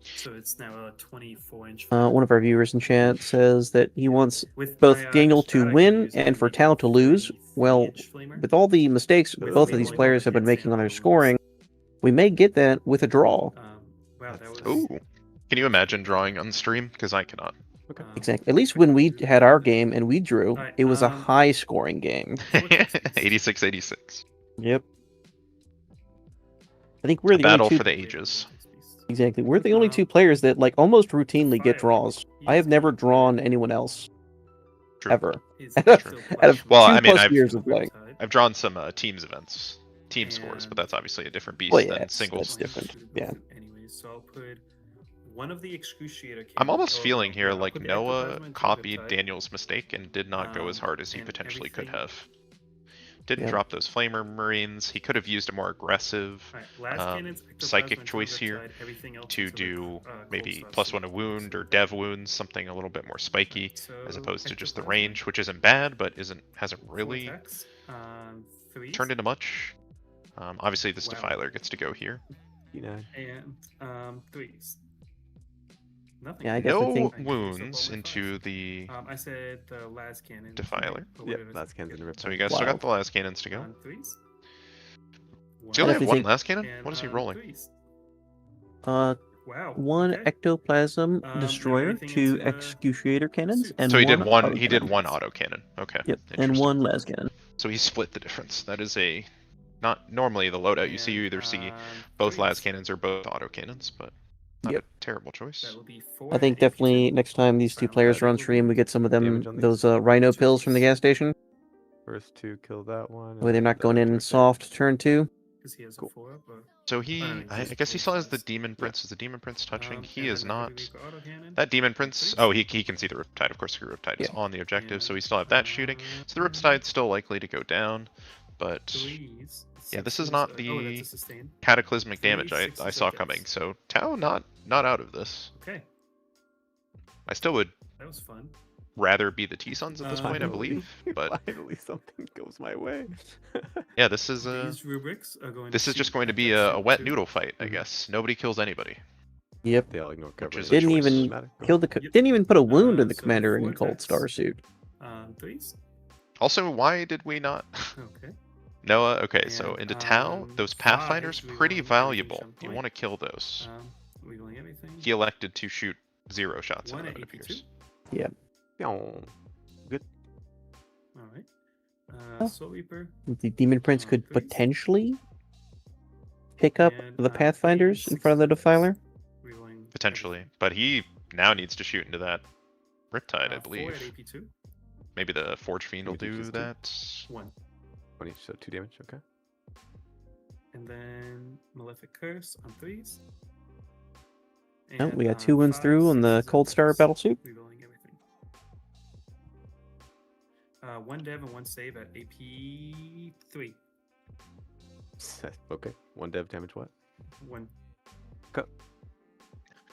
So it's now a 24-inch. One of our viewers in chat says that he wants With both my, Daniel to shot, I can win use and the for Tao to lose. 33 Well, inch flamer. with all the mistakes With both of only these one players have been hit making on their sample scoring, we may get that with a draw. Wow, that was. Ooh. Can you imagine drawing on stream? Because I cannot. Okay. Exactly. At least when we had our game and we drew, Alright, it was a high scoring game. 86-86. Yep. I think we're A the battle only two. for the ages. Exactly. We're the only two players that like almost routinely get Fire. draws. I have never drawn anyone else True. ever. Is Out of- still out of Well, two I mean, plus I've- years of playing. Riptide. I've drawn some teams events, team scores, but And- that's obviously a different beast Well, yeah, than that's singles. different. Yeah. Anyways, so I'll put one of the Excruciator. I'm cannons- almost or, feeling no, here yeah, I'll like put the Noah ectoplasm into copied Riptide. Daniel's mistake and did not go as hard as he and potentially could everything- have. Didn't Yeah. drop those Flamer Marines. He could have used a more aggressive Alright, last um, cannons, ectoplasm psychic into choice here Riptide, everything else to into the, do cold maybe slot +1 suit. a wound or So- dev wounds, something a little bit more spiky, as so opposed to just the ectoplasm, range, which isn't bad, but hasn't 4 really attacks, threes, turned into much. Obviously, this Wow. Defiler gets to go here. D9. and 3s. Nothing. Yeah, I definitely No think- I wounds only into five. the. I said the last cannon. Defiler? Yep, last cannons and rip. So you guys still got Wow. the last cannons to go. On threes. Do you only have definitely one think- last cannon? And What is he on rolling? threes. Wow, Okay. ectoplasm now destroyer, anything 2 into the executioner cannons, suits. and So he did one. one. He did autocannon. one auto cannon. Okay. Yep, and Interesting. 1 las cannon. So he split the difference. That is a not normally the loadout. You see, you either see both las threes. cannons or both auto cannons, but not Yep. a terrible That choice. will be 4 I think AP2. definitely next time these 2 Round players one. are on stream, we get some of them Damage on these? those rhino Two pills from the apiece. gas station. First 2 kill that one. Where they're and not the going other in turn. soft turn 2. Because he has Cool. a 4 up. Or... So he, no, I he's guess he still has the close. demon prince. Is the demon prince touching? He and is then the Heavy not. Reaper autocannon. That demon prince. Threes. Oh, he can see the riptide. Of course, the riptide is Yeah. on the objective, so we And, still have that shooting. So the riptide's still likely to go down, but Threes. yeah, this is Sixes, not oh, the that's a sustain. cataclysmic Three damage I sixes saw of coming. deaths. So Tau not out of this. Okay, I still would that was fun. rather be the T-Suns at this point, I Finally. believe. But Finally something goes my way. yeah, this is These rubrics are going. this to is just suit going to at be that a suit wet too. noodle fight, I Mhm. guess. Nobody kills anybody. Yep. They all ignore cover. is a Didn't choice. even Matter. Go. kill the Yep. didn't even put a wound in the So commander in 4 Cold attacks. Star suit. Threes. Also, why did we not? Okay. Noah, okay, so And, into Tau, those Pathfinders, five, pretty reloading valuable. everything You point. want to kill those. Revealing everything. He elected to shoot 0 shots One at at them, it AP2. appears. Pew. Good. All right. Oh. Soul Reaper. The demon prince could Threes. potentially pick up And, the Pathfinders in front of the Defiler. Revealing Potentially. everything. But he now needs to shoot into that Riptide, I 4 believe. at AP2. Maybe the Forge Fiend will Maybe do just two. that. 1. 1 each, so 2 damage. Okay. And then Malefic Curse on threes. Oh, we got And 2 wins fives, through on the sixes, and Cold Star deaths. battle suit. Revealing everything. 1 dev and 1 save at AP3. Okay. 1 dev damage. What? 1.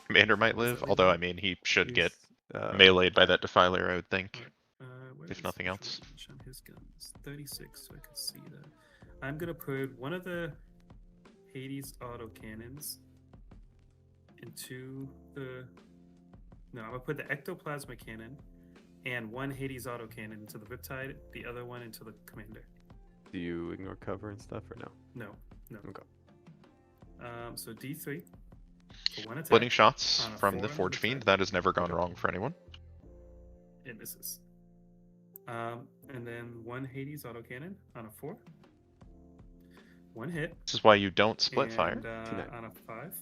Commander might What's live, that although I leaving? mean he should get He's, meleeed by that Defiler, I would think. Where If is nothing the else. range on his guns? 36, so I can see that. I'm gonna put one of the Hades autocannons into the. No, I'm gonna put the ectoplasma cannon and 1 Hades autocannon into the Riptide, the other one into the commander. Do you ignore cover and stuff or no? No. Okay. So D3 for 1 attack. Splitting shots on a from 4 the on the Forge Riptide. Fiend, that has never gone wrong for anyone. It misses. And then 1 Hades autocannon on a 4. 1 hit. This is why you don't split and, fire. T9. On a 5.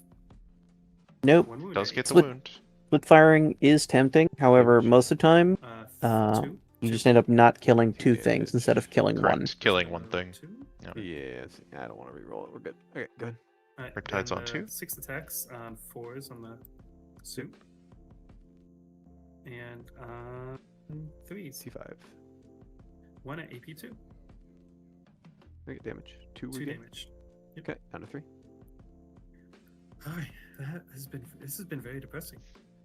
Nope. 1 wound. Does at get the Split- wound. Split firing is tempting. However, most of the time, Uh, 2. you just end up not killing 2 damage. things instead of killing Correct. 1. Killing one thing. 2. Yes. I don't want to reroll it. We're good. Okay, good. Alright, Riptide's and, on 2. 6 attacks on 4s on the suit. And on 3s. T5. 1 at AP2. Make it damage. 2 2 again. damage. Okay, down to 3. Alright, this has been very depressing.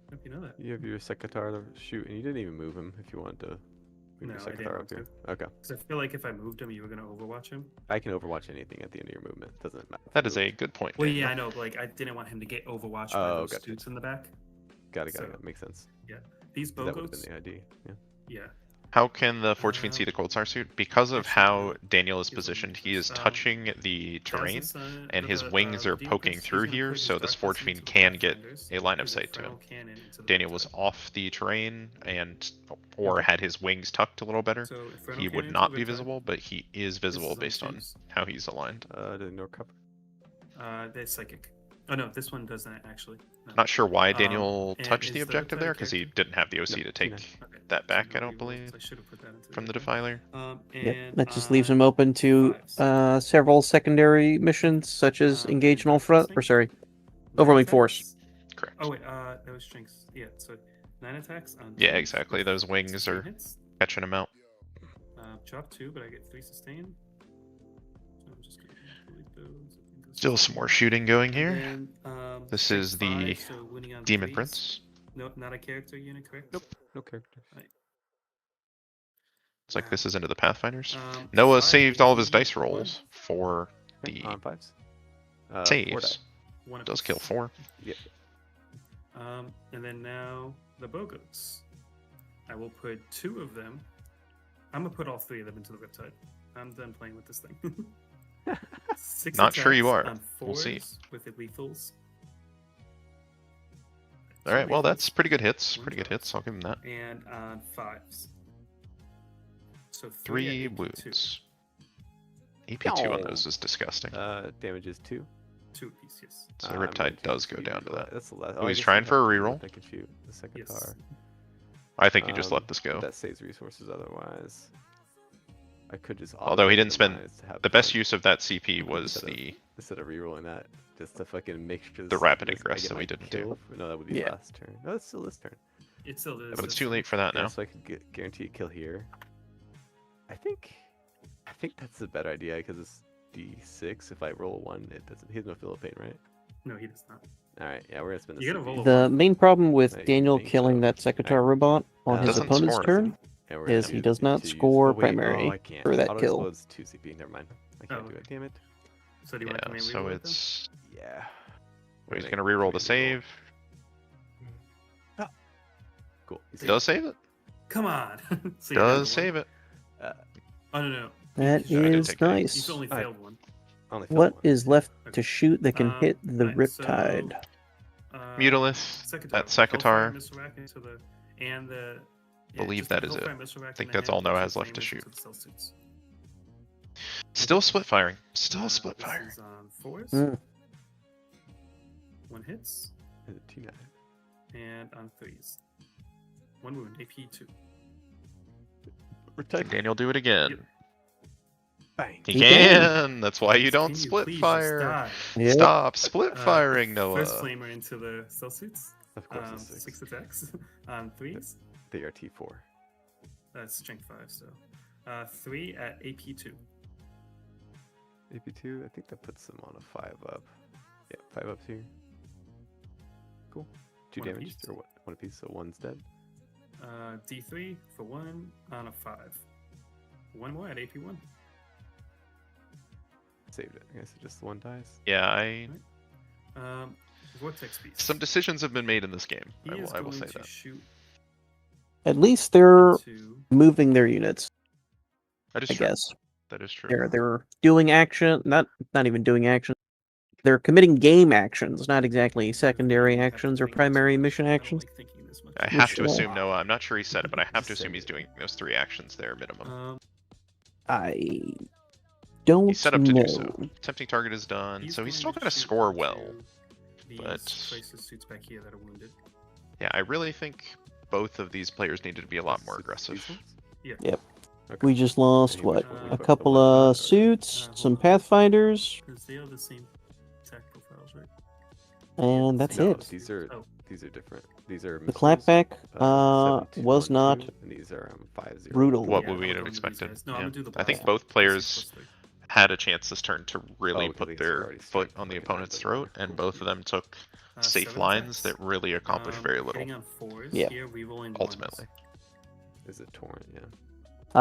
Hope you know that. You have your Sekatar to shoot, and you didn't even move him if you wanted to move No, your I didn't Sekatar want up here. Okay. Because I feel like if I moved him, you were gonna Overwatch him. I can overwatch anything at the end of your movement. Doesn't matter. That is a good point. Well, Daniel. yeah, I know, but like I didn't want him to get Overwatched by Oh, those gotcha. suits in the back. Got it. so- Makes sense. These That would have Bogos, been the idea. Yeah. yeah. How can the Forge Fiend see the Cold Star suit? Because of actually, how Daniel is here's what positioned, it he is is. touching the terrain, Dazzle Sun- and his the, wings are Demon poking Prince, he's through gonna here, put his so this Dark Forge Essence Fiend into the can get Pathfinders, a line of his sight to Infernal him. Cannon into the Daniel was Riptide. off the terrain and or had his wings tucked a little better. So Infernal He Cannon would into not the be Riptide. visible, but he is This visible is on based on twos. how he's aligned. The ignore cover. They're psychic. Oh no, this one doesn't actually. No. Not sure why Daniel and touched is the the objective Riptide there, because he character? didn't have the OC No, to take T9. Okay, that so back, no I don't reroll, believe, so I should have put that into from the other. Defiler. Yep, And that just leaves on him open to fives. several secondary missions, such as engage and null front, Dark or sorry, Listening, 9 Overwhelming Force. attacks. Correct. Oh wait, that was strengths. Yeah, so 9 attacks on. Yeah, twos exactly. with Those wings 16 are hits. catching him out. Drop 2, but I get 3 sustain. So I'm just gonna delete those. I think those Still are- some more shooting going And here. then, This strength is the 5, so winning on Demon threes. Prince. No, not a character unit, correct? Nope. No characters. It's like Wow. this is into the Pathfinders. Um, Noah 5 saved all of his AP, dice 1. rolls for Okay, the on 5s. 4 saves. die. 1 Does apiece. kill 4. Yep. And then now the Bogos. I will put 2 of them. I'm gonna put all 3 of them into the Riptide. I'm done playing with this thing. 6 Not sure you attacks are. on 4s We'll see. with the lethals. All right, well, that's lethals, pretty good hits. 1 Pretty good hits. I'll give him that. And on 5s. So 3 at AP2. wounds. AP2 on those is disgusting. Damage is 2. 2 apiece, yes. So the Riptide does go down to that. That's the last. Oh, he's I guess trying I for a have to reroll? I can shoot the second Yes. tar. I think you just let this go. That saves resources otherwise. I could just. Although he didn't spend auto-randomize to have the best fun use of that CP was instead of rerolling that, just to fucking make sure. the rapid I ingress get that my we didn't do. kill. No, that would be Yeah. last turn. No, it's still this turn. It still is. But it's too late for that Yeah, now. so I could guarantee a kill here. I think that's a better idea because it's D6. If I roll a 1, it doesn't. He has no feel of pain, right? No, he does not. All right, yeah, we're gonna spend the You gotta CP. roll The main problem with I Daniel think killing so. that Sekitar robot on his Doesn't opponent's score turn anything. And we're gonna is do he the- does not to use- score oh, wait, primary I can't. for that Auto kill. explodes 2 CP. Never mind. I can't Oh, do it. okay. Damn it. So do you want to come Yeah, in and so reroll it then? it's. Yeah. Well, he's gonna reroll the save. Cool. He does save it. Come on. So you got Does save it. Oh no. That No, I didn't is take any. nice. You've only Alright. failed 1. Only felt What one. is left Okay. to shoot that can hit the Alright, so, Riptide? Mutilith, Sekitar. that Hellfire Sekitar. Missile Rack into the and the. Believe just that the is it. Hellfire Missile Rack I in think the that's hand, all Noah two has left to flamers shoot. into the cell suits. Still split firing. Still split This firing. is on 4s. Mm. 1 hits Is it T9? and on 3s. 1 wound. AP2. Can Daniel do it again? Yep. Bang. He He can. That's why you don't Can split please just fire. die? Yep. Stop split firing, Noah. First flamer into the cell suits. Of course, it's 6. 6 attacks on 3s. They are T4. That's strength 5, so 3 at AP2. AP2, I think that puts them on a 5 up. Yeah, 5 ups here. Cool. 2 One damage, apiece. or what? 1 apiece, so 1's dead. D3 for 1 on a 5. 1 more at AP1. Saved it. I guess it just the 1 dies. Yeah, I. Vortex Beast. Some decisions have been made in this game. He is I will going say to that. shoot At least they're to moving their units, That is I true. guess. That is true. They're doing action, not even doing action. They're committing game actions, not exactly secondary have to actions or think primary too much. mission I don't actions. like thinking this much. I have to Which, assume Noah. I'm not sure he said it, but I have to Just assume said he's it. doing those 3 actions there minimum. I don't He's set up to know. do so. Tempting target is done, so he's still going gonna shoot score into well. These but- crisis suits back here that are wounded. Yeah, I really think both of these players needed to be a lot more 6 aggressive. decent? Yeah. Yep. Okay. We just lost And he what? went- we A went couple for one, of suits, hold some on. pathfinders, Because they are the same attack profiles, right? and that's No, it. these are Oh. different. These are The missiles, clapback 7-2, was 1-2, not and these are 5-0. brutal. What Yeah, would we I'll have go into these expected? guys. No, I'm Yeah. gonna do the I think blast. both Six players plus 3. had a chance this turn to really Oh, put because their he's already foot strike on the fighting, opponent's that's throat, cool. and both of them took safe 7 lines attacks. that really accomplished very little, Hitting on 4s, Yeah. here rerolling ultimately. Is it torrent? Yeah.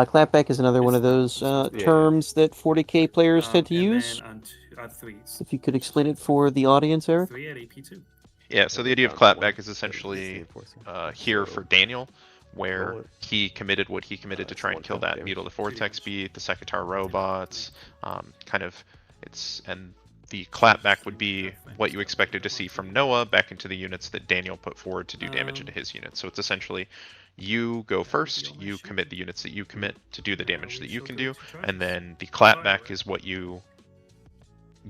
Clapback is another one of It's- those yeah. terms that 40k players tend to and use. Then on 3s. If you could explain it for the audience, Eric. 3 at AP2. Yeah, so the idea of clapback is essentially here for Daniel, where Roll it. he committed what he committed to It's try and one kill time that damage. Mutil the Vortex damage. beat, the Sekitar robots, kind of, and the clapback would be what you expected to see from Noah back into the units that Daniel put forward to do damage into his units. So it's essentially, you go first, you commit the units that you commit to do the damage that you can do, and then the clapback is what you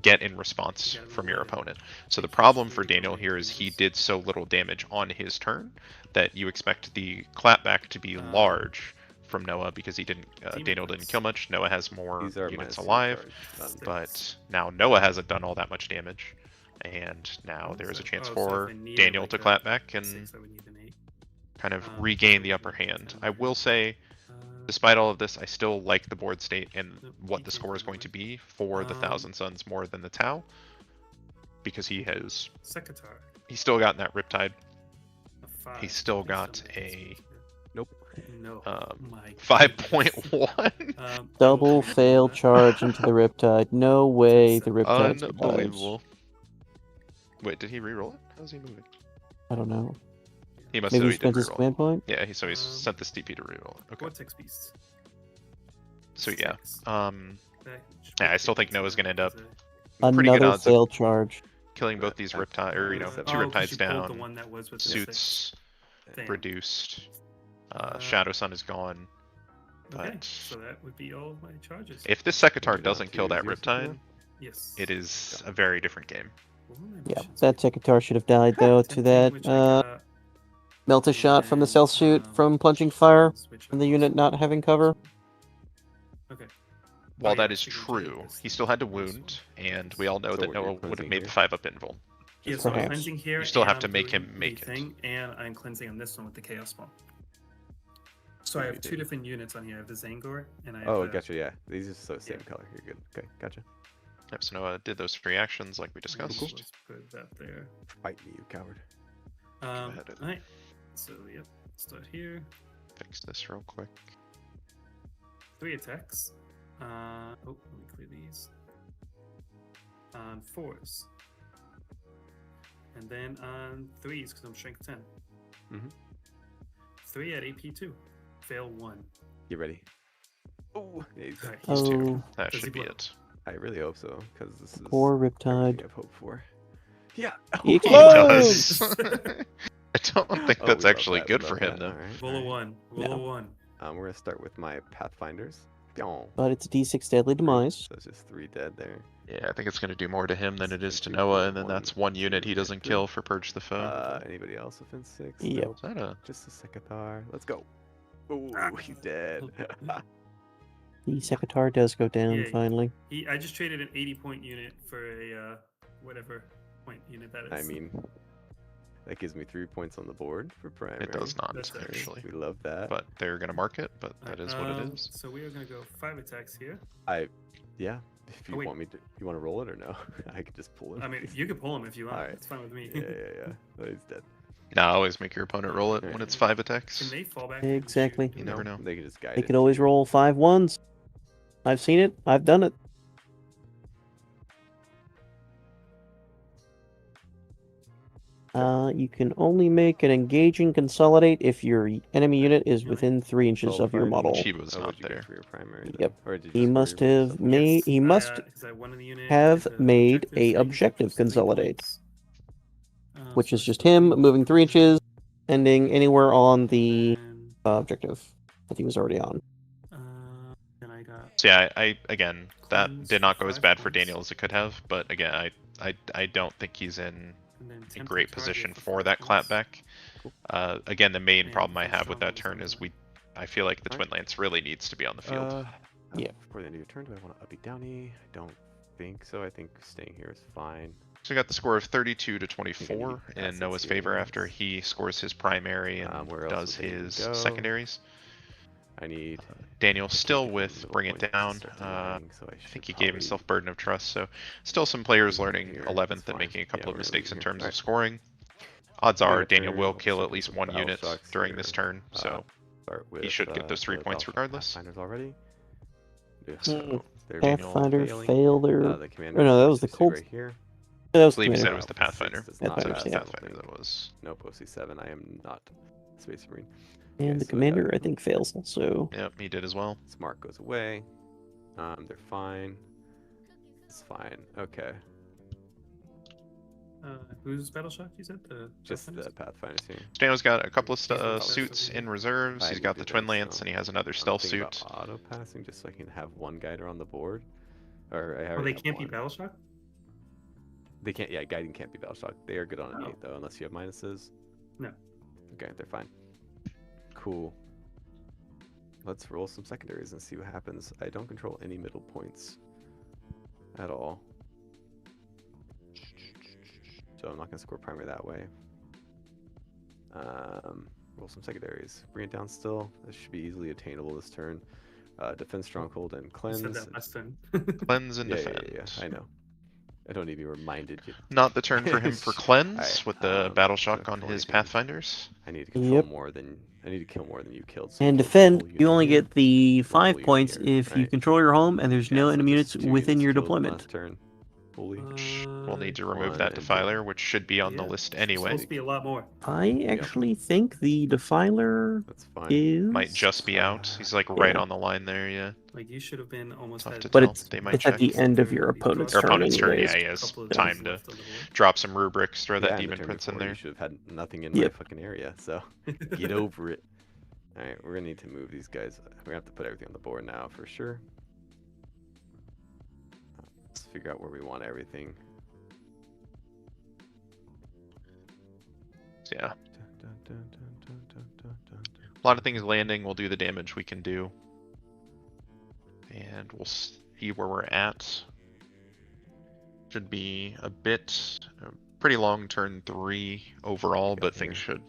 get in response from your opponent. So the problem for Daniel here is he did so little damage on his turn that you expect the clapback to be large from Noah because he didn't. Daniel didn't kill much. Noah has more These are units minus alive, charge, done. but now Noah hasn't done all that much damage, and now there is a chance for Daniel to clap back and 6, I would need an 8. kind of regain the upper hand. I will say, despite all of this, I still like the board state and what the score is going to be for the Thousand Suns more than the Tau, because he's Sekitar. still got that Riptide. A 5. He's still got a Nope. No. My 5.1. Double fail charge into the Riptide. No way the Riptide survives. Unbelievable. Wait, did he reroll it? How's he moving? I don't know. He must Maybe he have spent his reroll. command point? Yeah, so he's sent this DP to reroll. Okay. Vortex Beast. So yeah. Six. That should Yeah, I be still think good. Noah's gonna end up Is it- pretty good Another odds of fail charge. killing both these Riptide, or you know, Oh, two 'cause Riptides you pulled the down. one that was with the Suits Thing. reduced. Uh, Shadow Sun is gone. Okay, But so that would be all of my charges. if this Sekitar Maybe doesn't not kill that use Riptide, Yes. it is a very different game. Yeah, that Sekitar should have died though to that melt a shot from the cell suit from punching fire and the unit not having cover. Okay. While Oh, yeah, that is so you can do true, this he still had to this one. wound, and we all know So that you're Noah would have cleansing made the here? 5-up invul. Yeah, so I'm Perhaps. cleansing here. You still have and to I'm make doing him make the it. thing, and I'm cleansing on this one with the Chaos Bomb. So I have two different units on here. I have the Zangor, and I have Oh, the... gotcha. Yeah, these are so same Yeah. color. You're good. Okay, gotcha. Yep, so Noah did those 3 actions like we discussed. Let's put that there. Fight me, you coward. ahead and- Alright. So, yep. Start here. Fix this real quick. 3 attacks. Oh, let me clear these. On 4s. And then on 3s, because I'm strength 10. Mhm. 3 at AP2. Fail 1. You ready? Oh, yeah, he's- Alright, he's two. Oh, That Does he should be blow? it. I really hope so, because this is poor everything Riptide. I've hoped for. Yeah. He He explodes! does. I don't think Oh, that's we love actually that, good we for love him, that. though. Alright, Roll a alright. 1. Roll Yeah. a 1. We're gonna start with my Pathfinders. Pyong. But it's D6 deadly demise. So it's just 3 dead there. Yeah, I think it's going to do more to him than it is to 2, Noah, 4, and then 1, that's one unit 2, he doesn't 3. kill for Purge the Foe. Anybody else within 6? Yep. Nope. Is that a... Just a Sekitar. Let's go. Oh, he's dead. The Sekitar does go down Yeah. finally. I just traded an 80-point unit for a whatever point unit that is. I mean, that gives me 3 points on the board for primary. It does not, That's it. actually. We love that. But they're going to mark it, but that is what it is. So we are going to go 5 attacks here. Yeah. If you wait. want me to, you want to roll it or no? I could just pull it. I mean, you can pull him if you want. Alright. It's fine with me. yeah. Oh, he's dead. No, always make your opponent roll it when it's 5 Can attacks. they fall back? and Exactly. shoot? You never know. They can just guide They it. could always roll 5 1s. I've seen it. I've done it. You can only make an engaging consolidate if your enemy unit is within 3 inches Oh, of your fine. model. She was Oh, not what'd you get there. for your primary, then? Yep. Or did you He just must roll have yourself? made. Yes, He must 'cause I won in the unit, have and the made objective, a so you objective get 3 consolidate, points. which So is it's just him 3, moving 3 inches, ending anywhere on the and, objective that he was already on. then I got So yeah, I again, that Cleanse did not for go as 5 bad for points. Daniel as it could have, but again, I don't think he's in and then a temper great target position for for 5 that points. clapback. Cool. Again, the main And problem I the have with that strongholds turn is anyway. I feel like the Alright. Twin Lance really needs to be on the field. Yeah. Before the end of your turn, do I want to uppy downy? I don't think so. I think staying here is fine. So we got the score of 32 to I 24 need in assets Noah's here, favor after yes. he scores his primary and Where else does would they his go? secondaries. I need. Daniel I can't still get with the middle Bring It points to Down. start I denying, so I think should he gave probably himself Burden of Trust, so still some players leave learning here. 11th That's and making fine. a couple Yeah, of we're mistakes in leaving here. terms of Alright. scoring. Odds Bring are it Daniel will through, kill so at least some one battle unit shocks during here. this turn, so Start with, he should get those 3 the points Battle regardless. Pathfinders already. Yeah, So they're Daniel- Pathfinder failing. fail their. The commander. Oh, no, that was the stay Colt. right here. That was I believe you said Commander. it was the Pathfinder. Does not Pathfinder, pass, yeah. I don't Pathfinder think. that was. Nope, OC7. I am not Space Marine. And Okay, the so commander, I think, fails also. Yep, he did as well. Smart goes away. They're fine. It's fine. Okay. Who's Battle Shock, you said? The Just the Pathfinders? Pathfinders here. Daniel's got a couple of He's suits also- in reserves. I He's need got to the do Twin that, Lance so and he has another I'm stealth thinking suit. about auto passing just so I can have one guider on the board. Or I Oh, already they have can't be one. Battle Shock? They can't. Yeah, guiding can't be battle shock. They are good on an Oh. 8 though, unless you have minuses. No. Okay, they're fine. Cool. Let's roll some secondaries and see what happens. I don't control any middle points at all, so I'm not gonna score primary that way. Roll some secondaries. Bring it down still. This should be easily attainable this turn. Defense stronghold and You cleanse. said that last turn. Cleanse and yeah, defend. yeah. I know. I don't need to be reminded yet. Not the turn for him for cleanse Alright, with the battle shock on control his anything. Pathfinders. I need to control Yep. more than I need to kill more than you killed. so And kill the defend, whole you unit only here. get the The whole 5 unit points here, if you right? control your home and there's Yeah, no so enemy just units 2 within units your killed deployment. last turn. Holy. We'll need to remove One that and defiler, which should be on the Yeah, list it's anyway. supposed to be a lot more. I actually think the defiler That's fine. is Might just be out. He's like right Yeah. on the line there, yeah. Like, you should have been almost Tough had. to But tell. it's They might it's at check. the end of your opponent's Or turn opponent's turn, anyways. yeah, he has Couple of time turns to left on the board. drop some rubrics, throw that Yeah, and the demon turn prince in before, there. You should have had nothing in Yep. my fucking area, so get over it. Alright, we're gonna need to move these guys. We're gonna have to put everything on the board now for sure. Let's figure out where we want everything. So, yeah. A lot of things landing, we'll do the damage we can do. And we'll see where we're at. Should be a pretty long turn 3 overall, but things should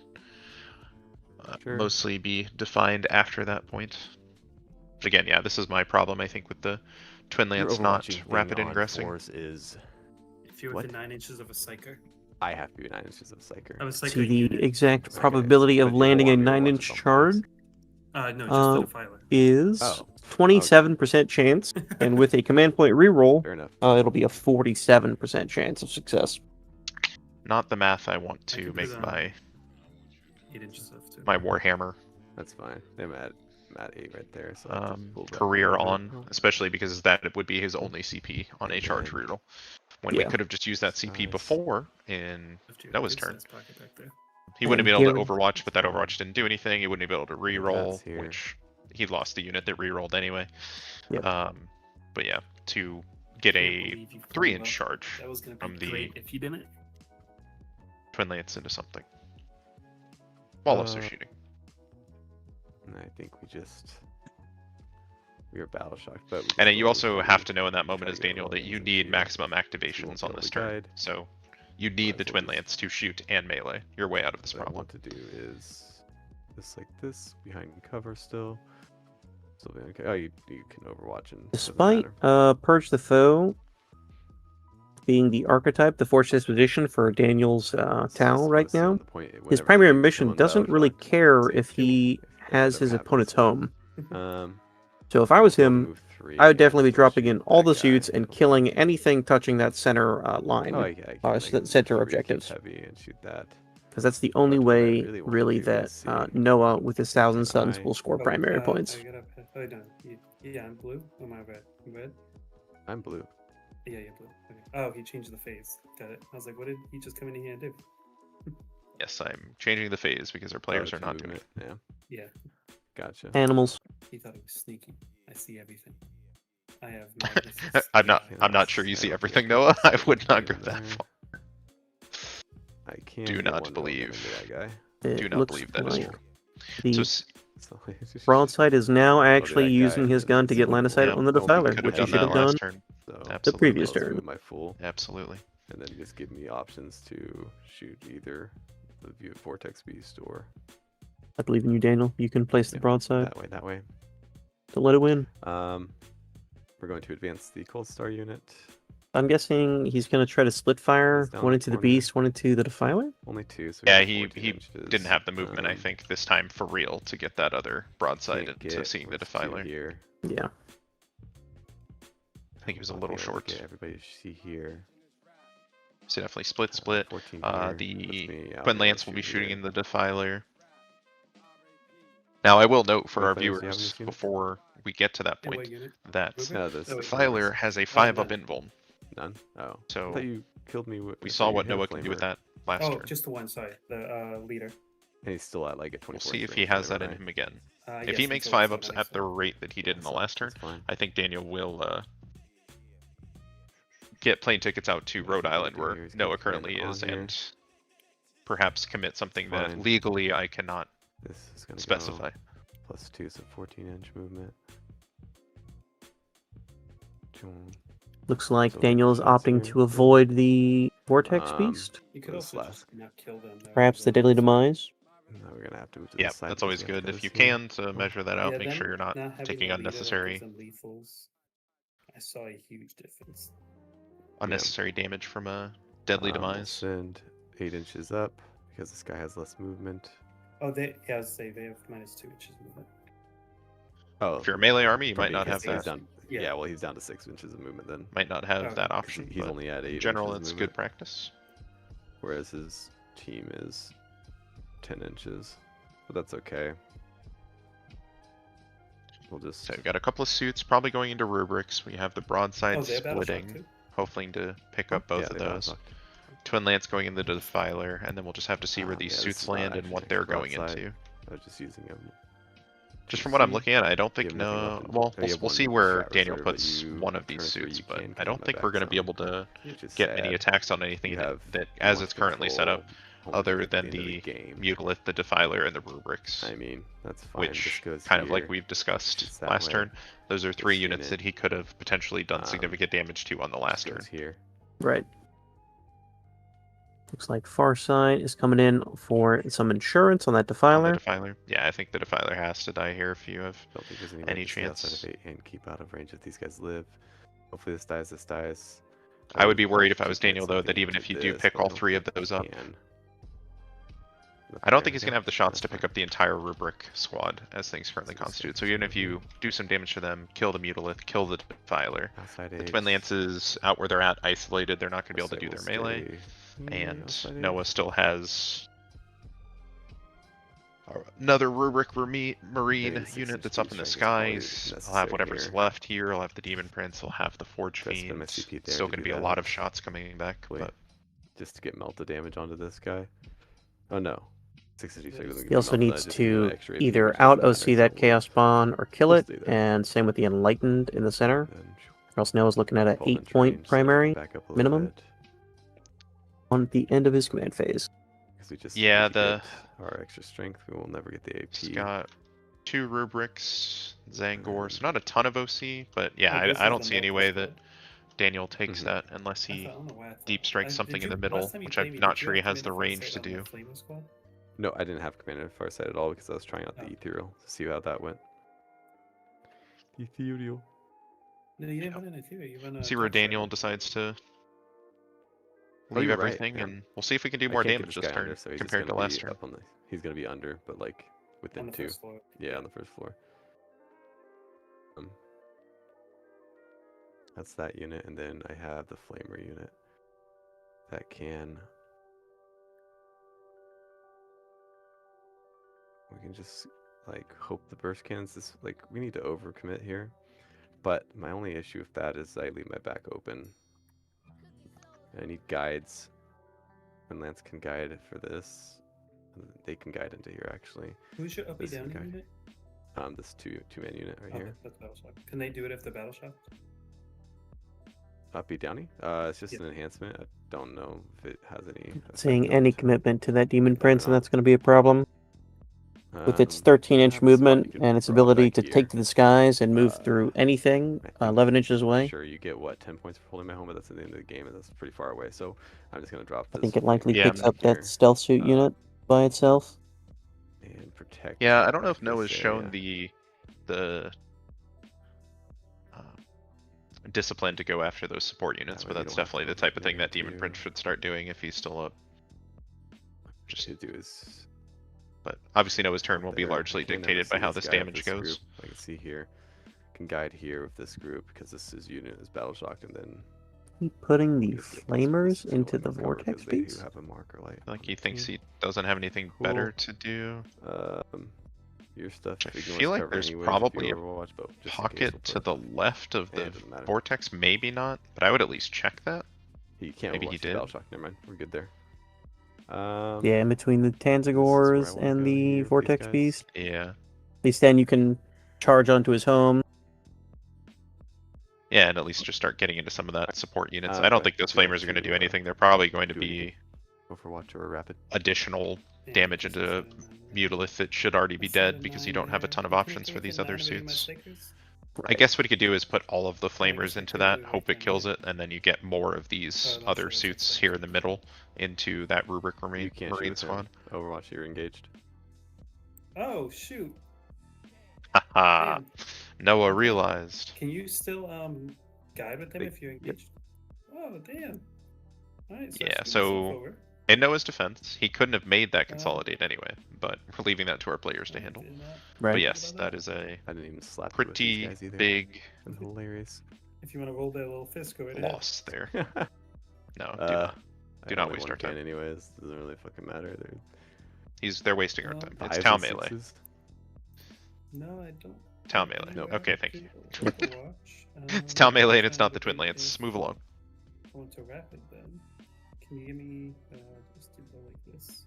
Sure. mostly be defined after that point. Again, yeah, this is my problem, I think, with the Twin Your Lance not overwatching thing rapid on ingressing. force is If you're What? within 9 inches of a psyker. I have to be 9 inches of psyker. Of a psyker To the unit. exact Okay, probability but of you don't landing a want me to watch 9-inch something charge else. No, just Uh, the defiler. is Oh, 27% chance, and with a command point reroll, Fair enough. it'll be a 47% chance of success. Not the math I want I to could make put, my 8 inches of two. my Warhammer That's fine. I'm at 8 right there. So I have to pull back a career little bit. on, especially because that would be his only CP on a charge Again. reroll. When we Yeah. could have just used that CP Size. before in Noah's turn. Pocket back there. He wouldn't And have been able to Gary- Overwatch, but that Fine. Overwatch didn't do anything. He wouldn't be able to That's reroll, here. which he lost the unit that rerolled anyway. Yep. But yeah, to get Can't a believe you pulled 3-inch up. charge That was gonna from be the great if you didn't. Twin Lance into something. While also Uh, shooting. And I think we are battle shocked, but And then you also have to know in that moment as Daniel that you need maximum won't activations on kill this the turn. guide. So you need the Twin Rifles. Lance to shoot and melee. You're way out of this What I problem. want to do is this like this behind cover still. Still being okay. Oh, you can Overwatch and doesn't Despite matter. Purge the Foe being the archetype, the force disposition for Daniel's Let's Tau just right go sit on now, the point his whenever primary we kill mission him, doesn't battle really shocked, care say, if kill me, he has whatever his happens. opponent's home. Um, So if I was so I'll him, move 3 I would definitely be and dropping shoot in all that the suits guy. and killing anything touching that center line, Oh yeah, I can center 3 objectives. heavy and shoot that. Because that's the only But what I way, really wanna really, do that is see Noah with his 1,000 Suns I- will score primary points. I gotta, oh, no. Yeah, I'm blue. Or am I red? I'm red? I'm blue. Yeah, you're blue. Okay. Oh, he changed the phase. Got it. I was like, what did he just come in here and do? Yes, I'm changing the phase because our players Oh, are it's not doing it. movement, Yeah, Yeah, gotcha. Animals. he thought it was sneaky. I see everything. I have madness. I'm not sure you see everything, Noah. I would not go Over that there. far. I can't Do get not one believe. into that guy. It Do not looks believe that is like true. the So So, broadside is now actually that guy using his and gun to then get see line of what sight Yeah, on the we'll- defiler, Could which have he done should that have last done. turn. so Absolutely. previous I'll just turn. move my full, Absolutely. and then just give me options to shoot either the View Vortex Beast or I believe in you, Daniel. You can place the Yeah, broadside that way. That way. to let it win. We're going to advance the Cold Star unit. I'm guessing he's going to try to split fire, He's down one the into the corner. beast, one into the defiler. Only 2, so Yeah, got he 14 inches. didn't have the movement, I Um, think, this time for real to get that other broadside can't into get seeing the what's due defiler. here. Yeah. I think he was a Might little be able to short. get everybody to see here. So definitely split. 14 Uh, here, puts the me out Twin there to Lance will be shoot shooting here. in the defiler. Now, I will note for What our players do you have in viewers this unit? before we get to that Yeah, what point unit? that Movement? No, this Oh, wait, defiler has a Oh, 5-up none. invuln. None? Oh. I So thought you killed me with we I saw thought you what hit a Noah can do with flamer. that last Oh, turn. just the one, sorry. The leader. And he's still at like a 24. We'll see if he has that in him again. If Yes, he he makes told us 5-ups that, at the so- rate that he did in the last turn, That's fine. I think Daniel will get plane tickets out to Rhode he's Island, gonna do where here, he's gonna Noah turn currently on is, here. and perhaps commit something that Fine. legally I cannot This is gonna specify. go +2, so 14-inch movement. Choom. Looks like So Daniel is options opting here. to avoid the Vortex Um, Beast. You could This also last- just not kill them. though, Perhaps the because Deadly it's- Demise. Now we're gonna have to move to Yeah, this side that's because always we have good. to go If you this way. can, to measure that out, Yeah, make them sure you're not having taking a leader that unnecessary gives them lethals. I saw a huge difference. unnecessary damage from a deadly We'll demise. send 8 inches up because this guy has less movement. Oh, they I was say they have -2 inches movement. Oh, If you're a melee army, you for might me, not because have he's that. down. Yeah, well, he's down to 6 inches of movement then. Might not have Oh, that 'cause option. He's but only at 8 in general, inches of it's movement, good practice. whereas his team is 10 inches. But that's okay. We'll just... So we've got a couple of suits probably going into rubrics. We have the broadside Oh, they have battle shock splitting, too? hoping to pick up both of they those. battle-shocked. Twin Lance going into the Defiler, and then we'll just have to see where these Yeah, this suits is not land and actually what they're going broadside. into. I was just using him. Just from what I'm See? looking at, I don't You think have nothing no. left on- Well, oh, you have we'll one see where shot Daniel reserve, but puts you- one of these turn 3 suits, you but can I come don't on think the we're going to back be able zone, to which is get any sad. attacks on anything You that, have that you as want it's to currently set up, control other almost than at the end of the game. Mutalith, the Defiler, and the rubrics. I mean, that's fine. This Which, goes kind of like here. we've discussed Shoots that last way. turn, those are 3 This units unit, that he could have potentially done um, significant damage to on the last turn. goes here. Right. Looks like Farsight is coming in for some insurance on that On the Defiler. Defiler, yeah, I think the Defiler has to die here if you have Don't think there's any, any way to stay outside chance. of 8 and keep out of range if these guys live. Hopefully this dies. This dies. I would be worried hope if I to was get Daniel, though, that something even into if you do this, pick but I all don't 3 of think those we up, can. I don't think There, he's okay. going to have the shots That's to pick fine. up the entire rubric squad as things currently So this constitute. guy So goes even over if you here. do some damage to them, kill the Mutalith, kill the Defiler, Outside the 8. Twin Lances out where they're at, isolated, they're not going to be able to do Outside their will melee. stay here, And outside 8. Noah still has another rubric Marine Maybe 6 unit inch that's up in the beach strike is skies. probably I'll have whatever's necessary left here. I'll have the Demon Prince. I'll have the Forge Try to spend my Fiends. CP there Still to going to do be a that. lot of shots coming back, Wait. but just to get Melta damage onto this guy. Oh no. 6 inch beach strike doesn't give He also me Melta, needs just give me to extra AP, either which out doesn't OC matter, that so Chaos Bond or kill we'll it, stay there. and same with the Enlightened in the center. Then Or else Noah's looking at an pull them 8 into point range, primary back up a little minimum bit, on the end of his command phase. 'cause we just Yeah, need to the- get our extra strength. We will never get the it's AP. got 2 rubrics, Zangor, And- so not a ton of OC, but yeah, Oh, this I is don't the see any Melta way squad. that Daniel takes Mhm. that unless I he don't know why I thought- deep strikes something did in the you- middle, last time you which played I'm me, not did you sure he have has the Commander range to Farsight on the do. Flamer squad? No, I didn't have Commander Farsight at all because I was trying out the Oh. Ethereal to see how that went. Ethereal. No, you didn't run an Ethereal. You run a See where Top Strider. Daniel decides to Oh, leave you're right, everything, yeah. and we'll see if we can do I more can't get damage this this guy turn under, so he's just compared to gonna last be turn. up on the. He's gonna be under, but like on within the 2. first floor. Yeah, on the first floor. That's that unit, and then I have the Flamer unit that can. We can just like hope the burst cannons. This like we need to overcommit here, but my only issue with that is I leave my back open. I need guides. And Lance can guide for this. They can guide into here actually. Who's your uppy This is down the guy. unit? This two-man unit right Oh, here. that's battle shock. Can they do it if the battle shock? Uppy Downy? It's just Yeah. an enhancement. I don't know if it has any. effect Seeing on any it. commitment to that Demon Better Prince, and not. that's going to be a problem. With its 13-inch that's what we movement could and its draw ability back to here. take to the skies and move Uh, through anything I think 11 inches away, Sure, you get what 10 points for holding my home, but that's at the end of the game, and that's pretty far away. So I'm just gonna drop I this. think it likely Yeah, picks back up here, that stealth suit uh, unit by itself. and protect. Yeah, I don't know if this Noah's shown area. the uh, discipline to go after those support units, That but way you that's don't have to definitely the type of thing overcommit that Demon into- Prince should start doing if he's still up. Just to do is. But obviously Noah's turn will be there. I largely can't ever dictated by see how this this guy with damage this goes. group. I can see here. Can guide here with this group because this is unit is battle shocked, and then Keep putting the just get flamers plus into to the cover vortex 'cause they do piece. have a marker light. I think he on the thinks team. he doesn't have anything better to do. Your stuff. I Figure feel wants like cover there's anyways if you probably a Overwatch, but just in case Pocket we'll to put- the left of Yeah, the it doesn't matter. vortex, maybe not, but I would at least check that. He can't maybe Overwatch he the did. battle shock. Never mind. We're good there. Yeah, in between the this is where I Tanzagors wanna and go the here with these vortex guys. beast. Yeah. At least then you can charge onto his home. Yeah, and at least just start getting into some of that support units. I Okay, don't think those we have flamers are going to to, do anything. They're probably going to do be anything. Overwatch or rapid. additional Yeah, damage this into is Mutalith that should already be That's dead 7, because you 9 don't have a there. ton of You can't options do for it these for other 9 of your suits. Stakers? I guess what he could do is put all of the I flamers guess I into could that, do it hope like it kills that. it, and then you get more of these that's other true, that's suits true. here in the middle into that rubric You Marine, can't shoot Marine with squad. him. Overwatch, you're engaged. Oh shoot! Haha. Damn. Noah realized. Can you still guide with them They- if you're engaged? Oh damn! Alright, Yeah, I should give myself so over. In Noah's defense, he couldn't have made that consolidate anyway, but we're leaving that to our players to handle. Right. But yes, that is a I didn't even slap you with these pretty guys either. big And hilarious. If you want to roll that little fist, go right ahead. loss there. uh, No, do not. Do not only waste one our time. can anyways. Doesn't really fucking matter. They're wasting our time. It's Fives Tau and melee. sixes. No, I don't. Tau melee. Nope. Okay, thank you. Overwatch. It's Tau melee and it's not the twin lance. Move along. I want to rapid then. Can you give me just do go like this?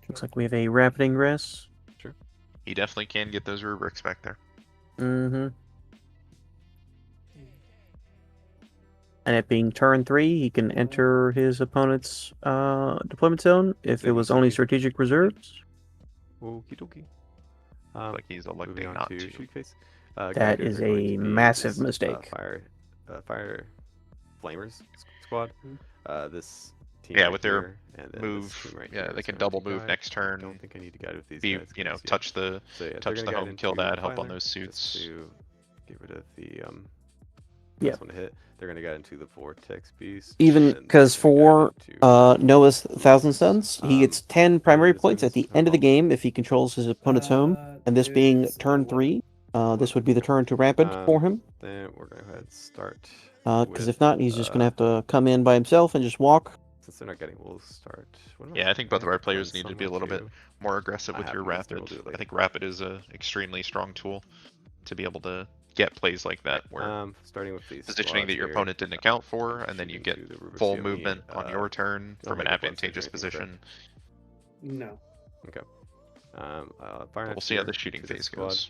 Looks like we have a rapid ingress. He definitely can get those rubrics back there. Mm-hmm. And it being turn 3, he can enter his opponent's deployment zone if it was only strategic reserves. Okie dokie. Like he's Moving electing on not to to. shooting phase. That Characters is are going a to be massive this, mistake. Fire Flamers squad. This team Yeah, right with their here, and then this move. team right Yeah, here they is can going double to move guide. next I turn. don't think I need to guide with these Be guys. you know 'cause, yeah. touch the So, yeah, touch they're the gonna guide home, kill into that, help on Defiler, those just suits. to get rid of the Yeah. this one to hit. They're gonna get into the Vortex Beast. Even and then because they're gonna guide for into Noah's Thousand Suns, he gets 10 primary this points at the is end of the how- game if he controls his opponent's home. And this being turn 3, this would be the turn to rapid for him. Then we're gonna go ahead and start. Because if not, he's just going to have to come in by himself and just walk. Since they're not getting, we'll start. What am Yeah, I think both of have our to plan players need to be a someone little bit to- more aggressive I with have your this, then rapid. we'll do it I later. think rapid is a extremely strong tool to be able to get plays like that where starting with these positioning that your squads opponent here, didn't account for, and then you shooting get to the rubrics. full You don't need, movement on your turn don't from an make a plus advantageous or anything, position. No. Okay. Fire We'll knife see how here the shooting to this phase squad, goes.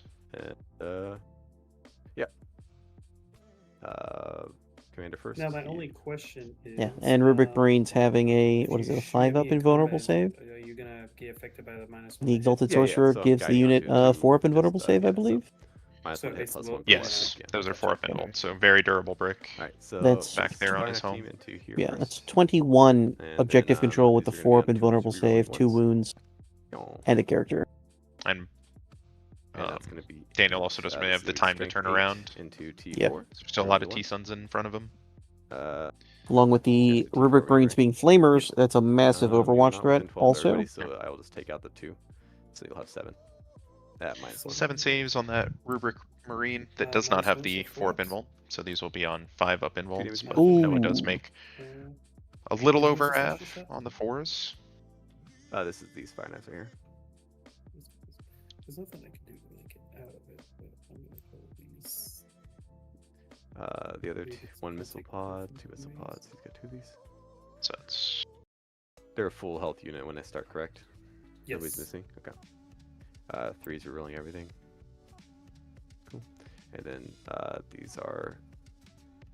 And, yeah. Commander first. Now my only question is. Yeah, and Rubric Marine's having a, if what you is it, a shoot 5-up me in invulnerable combat, save? Are you gonna get affected by the -1? The Exalted Yeah, yeah, Sorcerer so I'm gives the guiding unit onto 4-up just, invulnerable save, I yeah, so believe. -1 So hit, it's plus low- 1 Yes, yeah. those are Gotcha. 4-up invuln, so very durable brick. Alright, so That's- Back there on fire his knife home. team into here Yeah, first. that's 21 And objective then, control with the these are gonna be 4-up on 2 invulnerable rerolling save, 2 ones. wounds, and a character. And That's gonna be Daniel also doesn't really have the time to turn around. into T4. Yep. There's still a lot of T-Suns in front of him. Along with the Yeah, the Rubric T4 Marines being Flamers, that's a massive you're Overwatch not threat within 12 also. already, so I will just take out the 2. So you'll have 7. At -1. 7 saves on that Rubric Marine that does not have the 4-up invuln, so these will be on 5-up invulns, but Noah does Ooh. make Uh, a little Where's the over special half shot? on the 4s. This is these fire knives right here. There's nothing I can do to really get out of it, but I'm gonna pull these. The other Maybe two, it's 1 gonna missile take pod, both 2 of missile these. pods. He's got 2 of these. So it's They're a full health unit when they start, correct? Nobody's Yes. missing. Okay. 3s are rolling everything. Cool. And then these are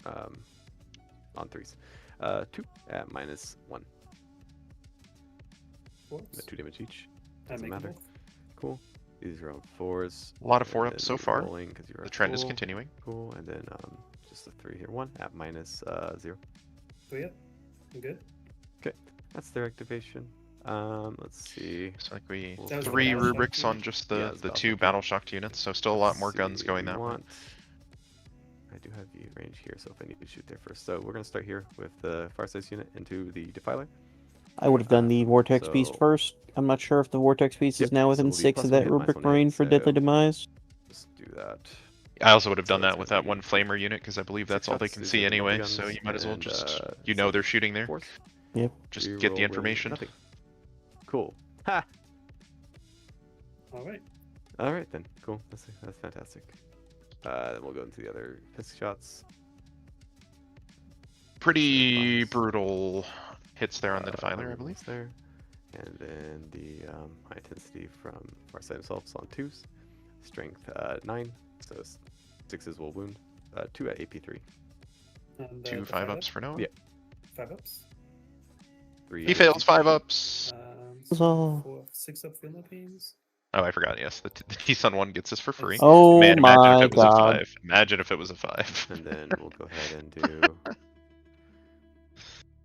on 3s. 2 at -1. Whoops. 2 damage each. I Doesn't make matter. both. Cool. These are on 4s. a lot of and 4-ups then so you're far. rolling 'cause you're The at trend is full. continuing. Cool. And then just a 3 here. 1 at -0. So yeah, I'm good. That's their activation. Let's see. It's like we That was the 3 Battleshock rubrics on unit? just Yeah, the, it's the Battleshock 2 unit. battle shocked units, so still a lot Let's more guns see, going we that way. want- I do have view range here, so if I need to shoot there first. So we're gonna start here with the fire size unit into the defiler. I would have done the Vortex Beast so- first. I'm not sure if the Vortex Beast is Yep, now so within we'll be 6 of +1 that hit, Rubric -1 hit, Marine for Deadly so- Demise. Just do that. I also would have So done that's that with gonna that one be flamer unit because I believe that's all they shots. can These see are the anyway. guns, So you might as well and, just some they're shooting there. force. Yep. Just Reroll get the with information. nothing. Cool. Ha! All right. All right then. Cool. That's fantastic. Then we'll go into the other piss shots. Pretty Bombs. brutal hits there on the defiler, I Rerolls believe. there. And then the high intensity from Farsight himself is on 2s. Strength 9, so 6s will wound. 2 at AP3. And, 2 the 5-ups for Noah. Yeah. 5-ups. 3 He fails 5-ups. So- 4, 6-up Philippines. Oh, I forgot. Yes, the T-Sun one gets us for free. Oh Man, imagine my if it was a god. 5. Imagine if it was a 5. And then we'll go ahead and do.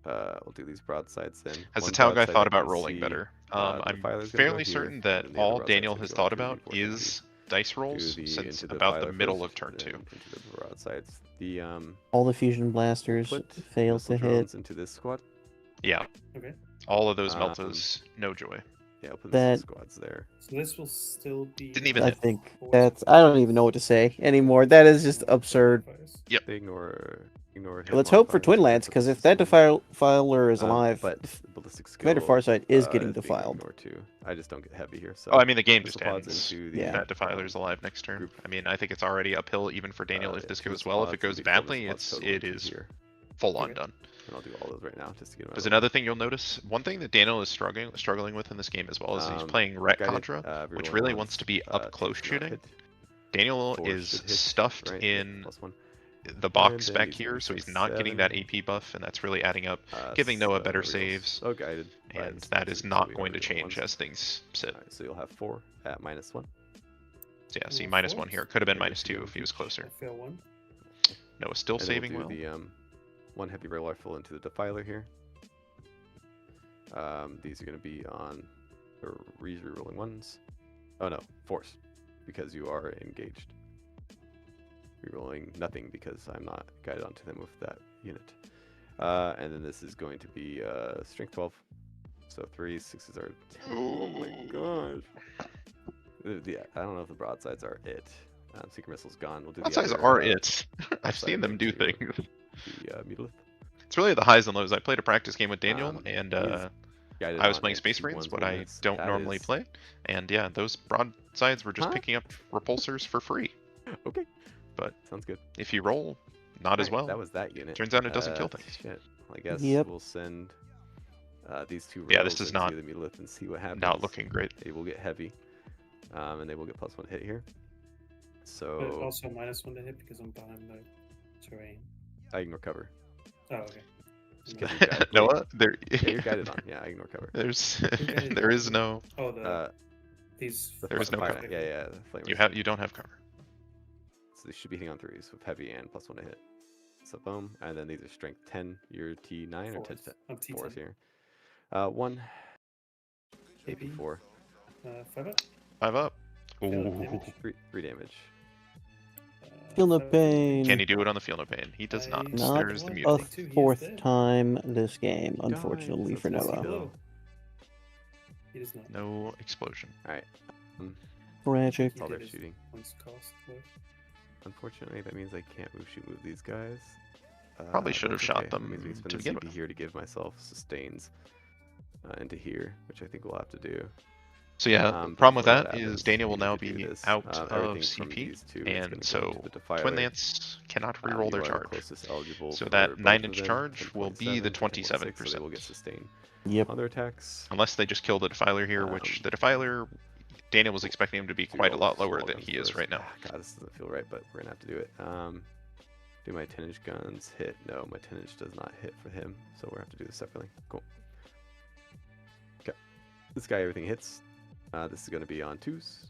We'll do these broadsides then. Has the One Tau guy broadside thought you about can rolling see, better? the I'm defiler's gonna go fairly here, certain and that then the other all broadside's Daniel gonna has go thought into about the Vortex is dice rolls into since the about the filer middle first, of turn and 2. then into the broadsides. The All the fusion blasters put fail missile to hit. drones into this squad. Yeah, Okay. all of those Um, meltas, no joy. Yeah, I'll put That- missile squads there. So this will still be. Didn't even I hit. think that's. I don't even know what to say anymore. That is just absurd. Yep. They ignore hit Let's hope for modifiers, Twin so Lance, put because this if that one. defiler is alive, But ballistic skill. Commander Farsight is getting being defiled. ignored too. I just don't get heavy here. So Oh, I mean, the game just missile pods ends. into the, Yeah. That defiler's alive next turn. group. I mean, I think it's already uphill even for Daniel if yeah, this two goes missile well. If pods it goes and four missile badly, pods total it into is here. full on Okay. done. And I'll do all those right now just to get them out There's of the way. another thing you'll notice. One thing that Daniel is struggling with in this game as well is he's playing Ret Guided, Contra, which reroll really ones, wants to be two up close should not shooting. hit, Daniel four is should hit, stuffed right? in +1. the box then back he's here, moving so he's from not getting that 7. AP buff, and that's really adding up, giving Noah better rerolls. saves, Oh, guided. and Right, that so is we not don't going to reroll change ones. as things sit. Alright, so you'll have 4 at -1. So yeah, see, Ooh, -1 fours? here. Could have been Maybe I should -2 go if he was I closer. fail one. Noah's still And then saving we'll well. do the 1 heavy rail rifle into the defiler here. These are going to be on the re-rolling ones. Oh no, force, because you are engaged. Rerolling nothing because I'm not guided onto them with that unit. And then this is going to be strength 12. So 3s, 6s are 10. Oh my gosh. I don't know if the broadsides are it. Seeker missile's gone. We'll do What the size other, are it? I've outside seen them do into things. The Mutalith. It's really the highs and lows. I played a practice game with Daniel, and he's guided I was on playing Space anti Marines, ones what I movements. don't That normally is- play. And yeah, those broadsides were just Huh? picking up repulsors for free. Okay. But Sounds good. if you roll, not as Alright, well. That was that unit. Turns out it doesn't kill things. Shit. Well, I guess Yep. we'll send these 2 Yeah, rolls this is into not- the Mutalith and see what happens. Not looking great. They will get heavy. And they will get +1 hit here. But So also -1 to hit because I'm behind the terrain. I ignore cover. Oh, okay. Just kidding, guys. Noah, there. Yeah, you're guided on. Yeah, I ignore cover. There's guided there on? is no. Oh, the Uh, these. the There is fl- no fire- cover. Yeah, the flamers. You don't have cover. So they should be hitting on 3s with heavy and +1 to hit. So boom, and then these are strength 10. You're T9 or 10? Fours. I'm T10. 4s here. 1 AP. AP4. 5 up. 5 up. Feel no Ooh. damage. 3 damage. Feel no 5 up. pain. Can he do it on the Feel No Pain? He does not. Not There's the a A mutiny. He is 4th dead. time this game, He died, unfortunately so for it's Noah. possible. Hello. He does not. No explosion. Alright. Tragic. He All did their his shooting. once cost worth. Unfortunately, that means I can't move these guys. Probably should have that's shot okay. That them means we can spend to the begin CP with. here to give myself sustains into here, which I think we'll have to do. So yeah, But problem with before that is happens, Daniel we will need now to do be this. out of Everything from CP, these 2 is gonna and go into so the Twin defiler. Lance cannot You reroll their are the charge. closest eligible So for that both 9-inch of them, charge will be the 10.7, 10.6, so they will get 27%. sustained. Yep. Other attacks. Unless they just kill the defiler here, which the defiler, Daniel was expecting him to be do quite a all lot the lower small than guns he is first. right now. God, this doesn't feel right, but we're gonna have to do it. Do my 10-inch guns hit? No, my 10-inch does not hit for him, so we're gonna have to do this separately. Cool. Okay, this guy everything hits. This is gonna be on 2s.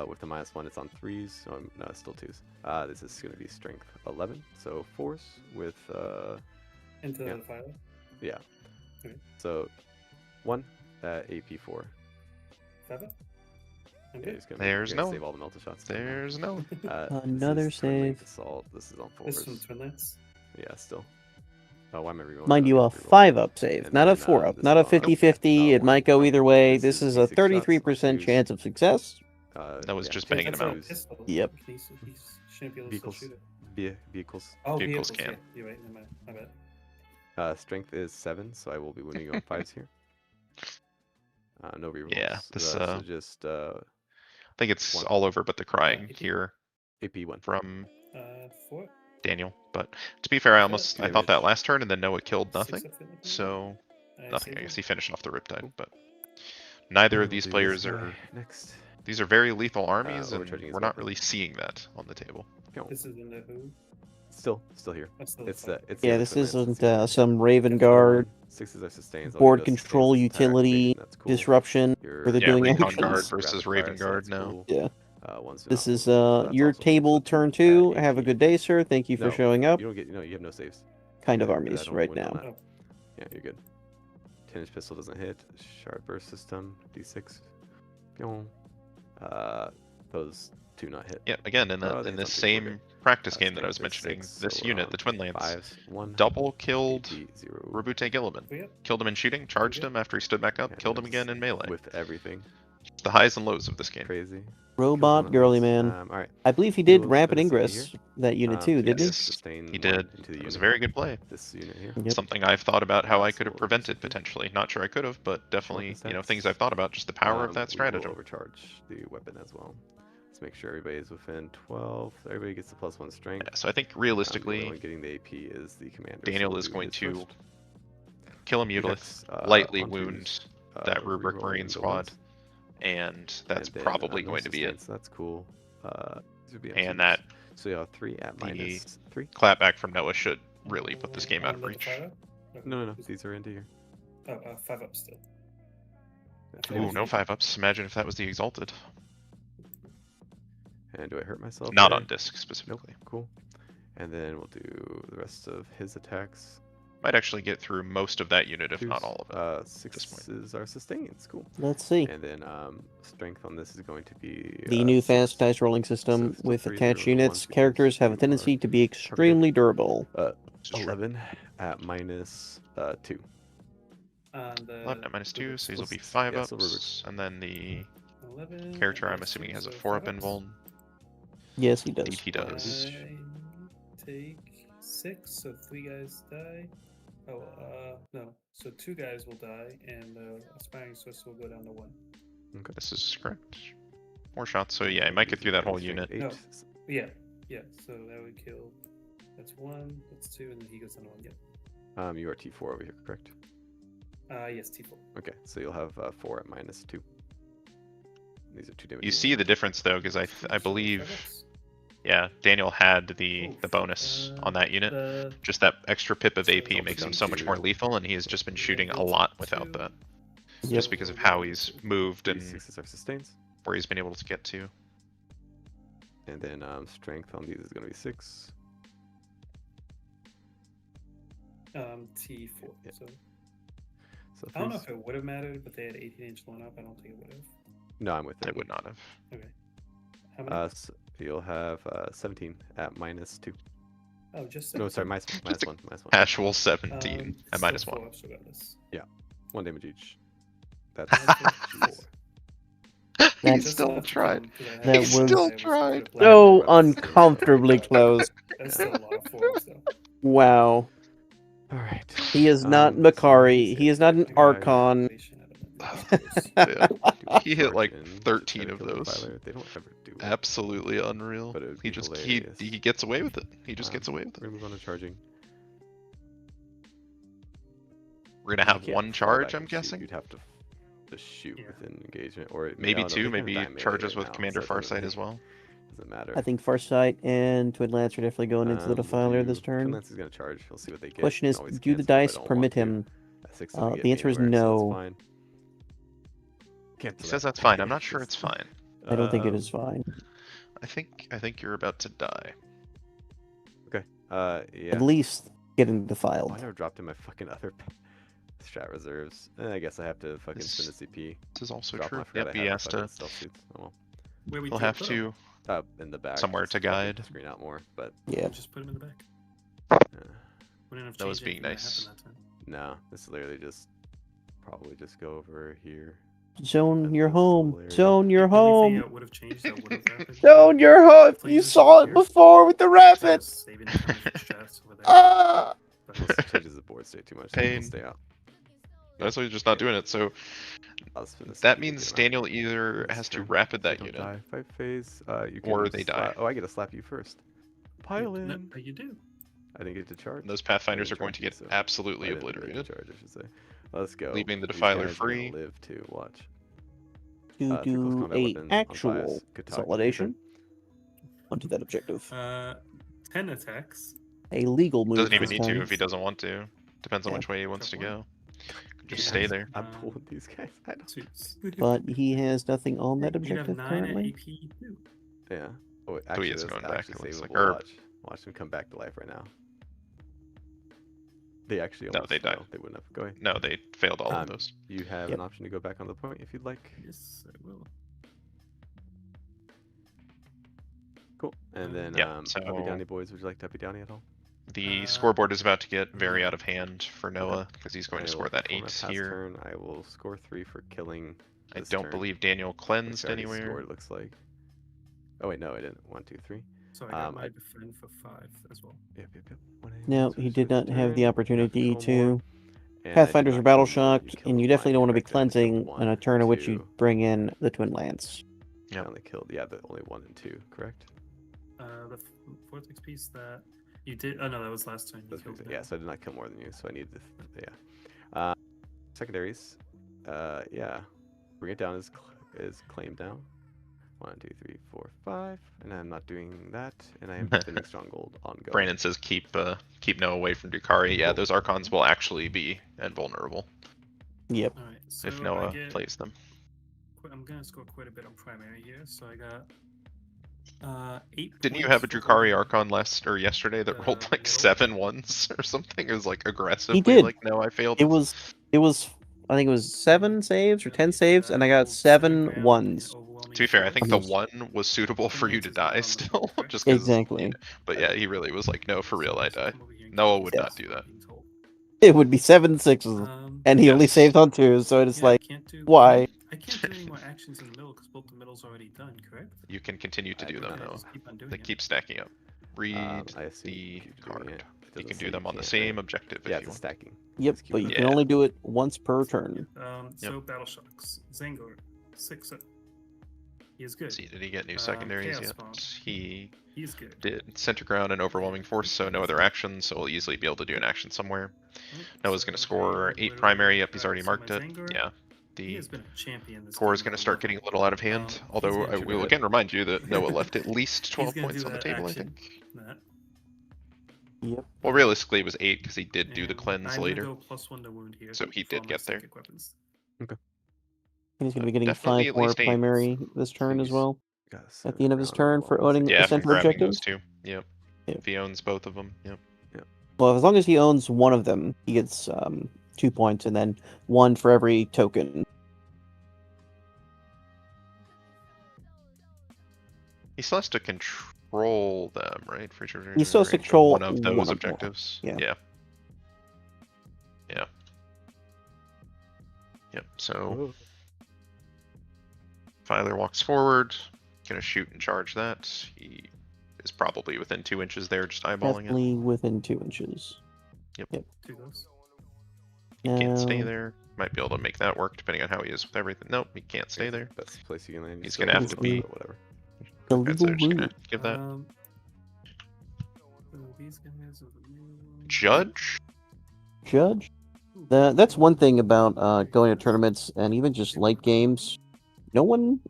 With the -1, it's on 3s. Oh, no, it's still 2s. This is gonna be strength 11, so 4s with Into Yeah. the file. yeah. Okay. So 1 AP4. 5 up. I'm Yeah, good. he's gonna, There's you're gonna no- save all the melta shots. There's no. Another this is twin link save. assault. This is on This is 4s. from Twin Lance. Yeah, still. Oh, why am I rerolling? Mind that? you, a Reroll. 5-up save, And not a then, 4-up, this not a is on 50-50. not It one. might go either way. This This is is a D6 shots on 33% 2s. chance of success. That was just yeah, banging That's him a out. pistol. Yep. He shouldn't be able to still Vehicles. shoot it. Vehicles. Oh, Vehicles vehicles. can. Yeah, you're right. Never mind. My bad. Strength is 7, so I will be winning on 5s here. No rerolls. Yeah, this, so just I think it's One. all over but the crying Yeah. here AP1. from 4. Daniel. But to be fair, I Two thought that damage. last turn and then Noah killed 6 nothing. up, feel like So nothing. I saved guess one. he finished off the Riptide, but neither of We'll these do players this are. guy next. These are very lethal armies, and overcharging his we're not weapon. really seeing that on the table. This is in the who? Still here. That's still It's the the it's Yeah, the this Twin Lance, isn't it's the- some Raven Guard 6s are sustains. I'll board give those control sustains attack, utility that's cool. disruption Your where they're Yeah, doing Recon actions. Guard rapid versus fire, Raven so Guard that's now. cool. Yeah. One's This not is cool, so that's your also table good. turn 2. AP. Have a good day, sir. Thank you for No, showing up. You don't get you have no saves. Kind of Yeah, I armies don't right win on now. that. Yeah, you're good. 10-inch pistol doesn't hit. Sharp burst system. D6. Pyong. Those do not hit. Yeah, again, in Oh, they this hit same something. practice game that I Strength was is mentioning, 6, this so unit, the Twin Lance, 5s, 1. double killed AP 0. Rabute Gilliman. Yep. Killed him in shooting, charged him after he stood back up, Yeah, killed him just again in melee. with everything. The highs and lows of this game. Crazy. Robot Killed one of girly these. man. All right. I believe he did Heal rapid this unit ingress that unit too, so didn't yes, he? sustain He 1 did. into the It was a unit. very good play. This unit here. Yep. Something I've thought about how I could have So prevented something. potentially. Not sure I could have, but definitely, Weapon stats. things I've thought about. Just the power of that We will stratagem. overcharge the weapon as well. Let's make sure everybody is within 12. Everybody gets the +1 strength. Yeah, so I think The only realistically, one getting the AP is the commander. Daniel we'll is do going his to first. kill a He Mutalith, gets, lightly on wound twos, that Rubric reroll Marine legal squad, ones. and that's And then, probably no going to be it. sustain, so that's cool. These would be on And twos. that So you have 3 at the -3. clapback from Noah should really put this game out of Let the reach. fire up? Okay. No. These are into here. Oh, 5 up still. Ooh, no 5-ups. Imagine if that was the Exalted. And do I hurt myself? Not there? on disc Nope. specifically. Cool. And then we'll do the rest of his attacks. Might actually get through most of that unit, if not Twos. all of it. 6s are sustains. Cool. Let's see. And then strength on this is going to be The new 6. fast dice rolling system So with 3s attached are units, ones because characters have a you are tendency to be extremely durable. This is true. 11 at -2. 11 at -2, so these will be Yeah, 5-ups. so Rubric's- and then the 11. character, I'm minus assuming, two, has a so 4-up 5 ups. invuln. Yes, he does. Indeed he does. I take 6, so 3 guys die. Oh, no. So 2 guys will die, and aspiring source will go down to 1. Okay. This is correct. More shots, so yeah, I might get through that whole Strength unit. 8. No. Yeah. So that would kill. That's 1. That's 2, and then he goes down to 1. Yep. You are T4 over here, correct? Yes, T4. Okay, so you'll have 4 at -2. These are 2 damage. You see the difference though, because I So believe, 5 ups. yeah, Daniel had the Oof, bonus on that unit. the- Just that extra pip of So AP it's makes him down so much to- more lethal, and he has just been shooting a built lot to- without that. Yep. Just because of how he's moved and 6s are sustains. where he's been able to get to. And then strength on these is going to be 6. T4. Yeah. So So I don't know 3s. if it would have mattered, but they had 18-inch one up. I don't think it would have. No, I'm with It it. would not have. Okay. How many? You'll have 17 at -2. Oh, just No, sorry, 17. minus 1. Minus 1. Actual 17 at still -1. 4 ups regardless. 1 damage each. That's That's- He That's- still enough to tried. kill 'em, 'cause I had That to was- say I Still was tried. gonna play So it, but uncomfortably close. That's still a lot of 4 ups though. Wow. All right. He is not so Makari. he's He is not an hit. Archon. Yeah. Do He hit like charge in to 13 try to of kill the those. Defiler. They don't ever do it. Absolutely unreal. But it would He be just hilarious. he gets away with it. He just gets away with We're it. gonna move on to charging. We're gonna You have can't one fall charge, back I'm and shoot. guessing. You'd have to just shoot Yeah. within engagement, or Maybe no, two. they Maybe kinda die melee charges right with now, Commander so it doesn't Farsight as well. Doesn't matter. I think Farsight and Twin Lance are definitely going into the We'll Defiler do- this Twin turn. Lance is gonna charge. We'll see what they get. Question is, Always do the cancel if I dice don't permit want to. him? At 6 doesn't get The me answer is anywhere, so no. it's fine. Cancel He says that. that's fine. I'm not sure it's fine. I don't think it Um, is fine. I think you're about to die. Okay. Yeah. At least getting Oh, defiled. I never dropped in my fucking other strat reserves. I guess I have to fucking This- spend a CP. This is also Drop 'em. true. I forgot Yep, I he had has the fucking to. stealth suits. Oh well. Where we He'll can't have put 'em. to. In the back. Somewhere just to fucking guide. Screen out more, but Yeah. Just put him in the back. uh, Wouldn't have That was changed being anything that nice. happened that time. no. This is literally just probably just go over here. Zone, you're That's home. hilarious. Zone, you're The only thing home. that would have changed that would have happened. Zone, you're home. Please You just saw it here. before with the I was rapid. saving the time for strats over there. Ah! But Unless it changes the board state too much. then Pain. we'll stay out. That's why he's just not doing it. So I'll spend this that CP to means get 'em out. Daniel either This has to turn, rapid so that don't unit. Die. Fight phase. You Or can they slap- die. Oh, I get to slap you first. Pile in. No, you do. I didn't get to charge. And those Pathfinders I are didn't going to charge get you, so absolutely I didn't get to obliterated. charge, I should say. Let's go. Leaving the These Defiler guys are free. gonna live to watch. To Three close do combat a weapon on actual bias. Good talk. Your consolidation onto that objective. 10 attacks. A legal move. Doesn't even this need to time. if he doesn't want to. Depends on Yeah. which way he wants to Drop go. Just Yeah. stay there. I'm Um, pulling these guys. I don't. Suits. But he has nothing on that You'd have objective 9 at currently. AP too. Yeah. Oh, wait, So he actually, is that's going back, actually it looks like. savable. Or- Watch them come back to life right now. They actually No, almost they died. no, They wouldn't have. Go ahead. No, they failed all Um, of those. You have Yep. an option to go back on the point if you'd like. Yes, I will. Cool. And then, Yeah, Happy Downy so boys, would you like Happy Downy at all? the scoreboard is about to get very out of hand for Noah because he's going I to will score that perform a 8 pass here. turn. I will score 3 for killing. I This don't turn, believe Daniel which cleansed I already anywhere. scored, looks like. Oh wait, no, I didn't. 1, 2, 3. So I got my defend for 5 as well. Yep. No, he did not have the opportunity Kill to. more, and I did Pathfinders not are battle kill more. shocked, kill and you a definitely don't want to be correct? I only killed cleansing in a 1, turn in which you 2. bring in the Twin Lance. Yep. I only killed, the only 1 and 2, correct? The vortex piece that you did. Oh no, that was last turn. You Those killed makes- that. yeah, so I did not kill more than you, so I need the, secondaries, yeah. Bring it down is claim down. 1, 2, 3, 4, 5, and I'm not doing that, and I am defending Stronghold ongoing. Brandon says keep Noah away from Drukhari. Yeah, Cool. those Archons will actually be invulnerable Yep. All right. So if I Noah get, plays them. I'm gonna score quite a bit on primary here. So I got 8. Didn't you points have a for Drukhari holding Archon yesterday that rolled like middle. 7 ones or something? It was like aggressively did. like, no, I failed. It was. I think it was 7 saves or 10 saves, and I got Hold 7 ground ones. and overwhelming To be fair, I think the Yes. 1 was suitable for you to die Advances still, on the just because. Exactly. But yeah, he really was like, no, for real, I die. Come over here and Noah kill would these not guys do without that. being told. It would be 7 sixes, and he only Yes. saved on 2s, so it's Yeah, I like, can't do, why? I can't do any more actions in the middle because both the middle's already done, correct? You can continue to I do did them not. though. Just keep on doing They it. keep stacking up. Read I assume the you keep doing card. it. It You doesn't can say do them on the can't, same right? objective Yeah, if you it's a want. stacking. Yep, Just keep but you doing can it. only do it once per turn. So battle shocks. Zangor, 6 up. He is good. Let's see, did he get new secondaries Chaos yet? Bomb. He He is good. did. Center ground and overwhelming force, so no other actions, so we'll easily be able to do an action somewhere. Right, Noah's so going to they score are 8 literally- primary. Yep, he's already so my marked it. Zangor, Yeah. He The has been a champion this core is game, going to I start love getting him. a little out of hand, He's although gonna I will trigger again remind you that Noah left at least 12 gonna points do on the that table, action. I think. That. Yep. Well, realistically, it was 8 because he did do the And cleanse I'm later. Gonna go +1 to wound here. So he for all did my get there. psychic weapons. And he's going to be getting Definitely 5 at more least 8. primary this turn as He's well. got At the end of his center turn ground for all owning the Yeah, the from center grabbing those objectives. 2. Yep. Yep. If he owns both of them. Yep. Well, as long as he owns one of them, he gets 2 points, and then 1 for every token. He still has to control them, right? For He still has to control one of one those of them. objectives. Yeah. Yeah. Yep. So Filer walks forward, gonna shoot and charge that. He is probably within 2 inches there, just eyeballing it. Definitely within 2 inches. Do those. He can't stay Now- there. Might be able to make that work depending on how he is with everything. Nope, he can't stay there. Best place you can land. He's still gonna have has to be- but whatever. The Okay, so legal they're just gonna route. give that. So these guys are the new ones. Judge? Judge. That's one thing about going to tournaments and even just late games. No one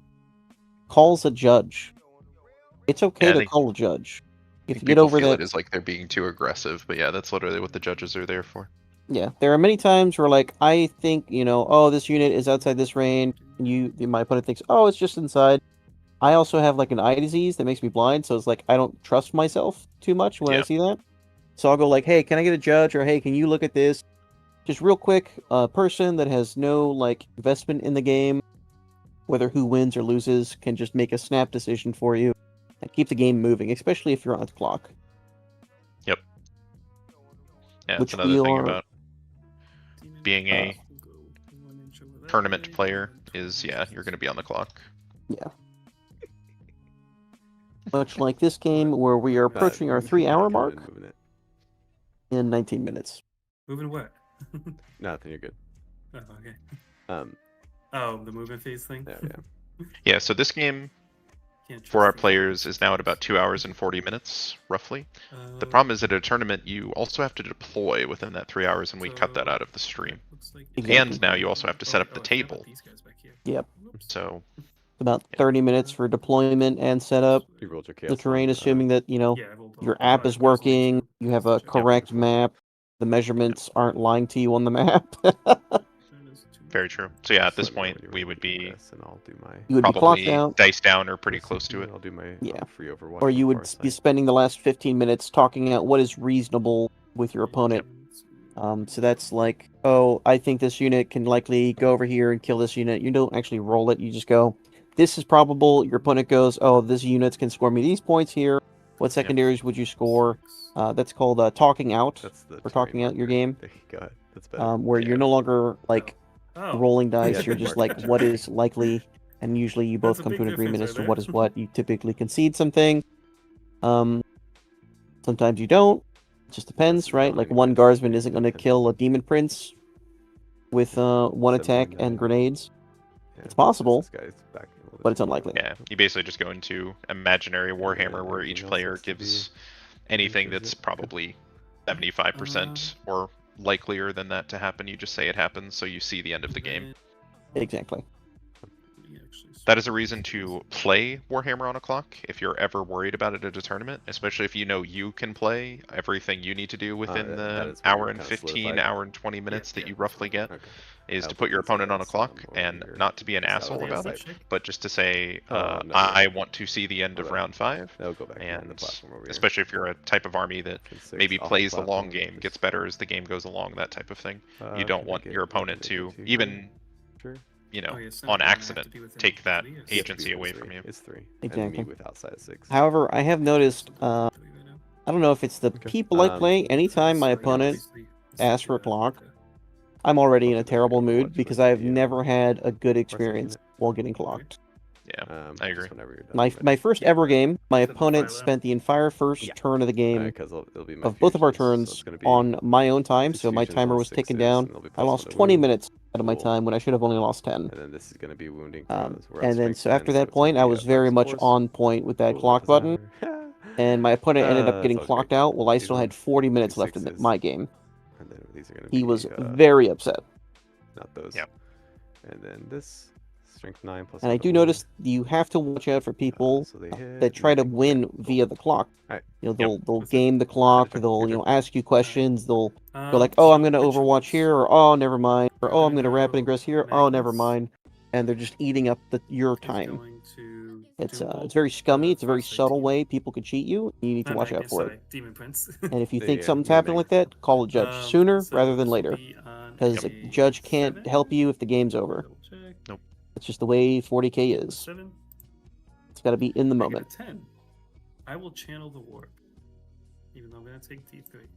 calls a judge. It's okay Yeah, I to think- call a judge. If you get People over feel that, it is like they're being too aggressive, but yeah, that's literally what the judges are there for. yeah, there are many times where like I think oh, this unit is outside this range, and my opponent thinks, oh, it's just inside. I also have like an eye disease that makes me blind, so it's like I don't trust myself too much when I Yeah. see that. So I'll go like, hey, can I get a judge? Or hey, can you look at this? Just real quick, a person that has no like investment in the game, whether who wins or loses, can just make a snap decision for you and keep the game moving, especially if you're on the clock. Yeah, Which that's another we thing are- about being a tournament player is, yeah, you're going to be on the clock. Much like this game, where we are approaching our 3-hour mark Moving it. in 19 minutes. Moving what? Nothing, you're good. Oh, okay. Um, Oh, the moving phase thing. yeah. Yeah, so this game Can't for our trust it. players is now at about 2 hours and 40 minutes, roughly. The Um, problem is at a tournament, you also have to deploy within that 3 hours, and we cut that out of the stream. looks like Exactly. And now you also have to set up the I forgot about table. these guys back here. Yep. Whoops. So, About 30 minutes for deployment and setup. You rolled your The chaos. terrain, one, assuming that Yeah, I rolled your all app 5 is goes working, into you have a check. correct map, the measurements aren't lying to you on the map. That is too very much. true. So yeah, at this let me know point, when we you're would ready to be progress, and I'll do my. You would be clocked probably out, dice down or pretty close to it. I'll do my Yeah. free Overwatch. or you on would far be side. spending the last 15 minutes talking out what is reasonable with your opponent. So that's like, oh, I think this unit can likely go over here and kill this unit. You don't actually roll it. You just go, this is probable, your opponent goes, oh, this unit can score me these points here. What secondaries would you score? That's called talking out, That's the or talking out your game. There you go. That's better. Where you're no longer like rolling dice, Yeah, you're good just mark. like what is likely, and usually you both That's a come big to an agreement as difference to right what there. is what. You typically concede something. Sometimes you don't. It just depends, right? Like one guardsman isn't going to kill a demon prince with one attack and grenades. Yeah, It's possible, this guy's back a little bit but it's too unlikely. Yeah, you basically just go into imaginary Warhammer where each everything else player looks to be gives anything pretty that's good. probably 75% or likelier than that to happen. You just say it happens, so you see the end of the game. Exactly. That is a reason to play Warhammer on a clock if you're ever worried about it at a tournament, especially if you know you can play everything you need to do within that the is where hour you're and kinda 15, solidified. hour and 20 minutes that you roughly get, Okay. is I'll to put your these opponent on a guys, clock over and here. not to be an Just out asshole of about sight. it, but just to say, no, I yeah. want to see the end of Hold on. round 5. They'll go back behind the And platform over here. especially if you're a type of army that Turn 6 maybe off plays the long platform, game, just- gets better as the game goes along, that type of thing. You can don't they want get- your can they opponent get to here? even, Sure. you know, Oh, yeah, so on they're gonna have to accident, be within take that 3 or Yeah, agency it's away three. from you. It's 3. Exactly. And me with outside of 6. However, I have noticed, I don't know if it's the Okay. people I play, anytime my opponent asks for a clock, I'm already in a terrible mood because I've never had a good experience while getting clocked. Yeah, I agree. Just whenever you're done. My first ever game, my Set the opponent file out. spent the entire first turn of the game Because it'll be my of both of our fusions, so it's turns gonna be on my own time, so my fusions timer on was ticking 6s, down. and they'll be I lost +1 to 20 wound. minutes out of my Cool. time when I should have only lost 10. And then this is going to be wounding throws. We're on And then strength so 10, after so that it's gonna point, I be was up very max much force. on point with that Cool, clock doesn't button, matter. and my opponent ended up That's getting always clocked great. out while I These still are had 40 minutes two left in sixes. my game. And then these are going to He be was very upset. not those. Yep. And then this strength 9 plus. And I 1 to do wound. notice you have to watch out for people so they hit, that try to nothing. win Okay, cool. via the clock. Alright. You know, Yep. they'll What's that? game the clock, or Your they'll turn. ask you questions. They'll go like, oh, I'm gonna Overwatch here, or oh, never mind, or oh, I'm gonna rapid ingress here, oh, never mind, and they're just eating up your time. It's very scummy. It's a very subtle way people could cheat you. You need to watch out for it. Demon Prince. And if you Yeah, think yeah, something's yeah, happening like that, call a judge sooner so rather than this will later, be on because a judge can't 7. help you if the game's over. Double check. Nope. It's just the way 40K is. 7. It's got to be in the I moment. get a 10. I will channel the warp, even though I'm gonna take D3,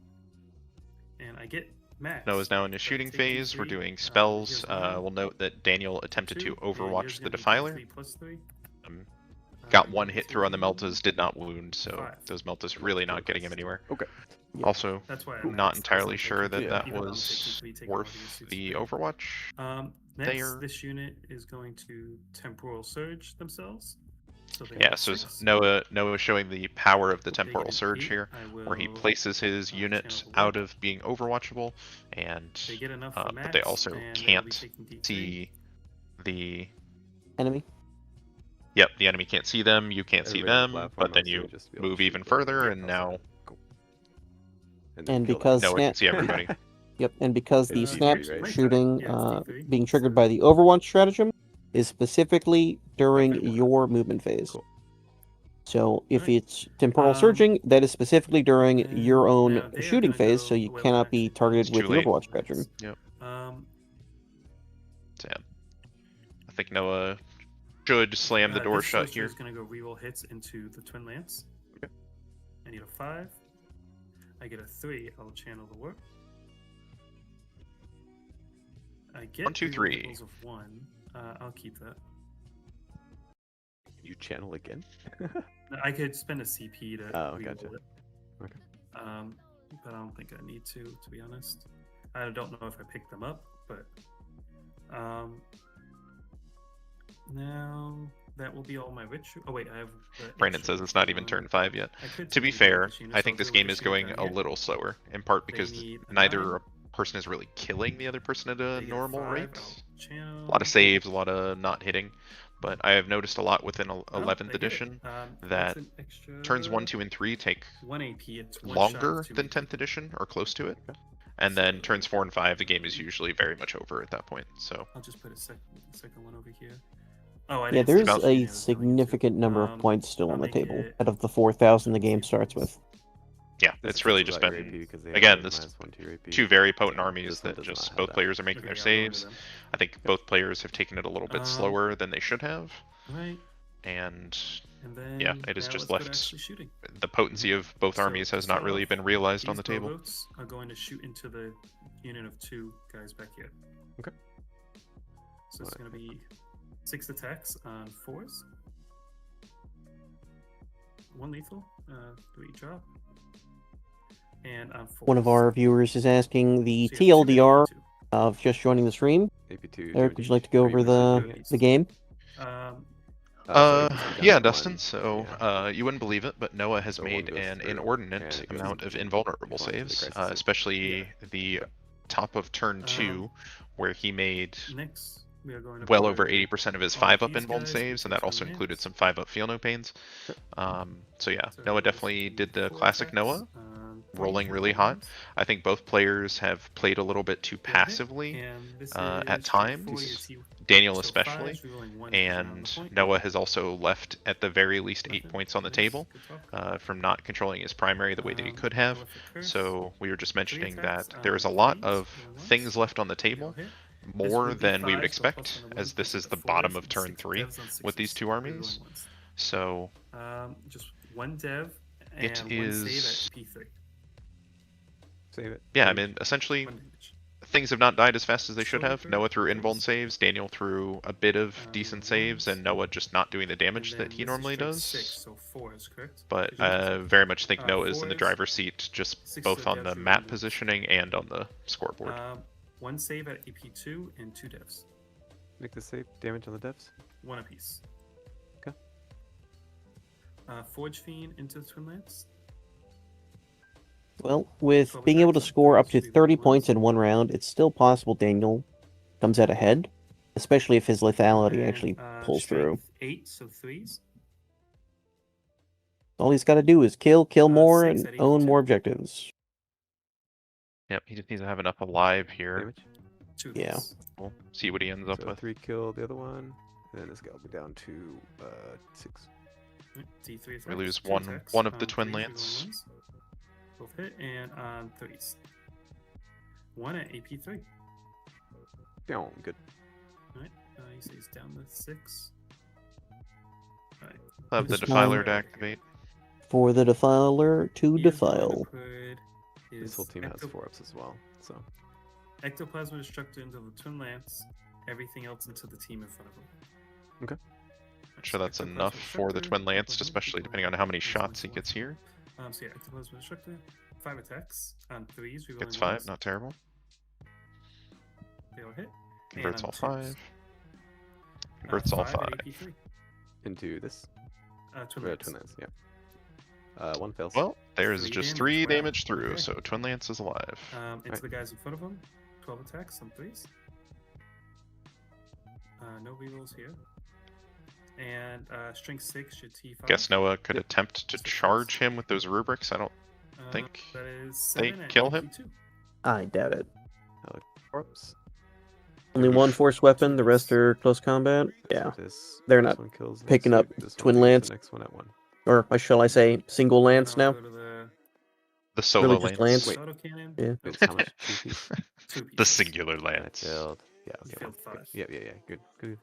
and I get max. Noah's now in his I shooting take phase. D3, We're doing here's spells. 1, We'll note that Daniel attempted 2, to and overwatch here's the gonna be Defiler. D3 plus 3. Got one hit through on the Meltas, did not wound, so 5. those Meltas really not getting him anywhere. Okay. Yeah. Also, That's why not entirely sure that that even though I'm was taking 3, taking all worth these suits the away. Overwatch. Next, there. this unit is going to temporal surge themselves. So they Yeah, have so 6. Noah showing the power of the They get temporal an surge 8. here, I where he will, places his channel unit the out warp. of being overwatchable, and They get enough for but they max, also and they will be can't taking D3. see the. Enemy. Yep, the enemy can't see them. You can't see Everybody on the them, platform but then else, you just be able to move shoot even them. further, Yeah, and outside. now Cool. And then kill because them. Noah can see everybody. Yep, and because the It's snap D3, right? shooting Yeah, it's D3. being triggered by the Overwatch stratagem is specifically during Okay. your movement phase. Cool. So if Alright. it's temporal surging, that is specifically during and your own now they are shooting gonna phase, go so you well, cannot be actually, targeted It's with too the late. Overwatch stratagem. Um, Damn. I think Noah should slam the door this shut sorcerer here. is going to go reroll hits into the twin lance. Okay. I need a 5. I get a 3. I'll channel the warp. I get 1, 2, reroll 3. rolls of 1. I'll keep that. You channel again? I could spend a CP to Oh, reroll gotcha. it. Okay. But I don't think I need to be honest. I don't know if I picked them up, but now that will be all my ritual. Oh wait, I have. Brandon says it's not even turn 5 yet. To be fair, I think this game is going a little slower, in part because neither person is really killing the other person at a normal rate. A lot of saves, a lot of not hitting. But I have noticed a lot within 11th edition that turns 1, 2, and 3 take 1 AP. It's longer than 10th edition, or close to it. And then turns 4 and 5, the game is usually very much over at that point. So I'll just put a second one over here. Oh, I Yeah, didn't there's see about- the a unit I was going significant to. number of points still I'll on the make table it out of the 4,000 the game 2 starts points. with. yeah, This it's really cancels just out your been, AP because they have again, a this -1 to your AP. two very potent Yeah, armies this one that does not just have both that. players are making Okay, their I'll go into saves. them. I think both players have taken it a little bit slower than they should have. Right. And then yeah, it is now just let's go to left. actually shooting. The potency of both So, armies to has not start really off, been realized on these the table. bowboats are going to shoot into the unit of 2 guys back here. Okay. So it's going to be 6 attacks on 4s. 1 lethal, 3 drop. And on 4s. One of our viewers is asking the So you have 2 TLDR AP2. of just joining the stream. AP2. Eric, would you like to go over the game? Yeah, Dustin. So, you wouldn't believe it, but Noah has made an inordinate amount of invulnerable saves, especially the top of turn 2, where he made Next, we are going to well put over 80% of his all 5-up these invuln guys saves, and into that also twin included lands. some 5-up feel no pains. So yeah, So Noah those definitely would did be the 4 classic attacks Noah, on rolling 4 really invuln hot. lands. I think both players have played a little bit too They'll hit, passively and this at is straight for times, your T- Daniel so especially, 5s, rerolling 1 to round and the point. Noah has also left at the very least 8 Nothing. points on the Nice. table Good talk. from not controlling his primary the way that he could have. Prolific Curse. So we were just 3 mentioning attacks that there is a on lot 3s, of rolling ones. things left on the They'll table, hit. This more would be than we would 5s, but expect, plus on the as ones this is versus the 4s, bottom of and turn 6 3 devs on with these 6s, 2 armies. rerolling ones. So Just 1 dev and it 1 save is, at P3. Save it. yeah, I mean, essentially 1 damage. things have not died as fast as they should have. Silver, Noah threw invuln threes. saves, Daniel threw a bit of decent Rerolling saves, ones. and Noah just not doing the And damage then that he this is normally straight does. 6, so 4s, correct? But Did you mention so? very much think Noah is in the 4s, driver's seat, just 6 both on devs, the rerolling map ones. positioning and on the scoreboard. 1 save at AP2 and 2 devs. Make the save. Damage on the devs. 1 apiece. Okay. Forge Fiend into the Twin Lance. Well, with 12 being able to attacks on score up 3s, to rerolling 30 ones. points in 1 round, it's still possible Daniel comes out ahead, especially if his lethality And, actually pulls through. strength 8, so 3s. All he's got to do is kill more, 6 and at own AP2. more objectives. Yep, he just needs to have enough alive here. Damage. 2 of Yeah. these. We'll see what he ends up So with. 3 kill the other one. And then this guy will be down to 6. Right, D3 attacks. We lose 2 one attacks of the on twin 3s, lance. rerolling ones. Both hit, and on 3s. 1 at AP3. Boom. Good. Alright, he stays down to 6. Alright. I'll have the This Defiler one- to activate. For the Defiler to He is going to defile. put This his whole team has 4-ups as well. So Ectoplasma Destructor into the Twin Lance, everything else into the team in front of him. Okay. I'm sure that's enough for the Twin Lance, especially depending on how many shots he gets here. So yeah, Ectoplasma Destructor, 5 attacks on 3s. Rerolling Gets 5, ones. not terrible. They all hit. Converts And all on 5. 2s. Converts all 5 at 5. AP3. into this. Twin Or Lance. Twin Lance. Yeah. 1 fails. Well, there's 3 just damage, 3 wow, damage through, okay. so Twin Lance is alive. Into Right. the guys in front of him, 12 attacks on 3s. No rerolls here. And strength 6 should T5. Guess Noah could attempt to charge him with those rubrics. I don't think that is they 7 at kill him. AP2. I doubt it. 4-ups. Only 1 force weapon, the rest are close combat. Yeah. They're This not one kills next picking week, up this one Twin leaves Lance. The next one at 1. Or shall I say, single And lance I'll now? go to the The solo Really just Lance. Wait. autocannon. Yeah. It's how much? 2 piece? 2 The pieces. singular I lance. failed. Yeah, You okay. failed one. 5. Yeah. Good. Good.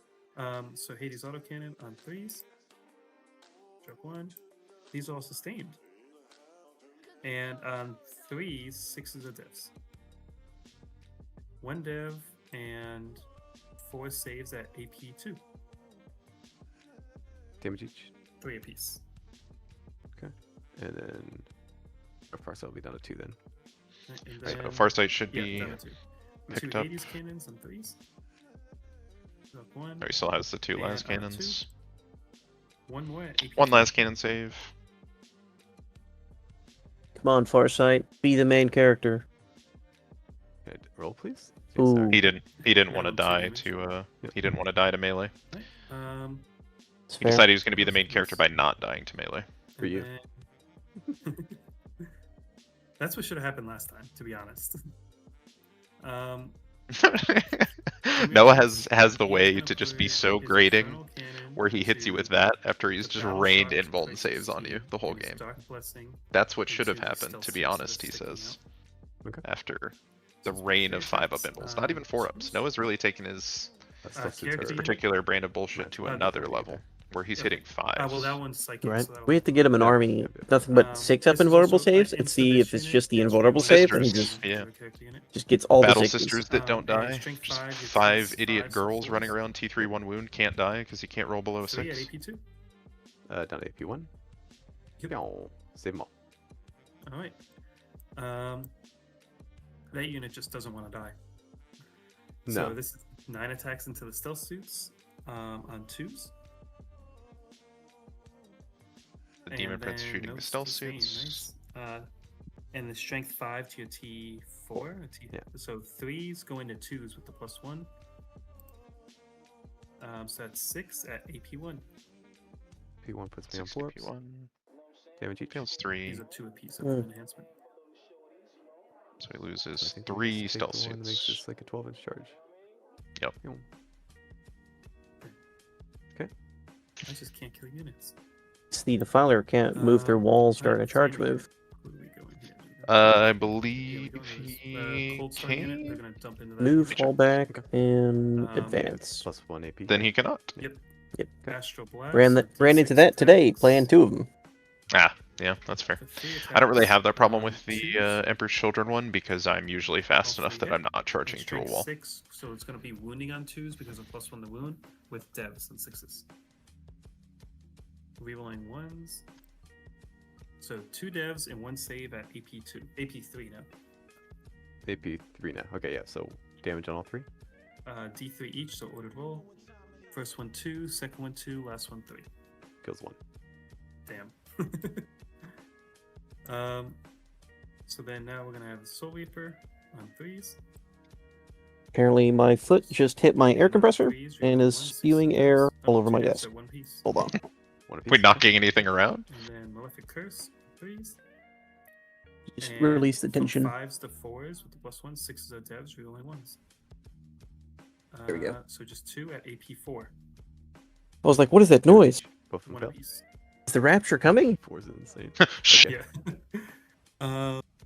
So Hades autocannon on 3s. Drop 1. These are all sustained. And on 3s, 6s are devs. 1 dev and 4 saves at AP2. Damage each. 3 apiece. And then our Farsight will be down to 2 then. And So then, Farsight should yeah, be. down to 2. picked 2 up. Hades cannons on 3s. Drop 1. Oh, he still has the 2 And last on 2. cannons. 1 more at AP2. 1 last cannon save. Come on, Farsight. Be the main character. Okay, roll please. Ooh. sorry. He didn't Yeah, want to 2 die damage. to Yep. he didn't want to die to melee. Right. It's He fair. decided he was going to be the main character by not dying to melee. For you. then- That's what should have happened last time, to be honest. Noah has the way He's to gonna just be put so his grating Infernal Cannon where he hits you into with that after he's the just Battle rained Shock invuln Crisis saves on you Fiend the whole and his game. Dark Blessing That's what should have into the happened, stealth to be six honest, that's he sticking says. Okay. After the So it's rain three of 5-up attacks invulns. Not even 4-ups. twos. Noah's really taken his That's still character his unit. particular brand of bullshit to another Defiler level. unit. where he's hitting 5s. Well, that one's psychic. Right. So We have to get him an army, nothing but 6 up this is invulnerable also saves, an and see if it's insta-mission just the unit. invulnerable That's save, one and he Sisters, just yeah. character unit. gets all Battle the 60s. sisters that don't and die. strength Just 5, your 5 T's, idiot 5s, girls running 4s. around T3 1 wound can't die because he can't roll below a 3 at 6. AP2. Down to AP1. Yep. Meow. Save them all. All right. That unit just doesn't want to die. No. So this is 9 attacks into the stealth suits on 2s. The Demon And Prince then shooting the notes stealth the same, suits. nice. And the strength 5 to your T4. Or Yeah. So 3s go into 2s with the +1. So that's 6 at AP1. P1 puts me on 6 4 ups. AP1. Damage each. Fails 3, These are 2 apiece of Mm. enhancement. so he loses I think we 3 just take the stealth one that makes suits. this like a 12-inch charge. Yep. Meow. I just can't kill units. The defiler can't move through walls during a charge move. Where do we go in here? I Yeah, believe we go into he this, cold start unit. They're can. gonna dump into that. Move, unit. fall back, and Um, advance. Plus 1 AP. Then he cannot. Yep. Yep. Astral blast. Ran into that today, playing 2 of them. Ah, yeah, that's fair. I don't really have that problem with the Emperor's Children one because I'm usually fast enough that I'm not charging through a wall. 6, so it's gonna be wounding on 2s because of +1 to wound with devs and 6s. Rerolling 1s. So 2 devs and 1 save at AP2, AP3 now. AP3 now. Okay, yeah. So damage on all 3. D3 each, so ordered roll. First one 2, second one 2, last one 3. Kills 1. Damn. So then now we're gonna have the Soul Reaper on 3s. Apparently, my foot just hit my air compressor 3s, and reroll is 1, 6 spewing devs. air all Oh, over 2 my devs, desk. so 1 piece. Hold on. 1 apiece. We knocking anything around? And then Malefic Curse, 3s. Just And release the from tension. 5s to 4s with the +1, 6s are devs, rerolling 1s. There we go. So just 2 at AP4. I was like, what is that noise? Both of them 1 fail. apiece. Is the rapture coming? 4 is insane. Shit. Yeah.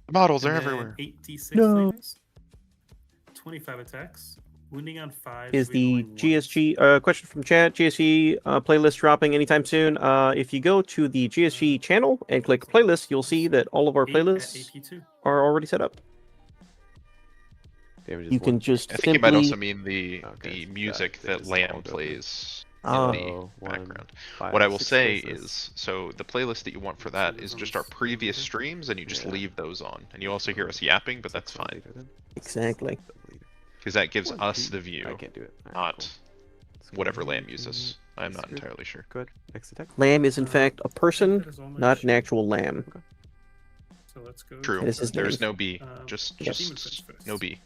The models are and then everywhere. 8d6 No. flamers. 25 attacks. Wounding on 5s. Is the rerolling 1s. GSG question from chat? GSG playlist dropping anytime soon? If you go to the GSG channel and click playlist, you'll see that all of our 8 at playlists AP2. are already set up. Damage is You 1. can just I think it might also simply. mean the Okay, music they that just Lamb all go plays in Ah. the So, 1, background. 5, What I will 6 say kills this. is, so the playlist that you want for that is just our previous streams, and you just Yeah. leave those on, and you also hear us yapping, but that's Double fine leader then. Exactly. Double leader. because that gives 1 us P. the view, I can't do it. Alright, not cool. Let's go whatever ahead Lamb and uses. I'm not screw it. entirely sure. Good. Next attack. Lamb is in fact a person, That is all my not an shit. actual lamb. So let's go. True. It is his There's name. no B. Just Demon Prince first. no B.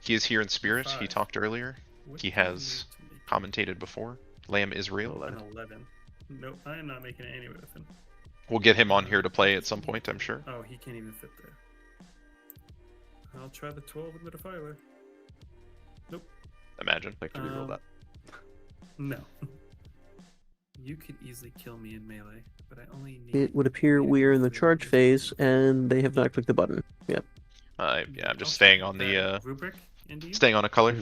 He is here in spirit. He 5. talked earlier. What He do I has need to make commentated before. Lamb is real. an 11? Nope, I am not making it anywhere with him. We'll get him on here to play at some point, I'm sure. Oh, he can't even fit there. I'll try the 12 and the Defiler. Imagine. Like to reroll Um, that. No. You could easily kill me in melee, but I only need. It would appear we are in the charge phase, and they have not clicked the button. Yep. Yeah, I'm just staying on the rubric into you. staying on a color.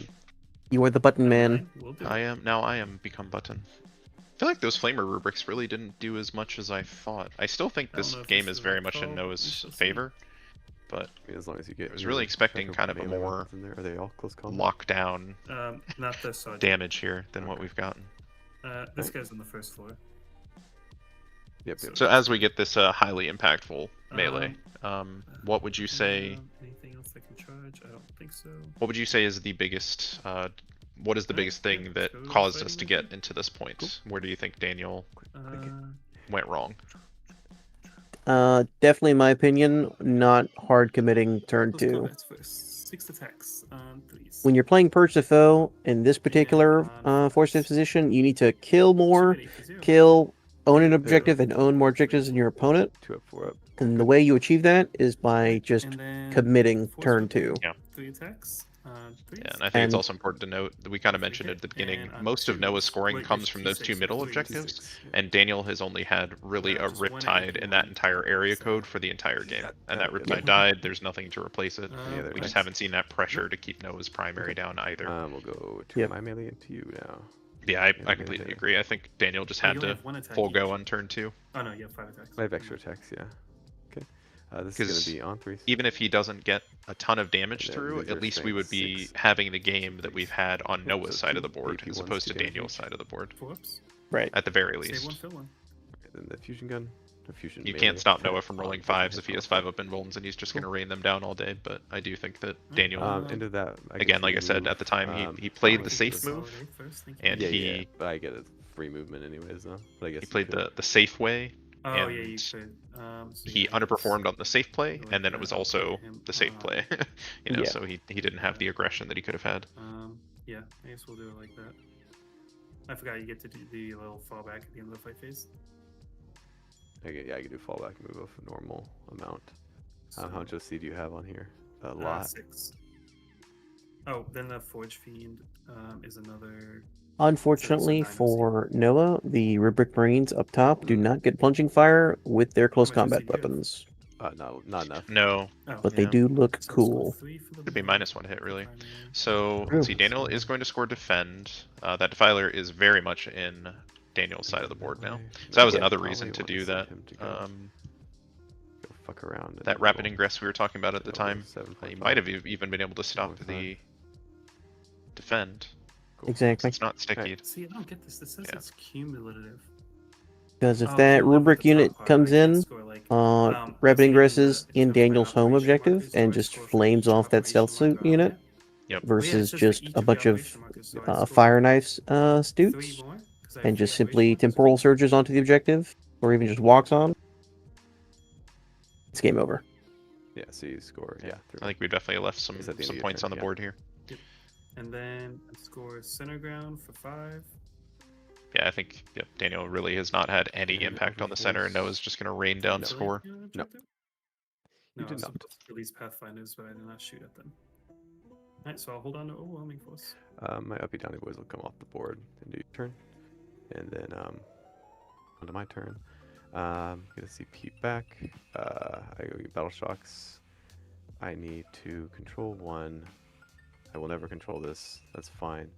You are the button man. We'll do I it. am become button. I feel like those flamer rubrics really didn't do as much as I thought. I still think I don't this know if game this is is very what much in called, but we Noah's shall see. favor, but I mean, as long as you get. I was your really expecting second kind of a melee more weapons in there. Are they all close combat? lockdown Not this side. damage here than what we've gotten. This guy's on the first floor. Yep. So- Yep. So as we get this highly impactful melee, what would you say? Anything else I can charge? I don't think so. What would you say is the biggest? What is the biggest yeah, thing that so caused us fighting to with get him. into this point? Where do you think Daniel Uh, went wrong? Definitely, in my opinion, not hard committing turn let's go 2. bats first. 6 attacks on 3s. When you're playing Purge the Foe in this particular force disposition, you need to kill more, kill, own an objective, and own more objectives than your opponent. 2 up, 4 up. And the way you achieve that is by just And then committing force turn weapon, 2. Yeah. 3 attacks on 3s. Yeah, and I think it's And- also important to note that we kind of mentioned at the beginning, most of Noah's scoring comes from those 2 middle objectives, and Daniel has only had really a Just one Riptide in that AP1. entire area code for the entire game. And that Riptide died, there's nothing to replace it. Yeah, they're We just nice. haven't seen that pressure to keep Noah's primary down either. We'll go to Yep. my melee into you now. Yeah, I Yeah, completely yeah. agree. I think Daniel just Oh, had you only to have one attack full go each. on turn 2. Oh no, you have 5 attacks. I have extra attacks, yeah. Okay. This is Because gonna be on 3. even if he doesn't get a ton of damage And then through, loser at least we strength would be 6. having the game that Please. we've had on Okay, Noah's so side of the 2 board AP as 1s, opposed 2 to damage Daniel's each. side of the board, Whoops. Right. at the very Save least. one, fill one. Okay, then the fusion gun. The fusion You melee. can't stop Noah from rolling Doesn't 5s hit if he has powerful. 5 up invulns, and he's just Cool. going to rain them down all day, but I do think that Daniel, Into that, I again, guess like you I said, move, at the time, he I'll played the make safe this- move, Consolidate first, thank you. and Yeah, he yeah, but I get a free movement anyways, though. But I guess he you played could. the safe way, Oh and yeah, you could. So he yeah, I guess underperformed on the safe play, like and then it that, was I'll also play him the safe on- play, you know, Yeah. so he didn't have the aggression that he could have had. Yeah, I guess we'll do it like that. I forgot you get to do the little fallback at the end of the fight phase. I could do fallback move of a normal amount. How much So, OC do you have on here? A lot. 6. Oh, then the Forge Fiend is another. Unfortunately 9 for Noah, the Rubric Marines up top do not get plunging fire with their close much combat OC do you have? weapons, Not enough. No, Oh, but they Yeah. do look so cool. score 3 for the could be blade, -1 hit really. primary. So True. let's see, Daniel is going to score defend. That defiler is very much in Daniel's side of the board now. So that was Yeah. another reason to do that. Go fuck around. and That then rapid roll. ingress we were talking about at the So I'll go time. 7.5. You might have even been able to stop 7.5. the defend. Cool. Exactly. It's not sticky. See, I don't get this. This says Yeah. it's cumulative. Because if Oh, that you live with Rubric the unit top part, comes right? Can't in, score, like, Rapid see Ingresses if in you have Daniel's home operation objective markers, do and I just score for flames each off that operation stealth suit marker on unit there? Yep. Well, yeah, it versus says for just each a of the bunch of operation markers, so I score fire knives for 3 stoots more, 'cause I have and 3 just operation simply markers. temporal surges onto the objective, or even just walks on. It's game over. Yeah, so you score. Yeah. I think we definitely left some Is that the end of your points turn? on the Yeah. board here. And then I score center ground for 5. Yeah, I think Daniel really has not had any And impact on the overforce. center, and Noah's just going to rain down No. score. No. No, You I did was not. supposed to release Pathfinders, but I did not shoot at them. Alright, so I'll hold on to Overwhelming Force. My uppy downy boys will come off the board and do your turn, and then onto my turn. Gonna see Pete back. I go get battle shocks. I need to control 1. I will never control this. That's fine.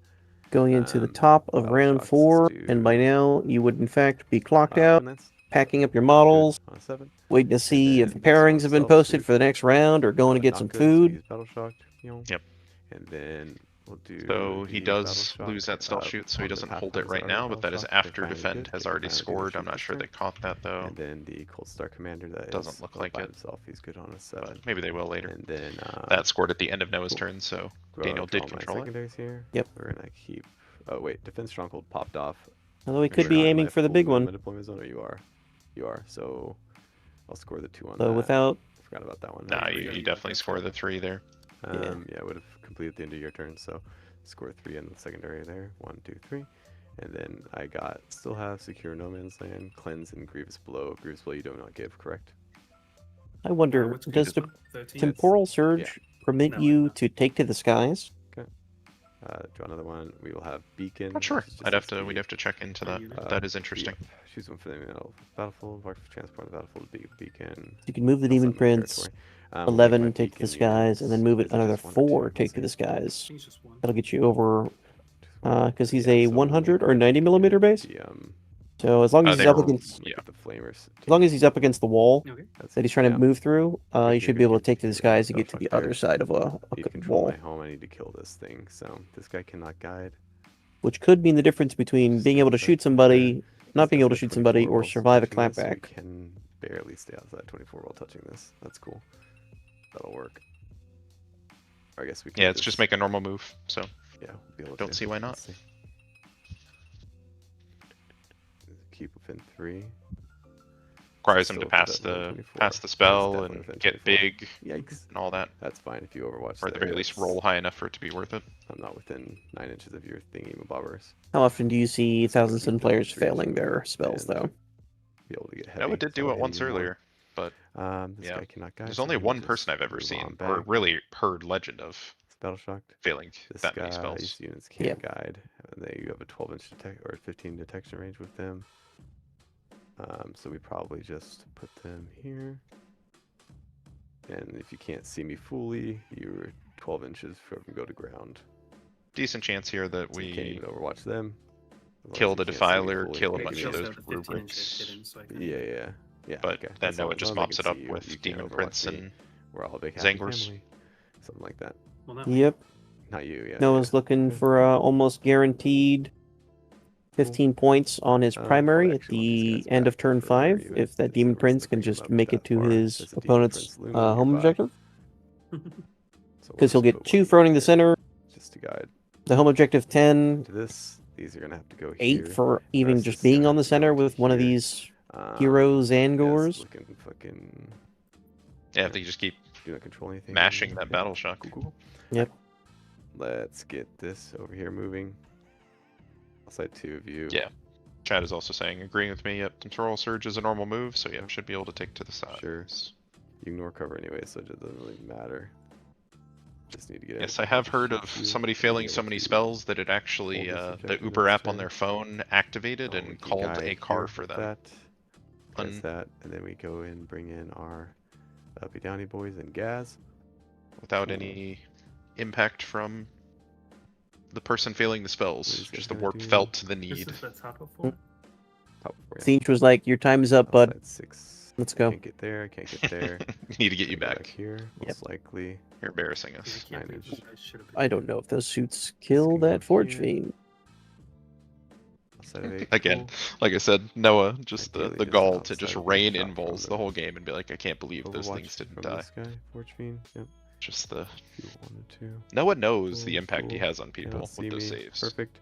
Going into the Um, top of battle round shocks 4, to- and by now you would in fact be clocked out, and that's packing up your good models, on a 7. waiting to see if then pairings have been self posted suit. for the next round, or going to get Not some good, so food. use battle shock. Yep. And then we'll do. So he the does battle shock, lose that stealth shoot, so he on the doesn't hold it Pathfinders right that are now, battle but that is shock. after They're defend finally has good. already They finally do scored. shoot I'm not this sure they turn. caught that though. And then the Cold Star Commander that Doesn't is look all like by it. himself. He's good on a 7. But maybe they will later. And then That scored at the end of Noah's cool. turn, so Draw Daniel did my control it. secondaries here. Yep. We're gonna keep. Oh wait, Defense Stronghold popped off. Although we could You're be not in aiming my for the full big one, movement deployment zone, or you are. You are. So I'll score the 2 on but that. without. I forgot about that one. Nah, Yeah, you, we you got definitely that score too. the 3 there. Yeah, I would have completed the end of your turn, so score 3 in the secondary there. 1, 2, 3. And then I still have Secure No Man's Land, Cleanse, and Grievous Blow. Grievous Blow you do not give, correct? I wonder, Which does the one? 13? temporal surge permit No, you no. to take to the skies? Draw another one. We will have Beacon. Not sure. which is just we'd SP. have to check into that. unit. That is interesting. Yep. Choose one for the battlefield. Mark for transport the battlefield. Beacon. You can move the Also Demon in my Prince, territory. 11 my take to the Beacon skies, and then move it units. Is another just 1 or 2? 4 take to the Let's see. I skies. think it's just 1. That'll get you over, Just one. because he's Yeah, a so 100 or we'll 90 millimeter base. the, So as long as they he's up were- against, yeah. Look at the flamers. as long as he's up against the wall Okay. that he's trying to move through, Good you here, should be good able here, to take to the good here. skies to Battle get to shock the there. other side of a Need to control wall, my home. I need to kill this thing. So this guy cannot guide. which could mean the difference between being able to shoot somebody, not being able to shoot somebody, or survive a clapback. We can barely stay outside 24 while touching this. That's cool. That'll work. Or I guess we can. Yeah, it's just make a normal move. So Yeah, we'll be able Don't to. see why not. Let's see. Keep within 3. requires him to Still pass at that the 124. pass the That's spell definitely and within get 24. big Yikes. and all that, That's fine if you overwatch. or at the there, very least that's- roll high enough for it to be worth it. I'm not within 9 inches of your thingy bobbers. How often do you see So Thousand keep Sun that players 3 failing inches their spells, and though? Be able to get heavy. Noah did do so it once hitting you more. earlier, but This yeah. guy cannot guide. there's so only he will one person just I've ever move seen, on or back. really heard legend of, It's battle shocked. failing This that many guy's spells. units can't Yeah. guide. And you have a 12-inch or 15 detection range with them. So we probably just put them here. And if you can't see me fully, you're 12 inches from go to ground. Decent chance here that So you can't we even overwatch them. kill the you can't see me Defiler, fully. kill a Okay, bunch she of also those had the 15 inch rubrics. hidden, so I can- Yeah. But okay. then As long- Noah as just long as mops they it can up see you, with you can't Demon overwatch Prince me. and We're all a big happy Zangors. family. Something like that. Well, not me. Yep. Not you, yeah. Noah's looking Okay. for almost guaranteed 15 points on his primary Oh, at actually, these the guys end back of turn for earlier 5. even, If that just Demon so Prince it's can not gonna just come up make it that to far. his There's a Demon opponent's Prince looming home nearby. objective, So because he'll we'll get just 2 put for owning one the here center, just to guide the home objective 10, to this. These are gonna have to go 8 here. for The even rest just is being gonna on the have to go center into with one of here. these hero Yeah, it's Zangors. looking fucking. Yeah, if they just keep Do not control anything. mashing that Okay, battle shock. Cool. Yep. Let's get this over here moving. Outside 2 of you. Yeah. Chad is also saying, agreeing with me, yep, Temporal Surge is a normal move, so yep, should be able to take to the side. Sure. You ignore cover anyway, so it doesn't really matter. Just need to get. Yes, I have heard of somebody failing so many spells that it actually, the Uber app on their phone activated and called a car for them. That's that, and then we go in, bring in our Uppy Downy boys and Gaz. Without any impact from the person failing the What spells, is just that the gonna warp do? felt the This need. is the top of 4. Top 4, yeah. Siege was like, your time is up, bud. Outside 6. Let's go. Can't get there. Can't get there. Need to get you Go back. here. Most likely. You're embarrassing Yeah, I us. can't 9 believe inch. I should have I don't know if those suits kill gonna go that Forge here. Fiend. Outside of 8. Again, Cool. like I said, Noah, just Ideally, the just gall to just outside rain shot from invols the the whole game and be like, I can't believe those Overwatch things didn't from die. this guy, Forge Fiend. Yep. Just the 2, 1, 2. Noah knows the Cool, impact he cool. has on people Cannot see with those me. saves. Perfect.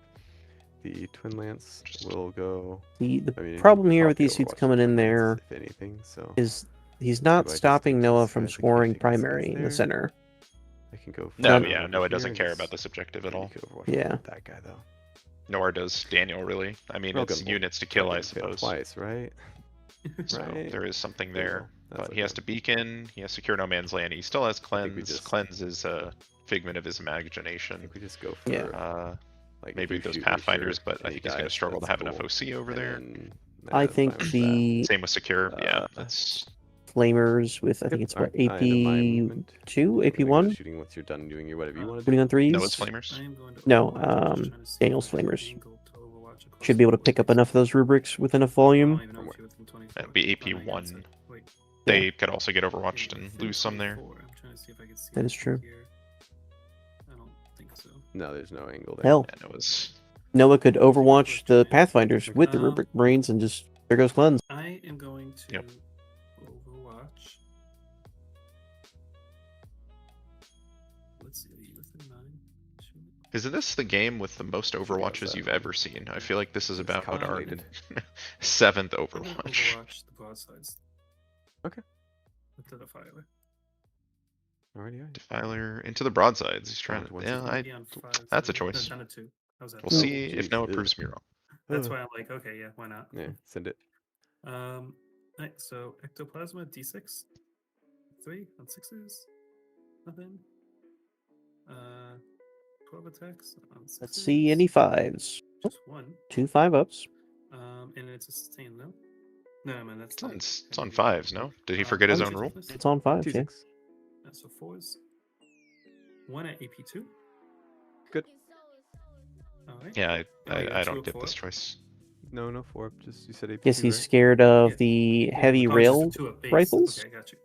The Twin Lance Just- will go. The I mean, problem here with probably these suits Overwatch coming in Twin there Lances, if anything, so is he's do not I just stopping stick to Noah this from guy? I think scoring everything else primary is in the there. center. I can go. No, further yeah, over Noah here doesn't and care just- about this objective at and you all. could Overwatch Yeah. that guy though. Nor does Daniel really. I mean, it's Railgun units to bolt. kill, I Railgun failed suppose. Twice, right? So Right. there is something There you there. go. That's But he has okay. to beacon, he has to cure no man's land. He still has think we cleanse. just- Cleanse is a figment of his I imagination. think we just go for. Yeah. Like, if Maybe you with those shoot me, Pathfinders, sure, but I and he think he's going to dies, struggle to that's have enough cool. OC over And there. then, I that's think fine with that. the Same with secure. Yeah, Uh, that's flamers with I think it's what Alright, I ended my AP movement. 2, I'm AP gonna go 1, shooting once you're done doing your whatever you want to putting do. on threes. no, it's flamers. I am going to No, Overwatch, I'm just trying to see Daniel's if I can flamers. angle to Overwatch across Should be able to the pick up board. enough of those rubrics with enough I don't volume. even know if you're within 24. That'd be AP Oh, no, yeah, it's 1. wait, They could also get yeah, overwatched and within lose some there. 24. I'm trying to see if I can see That is anything true. here. I don't think so. No, there's no angle there. Hell, And it was Noah could overwatch the Pathfinders with the rubric brains and just there goes cleanse. I am going to Yep. Overwatch. Let's see, are you within 9? Shoot. Isn't this the game with the most overwatches you've ever seen? I feel like this is It's about our calculated. 7th I'm gonna Overwatch. Overwatch the broadsides. Okay. With the Defiler. Alrighty, alright. Defiler into the broadsides. He's trying to. Once Yeah, it's I. Be on 5s, that's a no, choice. down to 2. How's that? We'll Oh, see if jeez, Noah ew. proves me wrong. That's why I'm like, okay, yeah, why not? Yeah, send it. Right, so Ectoplasma D6. 3 on 6s. Nothing. 12 attacks on 6s. Let's see any 5s. Just 1. 2 5-ups. And it's a sustain, no? No, man, that's It's on 5s, no? Did he forget his Oh, own rule? It's on 5s, yeah. 2-6. So 4s. 1 at AP2. Good. Alright. Yeah, Oh, you got I 2 don't of get 4? this choice. No, no 4 up. Just you said AP2, Guess he's right? scared of Yeah. the heavy Oh, rail just a 2 of base. rifles. Okay, I got you.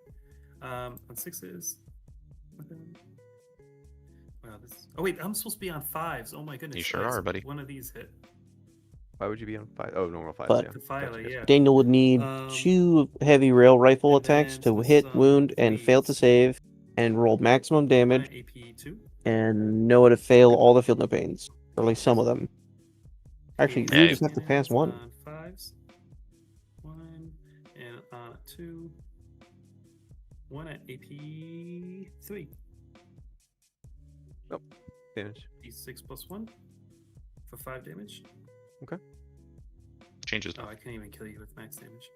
On 6s. Nothing. Wow, this. Oh wait, I'm supposed to be on 5s. Oh my goodness. You sure guys, are, buddy. One of these hit. Why would you be on 5? Oh, normal 5s, But- yeah. Defiler, yeah. Daniel would need Um, 2 heavy rail rifle and attacks then, to so this hit, is on wound, and fail to 3s. save, and roll maximum 1 damage, at AP2. and Noah to fail all the field no pains, or at least some of them. Actually, Yeah, you just have to pass Cannons 1. On 5s. 1 and on 2. 1 at AP3. Damage. D6 plus 1 for 5 damage. Changes. Oh, I can't even kill you with max damage.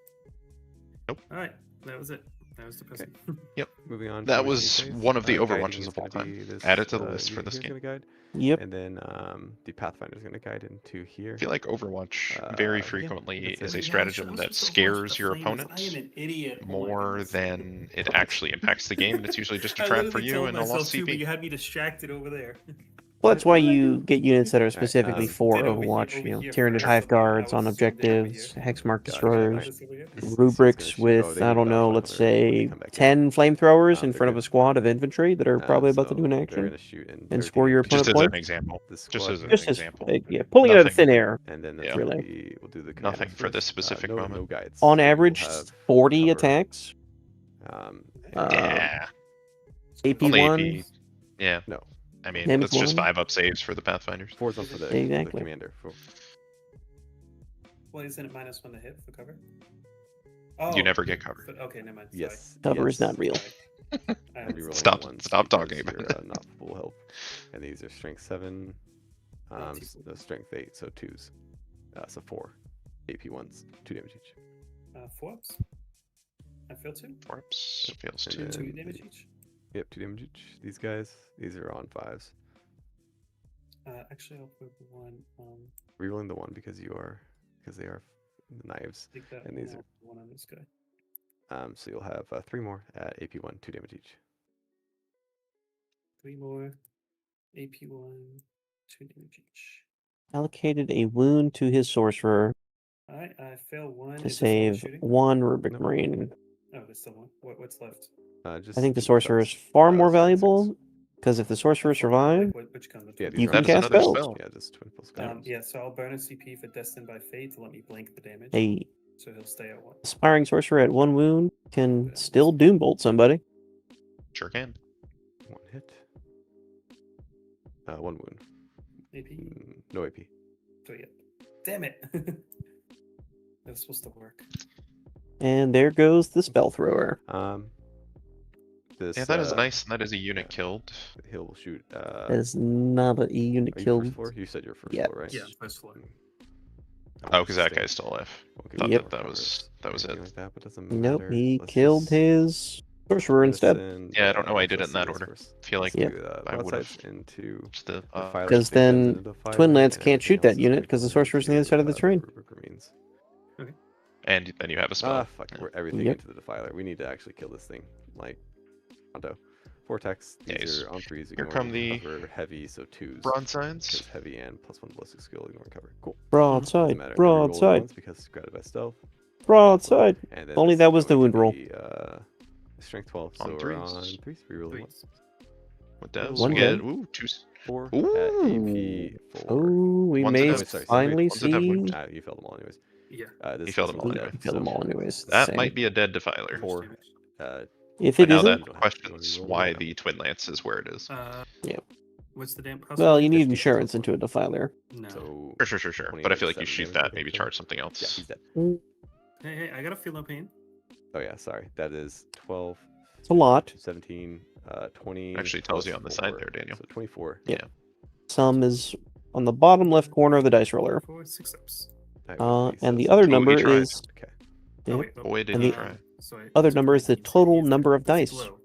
Nope. Alright, that was it. That was depressing. Moving on. That to was Machine Phase. one of the Guiding Overwatches is of all gonna time. be this, Add it to the list for unit this here's game. gonna guide. Yep. And then the Pathfinder's going to guide into here. I feel like Overwatch very Yeah, frequently that's is it. a stratagem that scares your opponent I am an idiot. Oh my more goodness. than it actually impacts the game, and it's usually just a I trap literally for you told and a myself lost too, but CP. you had me distracted over there. Well, that's why you get units that are Alright, specifically for Then over here- Overwatch. over You know, here Tyranid first. Hive Guards I on was zoomed in over objectives, here. Hexmark Gotcha, Destroyers, This over here. rubrics with, I don't know, let's say 10 flamethrowers in front of a squad of infantry that are probably about to do an action and score your Just opponent as an points. example. Just Just as an Just as, example. yeah, pulling it out of Nothing. thin air. And then Yeah. Really. we'll do the Nothing commanders for this first. specific No moment. guides. On We'll average, have 40 cover. attacks. Yeah. AP Only 1. AP. Yeah. No. I mean, Damage that's just one. 5 up saves for the Pathfinders. 4's on for the Exactly. commander. Well, isn't it -1 to hit for cover? Oh, You never get cover. Okay, never mind. Yes. Cover is yes. not real. I'll be rolling Stop- ones stop because talking about you're, it. not full health. And these are strength 7, no, strength 8, so 2s. So 4 AP 1s, 2 damage each. 4 ups. I feel 2. Warps fails And 2. then 2 damage each. Yep, 2 damage each. These guys, these are on 5s. Actually, I'll put 1 on. Rerolling the 1 because they are the knives. Take that And one these off, 1 on this guy. So you'll have 3 more at AP 1, 2 damage each. 3 more. AP 1, 2 damage each. Allocated a wound to his sorcerer Alright, I fail 1. to Is this all the save shooting? 1 rubric No. marine. Oh, there's still 1. What's left? Just I think the keep sorcerer is spells. far more Strength 6. valuable because if the sorcerer survives, Which gun? The Yeah, twin these you are can on cast another spells. spell. Yeah, just twin full spells. Yeah, so I'll burn a CP for Destined by Fate to let me blink the damage. a So he'll stay at 1. aspiring sorcerer at 1 wound can still doombolt somebody. Sure can. 1 hit. 1 wound. AP? No AP. 3 yet. Damn it! That was supposed to work. And there goes the spell thrower. This, Yeah, that is nice. That is a unit yeah. killed. He'll shoot. That is not a unit Are you killed. first floor? You said you're first Yeah. floor, right? Yeah, first floor. Oh, because that guy's still alive. Thought Yep. that was it. Like that, but doesn't Nope, matter. he Let's killed just his sorcerer instead. listen, Yeah, I don't know why I did it let's in that do this order. first. Feel like Yep. Do, I would've broadsides into just the Defiler, Because big guns then into Defiler, Twin Lance and can't shoot that everything unit else 'cause the is sorcerer's on the other side of the terrain. Rubric Marines. and then you have a spell. Ah, fuck. Yeah. We're everything Yep. into the Defiler. We need to actually kill this thing. Like, Pronto. 4 attacks. Yeah, These he's- are on 3s. here ignoring come the cover, heavy, so 2s. Broadsides. Because heavy and +1 ballistic skill, ignoring cover. Cool. Broadside, Doesn't matter. Every roll is broadside, once because granted by stealth. broadside. And then Only this that is was the going wound to roll. be, strength 12, so On we're threes. on 3s. Reroll Threes. once. What does? One We get dead. 2. 4 Ooh. at AP 4. Oh, we One's may a dev- sorry, finally one's a dev see. wound. You failed them all anyways. Yeah. This He failed is them all one anyway. dead, Kill them so all anyways. That Same. might be a dead Defiler. 4. If But it now isn't, that questions why the Twin Lance is where it is. Yeah. What's the damn cost? well, you need 50. insurance into a defiler. No. So Sure. But I feel like you 27 shoot damage, I that, think, maybe so. charge something Yeah, else. he's dead. Hey, I gotta feel no pain. Oh yeah, sorry. That is 12. It's a lot. 17, 20. Actually tells you on the side 4, there, Daniel. So 24. Yeah. Some is on the bottom left corner of the dice roller. 4, 6 ups. Alright, well, these And the are other some- number he tried. is Okay. Yeah. Oh, wait, Boy, did And he the try. Sorry, other that's number what is the I mean. total It's number of it's dice. low.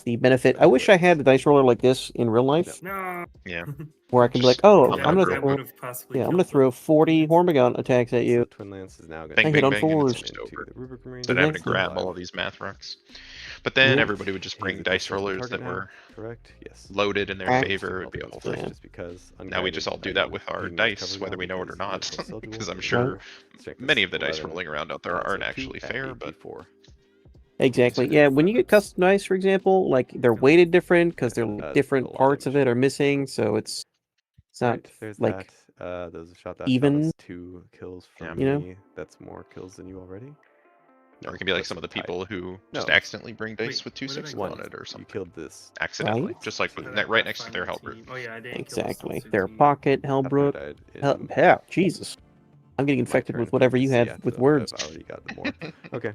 the benefit. I wish I had a dice roller like this in real life, No. Yeah. where I can be like, Just oh, come I'm on, gonna bro. throw, would've possibly yeah, I'm killed gonna them. throw 40 Hormigaunt attacks at So you. the Twin Lance is now going Bang, I hit bang, on bang, and fours. it's just over. the Rubric Marines. Then having to Exactly. grab all of these math rocks. But then Yep. everybody would just bring He's a dice close rollers target that now, were correct? Yes. loaded in their Correct. favor. It would be a whole thing. Yeah. Just because Now we just all do that with our dice, whether we know it or not. Because I'm sure many of the dice rolling around out there aren't actually fair, but Exactly. Yeah, when you get custom dice, for example, like they're weighted different because they're different parts of it are missing, so it's not there's like that. Those shot that. even, That was 2 kills from you know? me. That's more kills than you already. or it can be like that's some of the tied. people who just No. accidentally bring dice Wait, with 2 where did I 6s go? on it or You something. killed this. Accidentally, Right? just like Oh, that right next to their Pathfinder helper. team. Oh yeah, I didn't exactly. kill Their team. pocket, Pathfinder Hellbrook. died in Yeah, Jesus. I'm getting my infected turn. with whatever you See, have yeah, with so words. I've already got the more. Okay.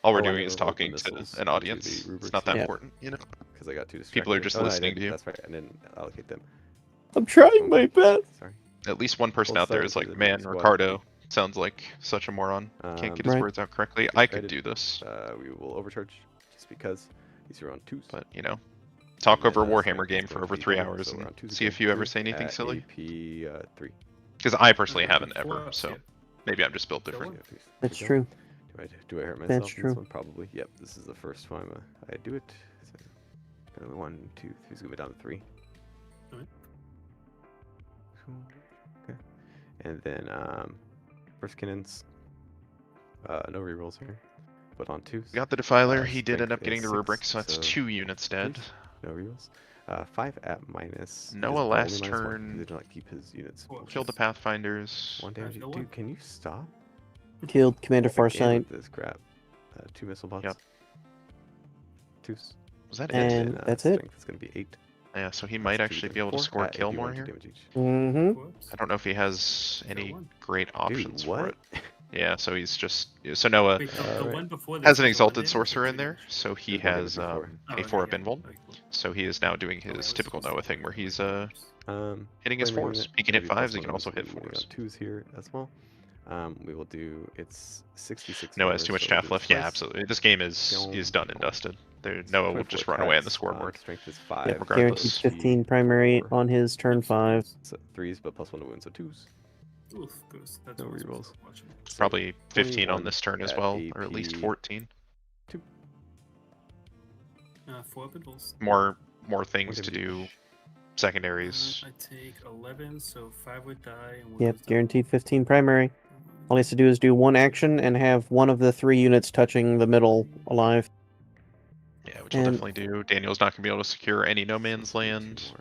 All we're Oh, I doing is never rolled the talking to missiles an into audience. the It's rubrics not that yet. important, you know? Because I got too distracted. People are just Oh, no, I listening to didn't. you. That's right. I didn't allocate them. I'm trying my best. Sorry. At least one person We'll out there start is with like, the man, squad. Ricardo sounds like such a moron. Can't get his Right. words out correctly. I could Excited. do this. We will overcharge just because these are on 2s. But, you know, talk And over a then, Warhammer strength game is for going over to be 3 double, hours so we're on and 2s see if again. you ever say anything At silly. AP 3. Because I personally Okay, haven't 4 ever, ups, so yeah. maybe I'm just built Kill different. one. That's Here we go. true. Do I hurt myself? That's in true. This one? Probably. Yep. This is the first time I do it. So, 1, 2, 3. Let's go down to 3. Cool. Okay. And then first cannons. No rerolls here. But on 2s. Got the Defiler. He did Strength end up getting is the 6, rubric, so that's so 2 units dead. please. No rerolls. 5 at minus. Noah only last -1, 'cause turn They don't like keep his units. Kill the Pathfinders. 1 damage. no Dude, one. can you stop? Killed Commander Again Farsight. with this crap. 2 missile bots. Yep. 2s. Was that it? And that's it. Strength is going to be 8. Yeah, so he might actually be able to score kill more here. Mm-hmm. I don't know if he has any great options Dude, for what? it. Yeah, so he's just so Noah Wait, the Alright. one before has this an was the one exalted in, sorcerer or in there, damage? so he There's one has damage before. Oh, a okay, 4 up yeah. invuln. Okay, cool. So he is now doing Oh, I his was typical supposed Noah to thing do where he's that. hitting his Flame 4s. Magnet, He can hit maybe 5s, he +1 can also is hit moving on 4s. 2s here as well. We will do it's 66. Noah has too damage, much so we'll taff do left. Yeah, first. absolutely. This game is done and dusted. There, Noah will just run away on the scoreboard. Strength is 5. Yep, regardless. guaranteed 15 primary 4. on his turn 5. So 3s, but +1 to wound, so 2s. Oof, goose. That's No what I was rerolls. watching. So Probably 15 on 21 this turn as at well, or at least AP. 14. 4 up invulns. More One things to damage do. each. Secondaries. I take 11, so 5 would die. And 1 Yep, goes down. guaranteed 15 primary. All he has to do is do 1 action and have one of the 3 units touching the middle alive. Yeah, which will And- definitely do. Daniel's not going to be able to secure any no man's land.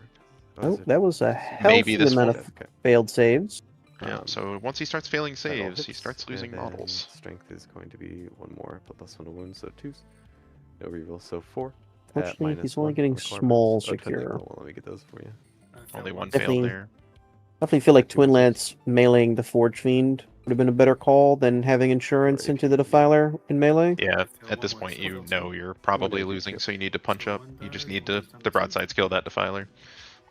Oh, that was a healthy this amount will- of failed saves. Yeah, so once he starts failing that all saves, he hits, starts and losing then models. Strength is going to be 1 more, but +1 to wound, so 2s. No reroll, so 4. Fortunately, he's only getting small secure. Well, let me get those for you. I failed Only one Definitely- failed there. Definitely feel like Twin Lance meleeing the Forge Fiend would have been a better call than having insurance Or into the Defiler in melee. Yeah, failed at one this more, point so you failed know two. you're probably One losing, damage, so you need to punch So up. one You just dies, need one to goes down the to broadsides kill that Defiler.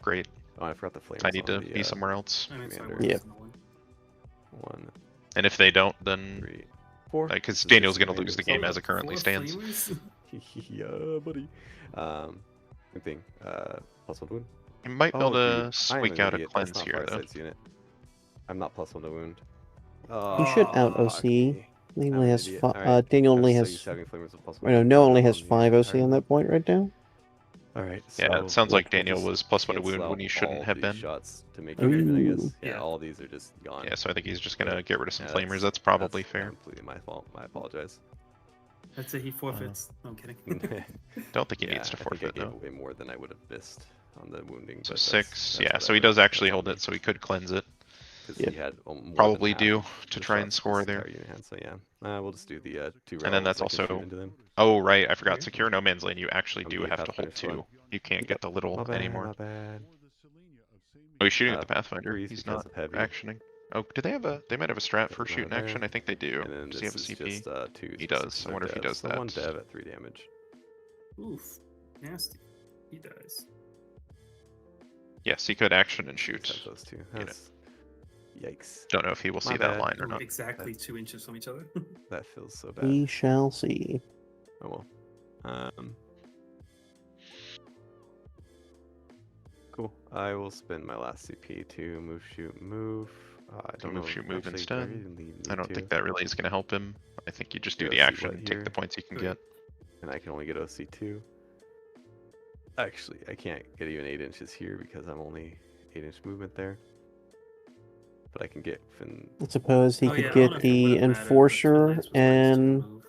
Great. Oh, I forgot the flames. I need to on the, be somewhere else. I mean, so I Commander. was Yep. in the one. 1, And if they don't, then 3, 4. because This is Daniel's just going to lose the Commander, game so- as it currently 4 stands. flamers? Yeah, buddy. Same thing. +1 to wound. You might be able dude, to I am squeak an out a idiot. cleanse That's not here, though. Farsight's unit. I'm not +1 to wound. He should out Fuck OC. me. He I'm only an has idiot. five. Alright, Daniel I'm only so has. used to having flamers with +1 I know, no only has on the 5 OC entire on that point right now. Alright, Yeah, so it sounds like we'll Daniel just was +1 to wound cancel when he out shouldn't all have these been. shots to make it even, I guess. Ooh. Yeah, Yeah. all these are just gone. Yeah, so I think he's just going to get rid of some Yeah, flamers. That's probably that's fair. completely my fault. I apologize. I'd say he forfeits. No, I'm kidding. Don't think he Yeah, needs to I think I forfeit, gave though. away more than I would have missed on the wounding. So but 6, yeah, that's so he whatever. does actually That's hold on it, me. so he could cleanse it. 'Cause Yep. he had more than Probably half do of to the try and shots score this there. entire unit had, so yeah, we'll just do the 2 And then rounds that's I can shoot also- into them. Oh, right, I forgot. Okay. Secure no man's land, you actually I'm do the have to hold Pathfinder's one. 2. You can't Yep. get the little My bad, anymore. my bad. Oh, he's shooting at Uh, the Pathfinder. threes He's because not of heavy. actioning. Oh, do they have a? They might have a strat for Doesn't shooting matter action. there. I think they do. And then Does he have a this is CP? just 2s. He but does. 6s I are wonder if he dev, does so that. 1 dev at 3 damage. Oof. Nasty. He dies. Yes, he could action and Just shoot. have those 2. That's... Yikes. Don't know if he will My see that bad. line or Ooh, not. exactly 2 inches from each other. That feels so bad. We shall see. Oh well. Cool. I will spend my last CP to move, shoot, move. I don't move, know. shoot, move actually, do instead. really need I don't to? think that really is going to help him. I think you just do Yeah, the see action what and take here? the points you can Okay. get. And I can only get OC2. Actually, I can't get even 8 inches here because I'm only 8-inch movement there. But I can get I suppose he Oh, could yeah, I don't know get if it the would've mattered, but Enforcer Twin Lance was minus 2 and to move.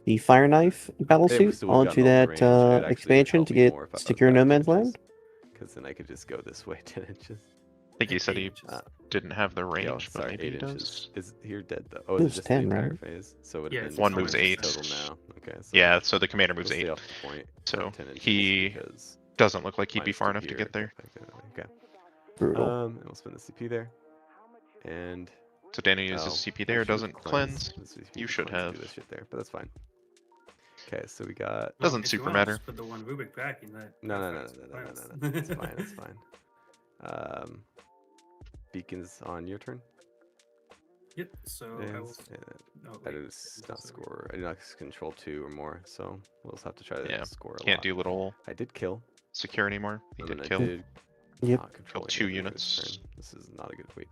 the Fire Knife battle It suit still would've onto gotten all the that range. It actually expansion helped to me get more if I was Secure back No 10 Man's inches, Land. Because then I could just go this way 10 inches. I think he At said 8 he inches. didn't have the range, Yo, but sorry, maybe 8 he does. inches. Is here dead though? Oh, It is was it just 10, the entire right? phase? So it Yeah, would it's have One been moves 10 8. total now. Okay, so Yeah, so the commander we'll moves stay 8. off the point. So 10 inches he because doesn't look like he'd be minus far 2 enough to here. get there. Okay. Brutal. And we'll spend the CP there. And So Daniel uses oh, CP I there, should've doesn't cleanse. This is- You the should cleanse to have. do this shit there, but that's fine. Okay, so we got Well, Doesn't if you super wanna matter. just put the 1 Rubik back in that. no. that's It's fine. It's fine. Beacons on your turn. Yep. So I will. Is, Oh, I wait, did this not is a- score. I did not control 2 or more, so we'll just have to try to Yeah, score a Can't lot. do little I did kill. secure anymore. He and did then I kill. did Yep. not control Killed 2 any of it this units. turn. This is not a good wait.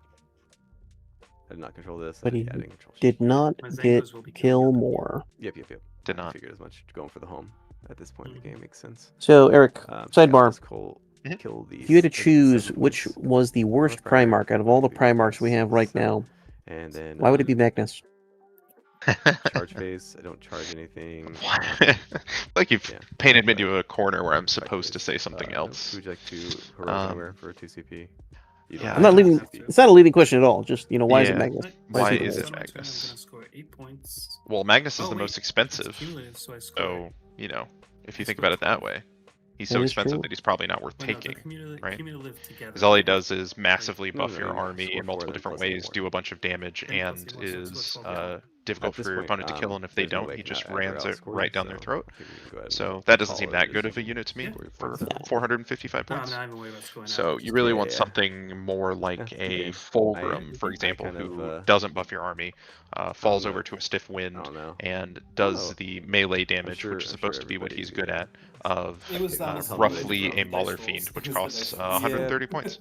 I did not control this. But and he yeah, I didn't control Did shit. not My get Zangos will be kill killing you. more. Yep. Did I not. figured as much. Going for the home at this point in the game makes sense. So, Eric, Yeah, sidebar. this Cole, kill these. If you had to I think choose 7 which points. was the worst primary, Primarch out of all the maybe Primarchs we plus have right 7. now, And then why would it be Magnus? charge phase. I don't charge anything. Like you've Yeah. painted me into a corner where I'm supposed to Practice. say something else. Who would you like to heroic armor Um, for 2 CP? You yeah, don't I'm not have leading. CP. It's not a leading question at all. Just why is it Yeah. Magnus? Why it is Magnus? it On my turn, I'm Magnus? gonna score 8 points. Well, Magnus is Oh, the wait, most it's expensive. cumulative, so I score. So, you know, if you I think score about it that 12. way, he's That so is expensive true. that he's probably not worth Well, no, the taking, right? cumulative together. Because all he does is massively No, buff no, your you army score in multiple 4, then different plus 8 ways, more. do a bunch of damage, Then plus and 8 more, so it's is 12. difficult At this for your point, opponent to kill. And if they there's no don't, way he I can just add or rams it outscore right you, down their so throat. I think we can go ahead and So that doesn't call seem it that a good of a decision. unit to me Yeah. for Yeah. 455 No, points. I'm not even worried about scoring So out. you really want Yeah. something more like it's a good a game. Fulgrim, for I example, kind of, who doesn't buff your army, falls know. over to a stiff I wind, don't know. and does Oh. the melee damage, sure- which is I'm supposed sure to be what he's everybody's good at, of It was on a roughly simulator a of Mauler dice rolls. Fiend, which It was the costs dice rolls. 130 points.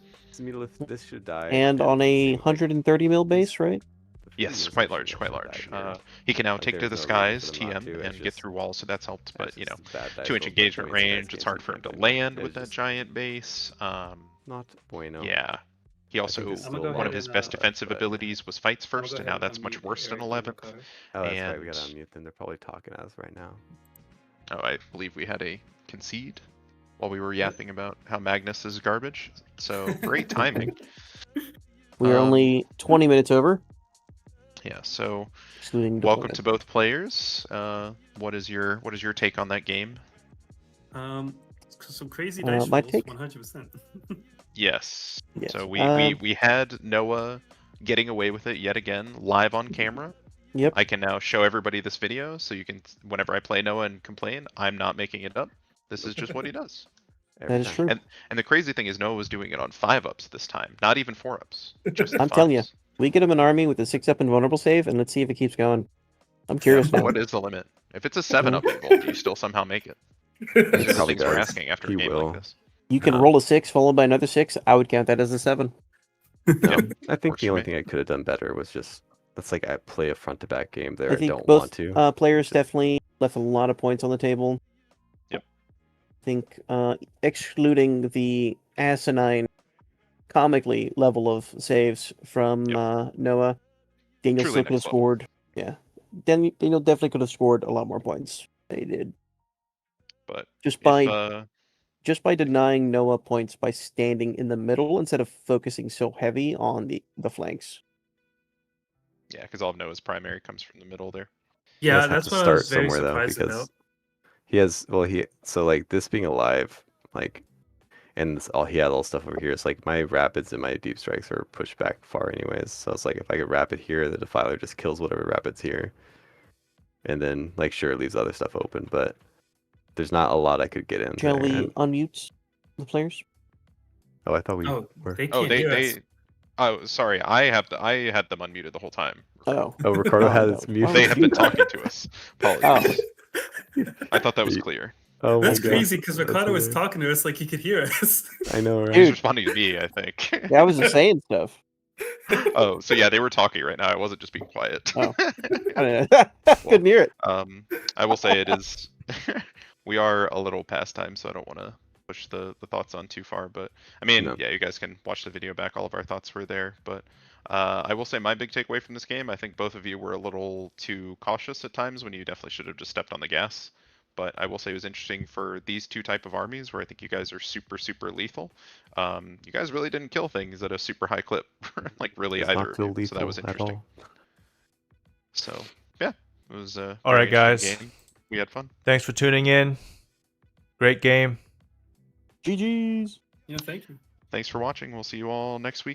This should die. And on a like, 130 mil base, right? Yes, quite large, quite large. He can now take to the skies, TM, and get through walls, so that's helped. But you know, 2-inch engagement range. It's hard for him to land with that giant base. Not bueno. Yeah. He also, there's still one of his best defensive but- abilities was fights first, and now that's much worse than 11th. Oh, that's right. We And- gotta unmute them. They're probably talking at us right now. Oh, I believe we had a concede while we were yapping about how Magnus is garbage. So great timing. We are only 20 minutes over, Yeah. So excluding welcome deployment. to both players. What is your take on that game? Some crazy dice my rolls, take? 100%. Yes. Yes. So we had Noah getting away with it yet again live on camera. Yep. I can now show everybody this video, so you can, whenever I play Noah and complain, I'm not making it up. This is just what he does. That is true. And the crazy thing is Noah was doing it on 5-ups this time, not even 4-ups. Just the I'm telling you. 5s. We get him an army with a 6-up invulnerable save, and let's see if it keeps going. I'm curious now. What is the limit? If it's a 7-up invul, do you still somehow make it? These are the Probably things we're does. asking after He a game will. like this. You can Uh, roll a 6 followed by another 6. I would count that as a 7. No, I think Works the for only me. thing I could have done better was just that's like I play a front to back game there. I I think don't both want to. players definitely left a lot of points on the table. Yep. I think excluding the asinine, comically level of saves from Noah, Daniel Truly still could have next level. scored. Yeah, Daniel definitely could have scored a lot more points. They did But just if, by denying Noah points by standing in the middle instead of focusing so heavy on the flanks. yeah, because all of Noah's primary comes from the middle there. He Yeah, does have that's to what I start was very somewhere though surprised because about. he has so like this being alive like and he had all stuff over here. It's like my rapids and my deep strikes are pushed back far anyways. So it's like if I could rapid here, the defiler just kills whatever rapids here, and then like sure it leaves other stuff open, but there's not a lot I could get in. Shall there. we And- unmute the players? oh, I thought we Oh, were. they Oh, can't hear us. they. Oh, sorry. I had them unmuted the whole time. Oh, Oh, Ricardo Oh, has no. its muted. They have been talking to us. Apologies. I thought that was Ye- clear. Oh my That's God. crazy because That's Ricardo was hilarious. talking to us like he could hear us. I know, right? He was Dude. responding to me, I think. yeah, I was just saying stuff. Oh, so yeah, they were talking right now. I wasn't just being quiet. Oh. I don't know. Couldn't hear it. I will say it is. We are a little past time, so I don't want to push the thoughts on too far. But I mean, No. yeah, you guys can watch the video back. All of our thoughts were there. But I will say my big takeaway from this game, I think both of you were a little too cautious at times when you definitely should have just stepped on the gas. But I will say it was interesting for these two type of armies where I think you guys are super, super lethal. You guys really didn't kill things at a super high clip, like really Does either not feel of you. So that was lethal at interesting. all. So yeah, it was a All very right, guys. interesting game. We had fun. Thanks for tuning in. Great game. GG's. Yeah, thank you. Thanks for watching. We'll see you all next week.